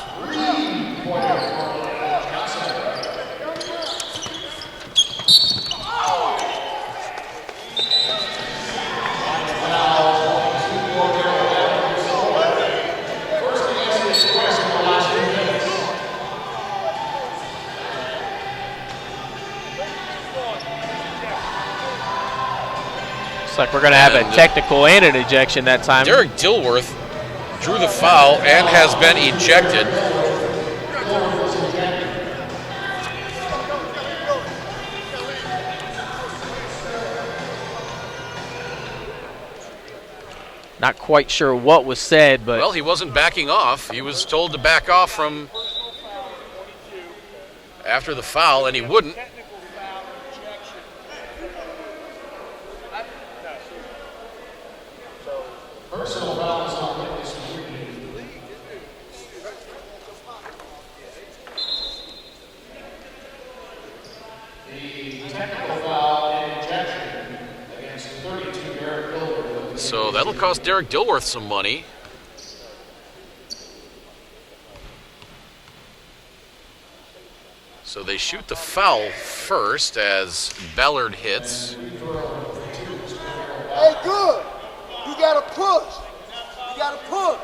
Like we're going to have a technical and an ejection that time. Derek Dilworth drew the foul and has been ejected. Not quite sure what was said, but... Well, he wasn't backing off. He was told to back off from after the foul, and he wouldn't. Personal fouls on witness three. The technical foul and ejection against 32 Derek Dilworth. So that'll cost Derek Dilworth some money. So they shoot the foul first as Ballard hits. Hey, good. You gotta push. You gotta push.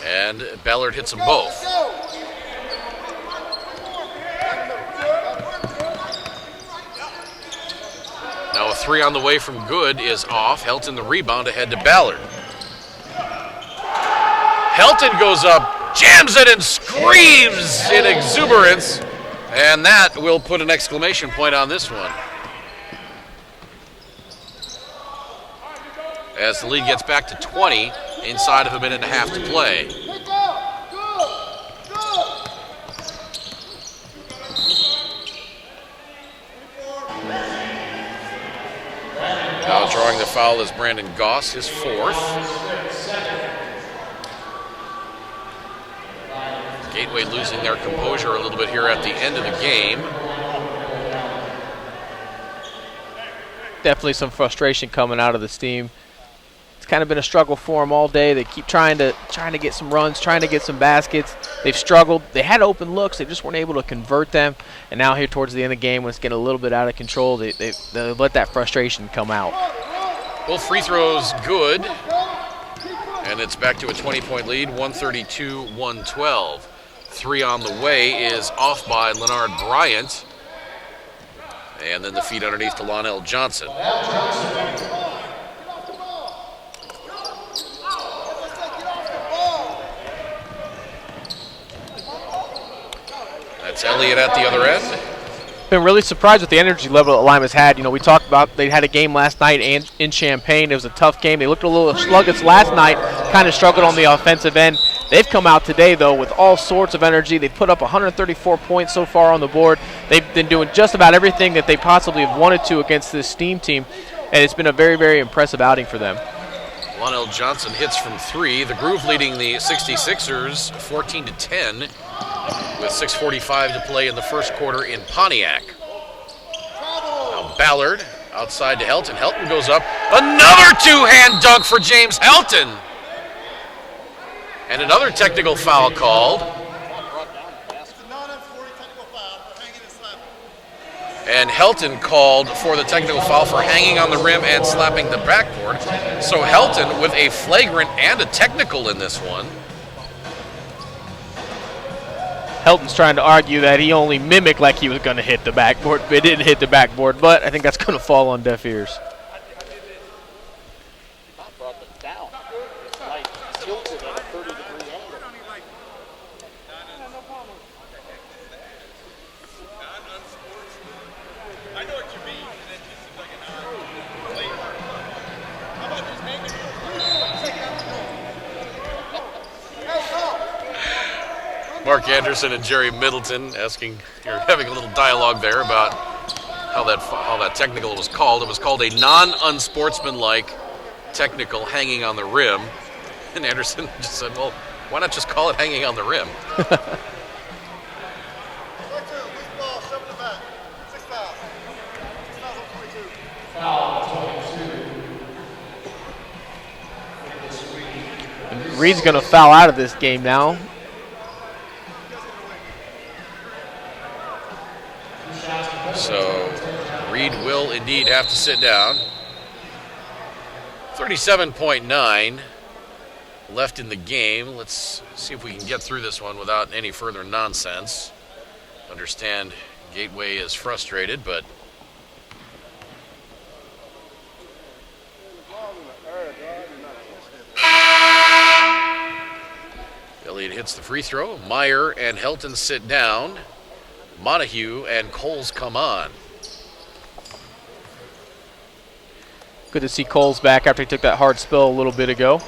And Ballard hits them both. Now a three on the way from Good is off. Helton the rebound ahead to Ballard. Helton goes up, jams it, and screams in exuberance. And that will put an exclamation point on this one. As the lead gets back to 20, inside of a minute and a half to play. Now drawing the foul is Brandon Goss, his fourth. Gateway losing their composure a little bit here at the end of the game. Definitely some frustration coming out of this team. It's kind of been a struggle for them all day. They keep trying to get some runs, trying to get some baskets. They've struggled. They had open looks. They just weren't able to convert them. And now here towards the end of the game, when it's getting a little bit out of control, they let that frustration come out. Both free throws good. And it's back to a 20-point lead, 132-112. 3 on the way is off by Leonard Bryant. And then the feed underneath to Lonell Johnson. That's Elliott at the other end. Been really surprised with the energy level that Lima's had. You know, we talked about they had a game last night in Champaign. It was a tough game. They looked a little sluggish last night, kind of struggled on the offensive end. They've come out today, though, with all sorts of energy. They've put up 134 points so far on the board. They've been doing just about everything that they possibly have wanted to against this Steam team, and it's been a very, very impressive outing for them. Lonell Johnson hits from 3. The Groove leading the 66ers 14-10 with 6:45 to play in the first quarter in Pontiac. Now Ballard outside to Helton. Helton goes up. Another two-hand dunk for James Helton. And another technical foul called. And Helton called for the technical foul for hanging on the rim and slapping the backboard. So Helton with a flagrant and a technical in this one. Helton's trying to argue that he only mimicked like he was going to hit the backboard, but it didn't hit the backboard. But I think that's going to fall on deaf ears. Mark Anderson and Jerry Middleton you're having a little dialogue there about how that technical was called. It was called a non-unsportsmanlike technical hanging on the rim. And Anderson just said, well, why not just call it hanging on the rim? Reed's going to foul out of this game now. So Reed will indeed have to sit down. 37.9 left in the game. Let's see if we can get through this one without any further nonsense. Understand Gateway is frustrated, but Elliott hits the free throw. Meyer and Helton sit down. Montague and Coles come on. Good to see Coles back after he took that hard spill a little bit ago.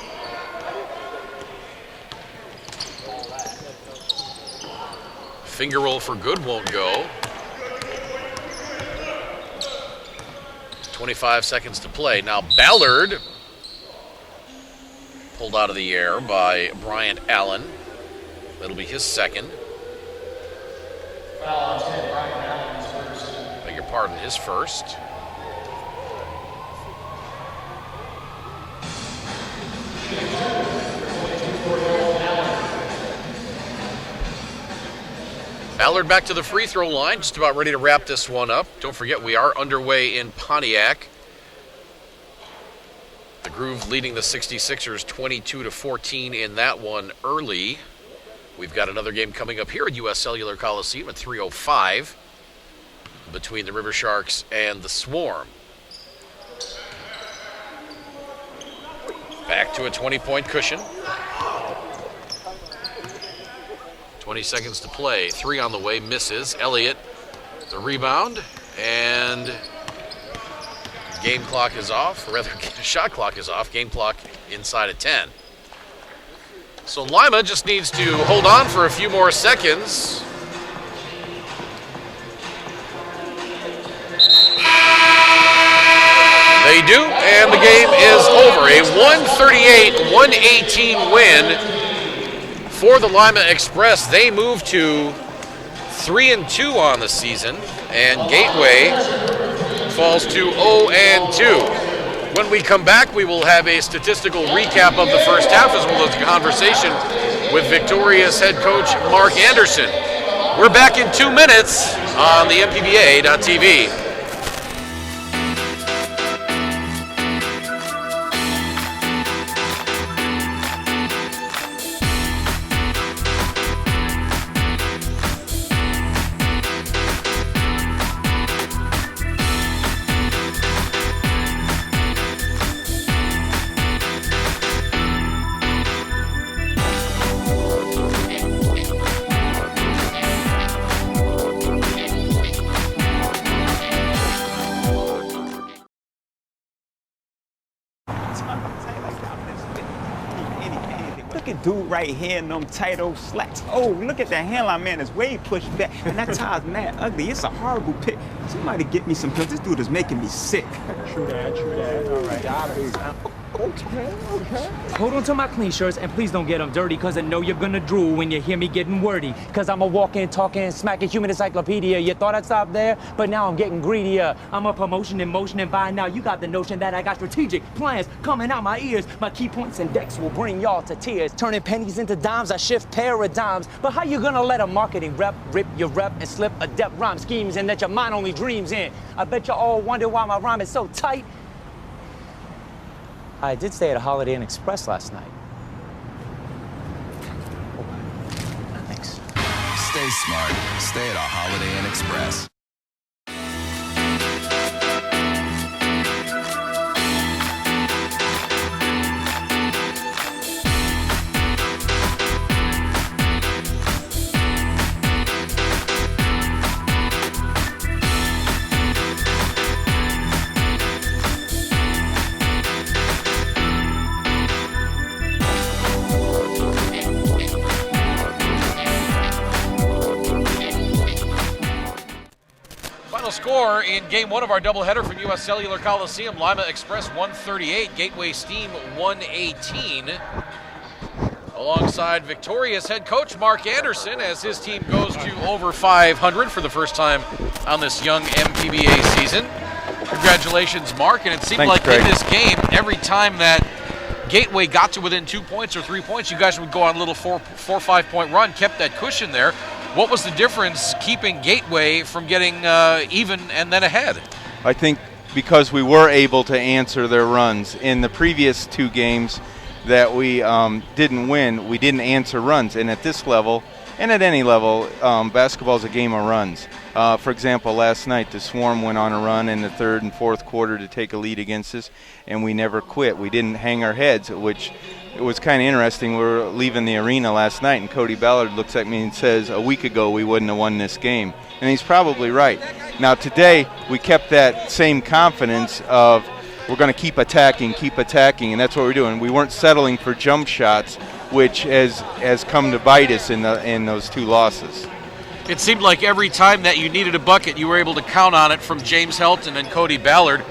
Finger roll for good won't go. 25 seconds to play. Now Ballard pulled out of the air by Bryant Allen. That'll be his second. Beg your pardon, his first. Ballard back to the free throw line, just about ready to wrap this one up. Don't forget, we are underway in Pontiac. The Groove leading the 66ers 22-14 in that one early. We've got another game coming up here at U.S. Cellular Coliseum at 3:05 between the River Sharks and the Swarm. Back to a 20-point cushion. 20 seconds to play. 3 on the way, misses. Elliott, the rebound, and game clock is off, or rather, shot clock is off. Game clock inside of 10. So Lima just needs to hold on for a few more seconds. They do, and the game is over. A 138-118 win for the Lima Express. They move to 3-2 on the season, and Gateway falls to 0-2. When we come back, we will have a statistical recap of the first half as well as a conversation with Victoria's head coach Mark Anderson. We're back in 2 minutes on the MPBA.TV. Look at dude right here in them tight old slacks. Oh, look at that hairline, man. It's way pushed back. And that tie's mad ugly. It's a horrible pick. Somebody get me some pills. This dude is making me sick. True that. All right. Got it. Okay. Hold on to my clean shirts and please don't get them dirty, cause I know you're gonna drool when you hear me getting wordy. Cause I'm a walking, talking, smacking human encyclopedia. You thought I'd stop there, but now I'm getting greedier. I'm a promotion in motion, and by now you got the notion that I got strategic plans coming out my ears. My key points and decks will bring y'all to tears. Turning pennies into dimes, I shift paradigms. But how you gonna let a marketing rep rip your rep and slip adept rhyme schemes in that your mind only dreams in? I bet you all wonder why my rhyme is so tight. I did stay at a Holiday Inn Express last night. Thanks. Stay smart. Stay at a Holiday Inn Express. Score in game one of our doubleheader from U.S. Cellular Coliseum. Lima Express 138, Gateway Steam 118. Alongside Victoria's head coach Mark Anderson as his team goes to over 500 for the first time on this young MPBA season. Congratulations, Mark. And it seemed like in this game, every time that Gateway got to within 2 points or 3 points, you guys would go on a little 4-5 point run, kept that cushion there. What was the difference keeping Gateway from getting even and then ahead? I think because we were able to answer their runs. In the previous two games that we didn't win, we didn't answer runs. And at this level, and at any level, basketball is a game of runs. For example, last night the Swarm went on a run in the third and fourth quarter to take a lead against us, and we never quit. We didn't hang our heads, which it was kind of interesting. We were leaving the arena last night, and Cody Ballard looks at me and says, a week ago we wouldn't have won this game. And he's probably right. Now today we kept that same confidence of we're going to keep attacking, and that's what we're doing. We weren't settling for jump shots, which has come to bite us in those two losses. It seemed like every time that you needed a bucket, you were able to count on it from James Helton and Cody Ballard.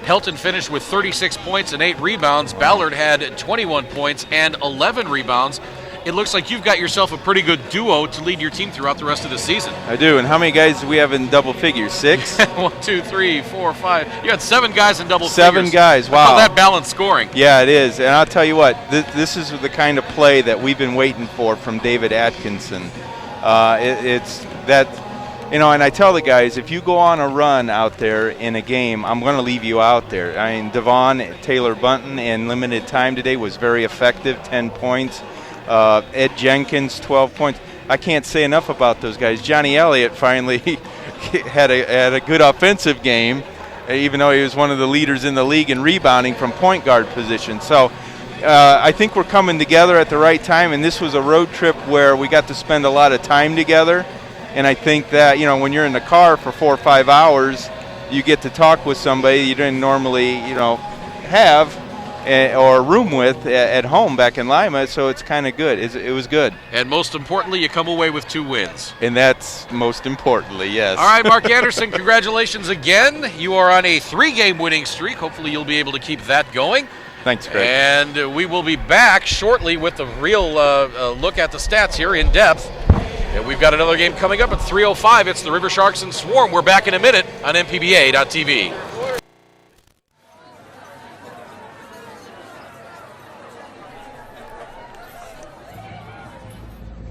Helton finished with 36 points and 8 rebounds. Ballard had 21 points and 11 rebounds. It looks like you've got yourself a pretty good duo to lead your team throughout the rest of the season. I do. And how many guys do we have in double figures? 6? 1, 2, 3, 4, 5. You had 7 guys in double figures. 7 guys. Wow. How about that balanced scoring? Yeah, it is. And I'll tell you what, this is the kind of play that we've been waiting for from David Atkinson. It's that, and I tell the guys, if you go on a run out there in a game, I'm going to leave you out there. I mean, Devon Taylor Bunton in limited time today was very effective, 10 points. Ed Jenkins, 12 points. I can't say enough about those guys. Johnny Elliott finally had a good offensive game, even though he was one of the leaders in the league in rebounding from point guard position. So I think we're coming together at the right time, and this was a road trip where we got to spend a lot of time together. And I think that, when you're in the car for 4 or 5 hours, you get to talk with somebody you didn't normally, have or room with at home back in Lima, so it's kind of good. It was good. And most importantly, you come away with 2 wins. And that's most importantly, yes. All right, Mark Anderson, congratulations again. You are on a 3-game winning streak. Hopefully you'll be able to keep that going. Thanks, Greg. And we will be back shortly with a real look at the stats here in depth. And we've got another game coming up at 3:05. It's the River Sharks and Swarm. We're back in a minute on MPBA.TV.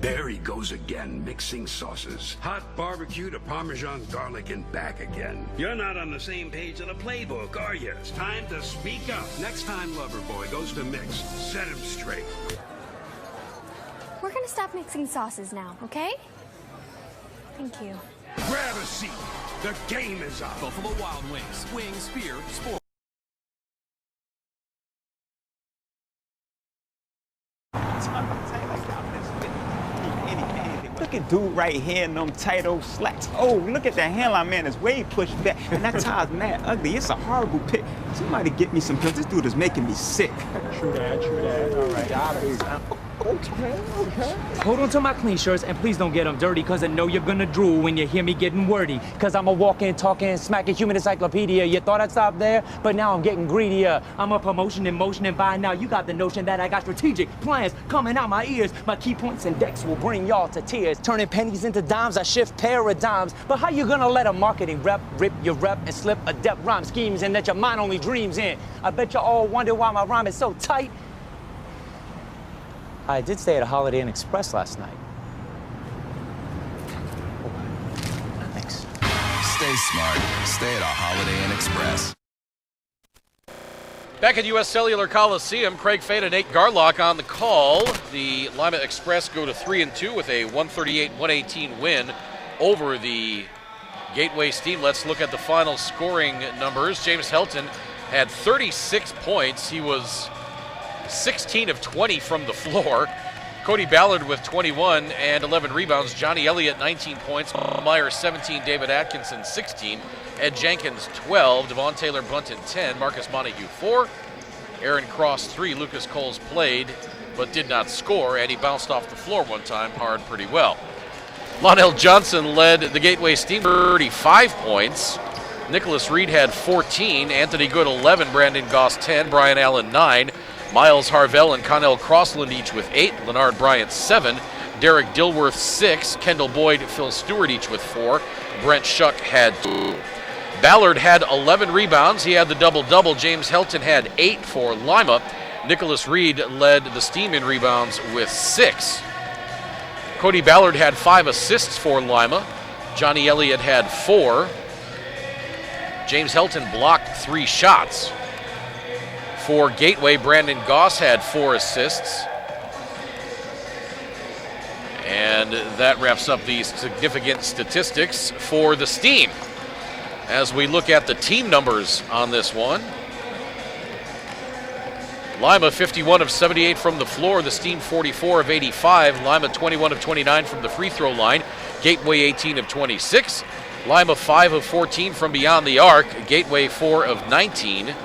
There he goes again, mixing sauces. Hot barbecue to Parmesan garlic and back again. You're not on the same page of the playbook, are you? It's time to speak up. Next time Loverboy goes to mix, set him straight. We're gonna stop mixing sauces now, okay? Thank you. Grab a seat. The game is on. Buffalo Wild Wings. Wings, beer, sport. Look at dude right here in them tight old slacks. Oh, look at that hairline, man. It's way pushed back. And that tie's mad ugly. It's a horrible pick. Somebody get me some pills. This dude is making me sick. True that. All right. Got it. Okay. Hold on to my clean shirts and please don't get them dirty, cause I know you're gonna drool when you hear me getting wordy. Cause I'm a walking, talking, smacking human encyclopedia. You thought I'd stop there, but now I'm getting greedier. I'm a promotion in motion, and by now you got the notion that I got strategic plans coming out my ears. My key points and decks will bring y'all to tears. Turning pennies into dimes, I shift paradigms. But how you gonna let a marketing rep rip your rep and slip adept rhyme schemes in that your mind only dreams in? I bet you all wonder why my rhyme is so tight. I did stay at a Holiday Inn Express last night. Thanks. Stay smart. Stay at a Holiday Inn Express. Back at U.S. Cellular Coliseum, Craig Fade and Nate Garlock on the call. The Lima Express go to 3-2 with a 138-118 win over the Gateway Steam. Let's look at the final scoring numbers. James Helton had 36 points. He was 16 of 20 from the floor. Cody Ballard with 21 and 11 rebounds. Johnny Elliott 19 points. Myers 17. David Atkinson 16. Ed Jenkins 12. Devon Taylor Bunton 10. Marcus Montague 4. Aaron Cross 3. Lucas Coles played but did not score, and he bounced off the floor one time hard pretty well. Lonell Johnson led the Gateway Steam 35 points. Nicholas Reed had 14. Anthony Good 11. Brandon Goss 10. Brian Allen 9. Miles Harvell and Connell Crossland each with 8. Leonard Bryant 7. Derek Dilworth 6. Kendall Boyd, Phil Stewart each with 4. Brent Shuck had 2. Ballard had 11 rebounds. He had the double-double. James Helton had 8 for Lima. Nicholas Reed led the Steam in rebounds with 6. Cody Ballard had 5 assists for Lima. Johnny Elliott had 4. James Helton blocked 3 shots. For Gateway, Brandon Goss had 4 assists. And that wraps up the significant statistics for the Steam. As we look at the team numbers on this one, Lima 51 of 78 from the floor, the Steam 44 of 85, Lima 21 of 29 from the free throw line, Gateway 18 of 26, Lima 5 of 14 from beyond the arc, Gateway 4 of 19.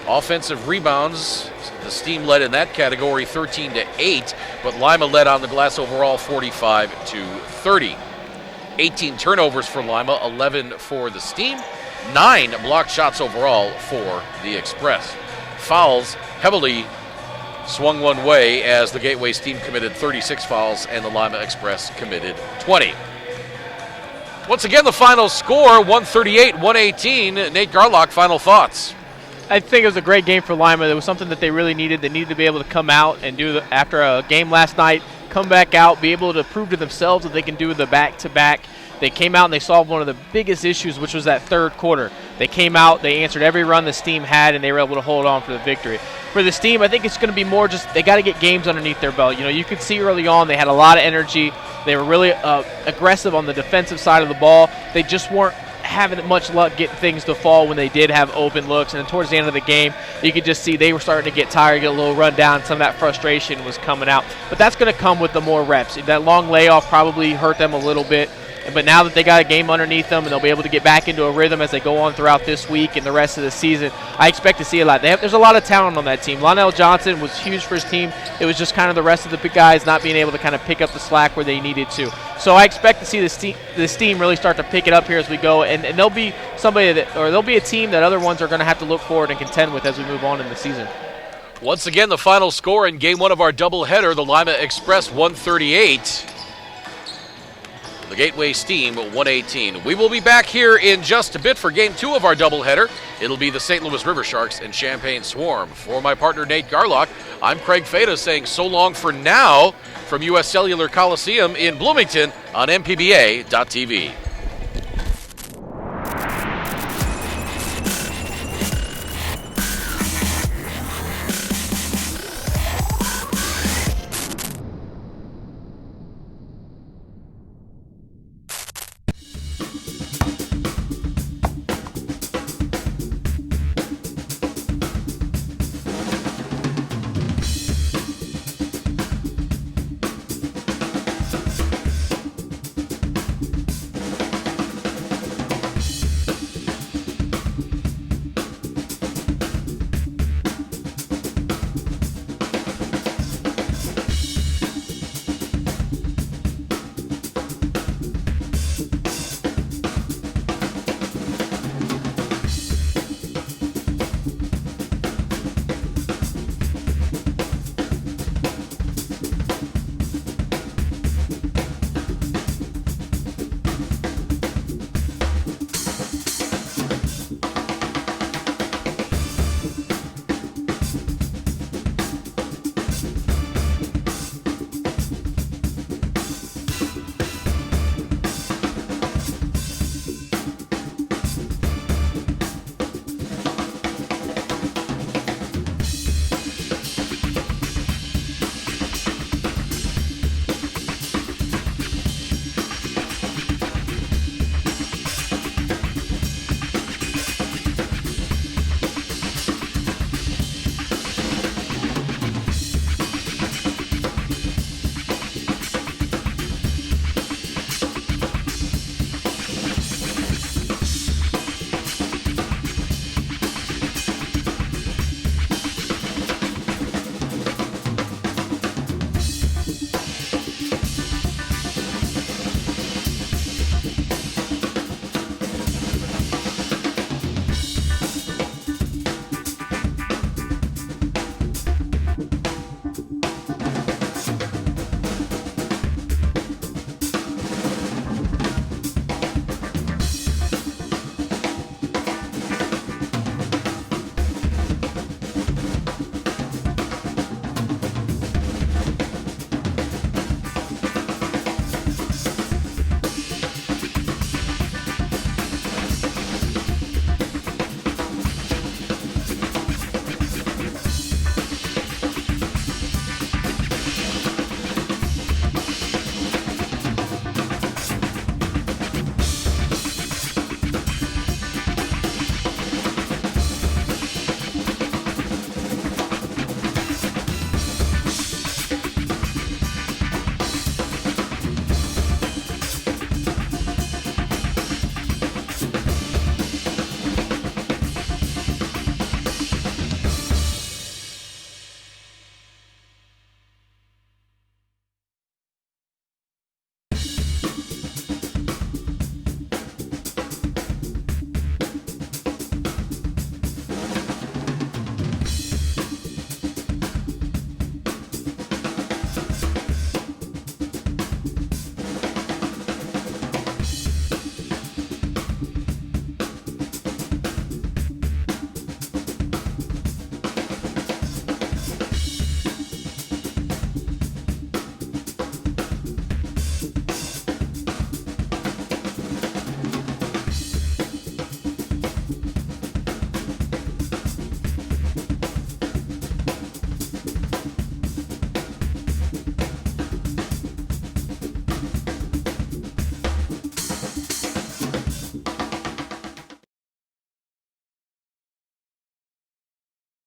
Offensive rebounds, the Steam led in that category 13-8, but Lima led on the glass overall 45-30. 18 turnovers for Lima, 11 for the Steam, 9 blocked shots overall for the Express. Fouls heavily swung one way as the Gateway Steam committed 36 fouls and the Lima Express committed 20. Once again, the final score, 138-118. Nate Garlock, final thoughts. I think it was a great game for Lima. It was something that they really needed. They needed to be able to come out and do after a game last night, come back out, be able to prove to themselves that they can do the back-to-back. They came out and they solved one of the biggest issues, which was that third quarter. They came out, they answered every run the Steam had, and they were able to hold on for the victory. For the Steam, I think it's going to be more just they got to get games underneath their belt. You know, you could see early on they had a lot of energy. They were really aggressive on the defensive side of the ball. They just weren't having much luck getting things to fall when they did have open looks. And then towards the end of the game, you could just see they were starting to get tired, get a little run down. Some of that frustration was coming out. But that's going to come with the more reps. That long layoff probably hurt them a little bit. But now that they got a game underneath them and they'll be able to get back into a rhythm as they go on throughout this week and the rest of the season, I expect to see a lot. There's a lot of talent on that team. Lonell Johnson was huge for his team. It was just kind of the rest of the big guys not being able to kind of pick up the slack where they needed to. So I expect to see the Steam really start to pick it up here as we go, and there'll be there'll be a team that other ones are going to have to look forward and contend with as we move on in the season. Once again, the final score in game 1 of our doubleheader, the Lima Express 138. The Gateway Steam 118. We will be back here in just a bit for Game 2 of our doubleheader. It'll be the St. Louis River Sharks and Champaign Swarm. For my partner Nate Garlock, I'm Craig Feta saying so long for now from U.S. Cellular Coliseum in Bloomington on MPBA.TV.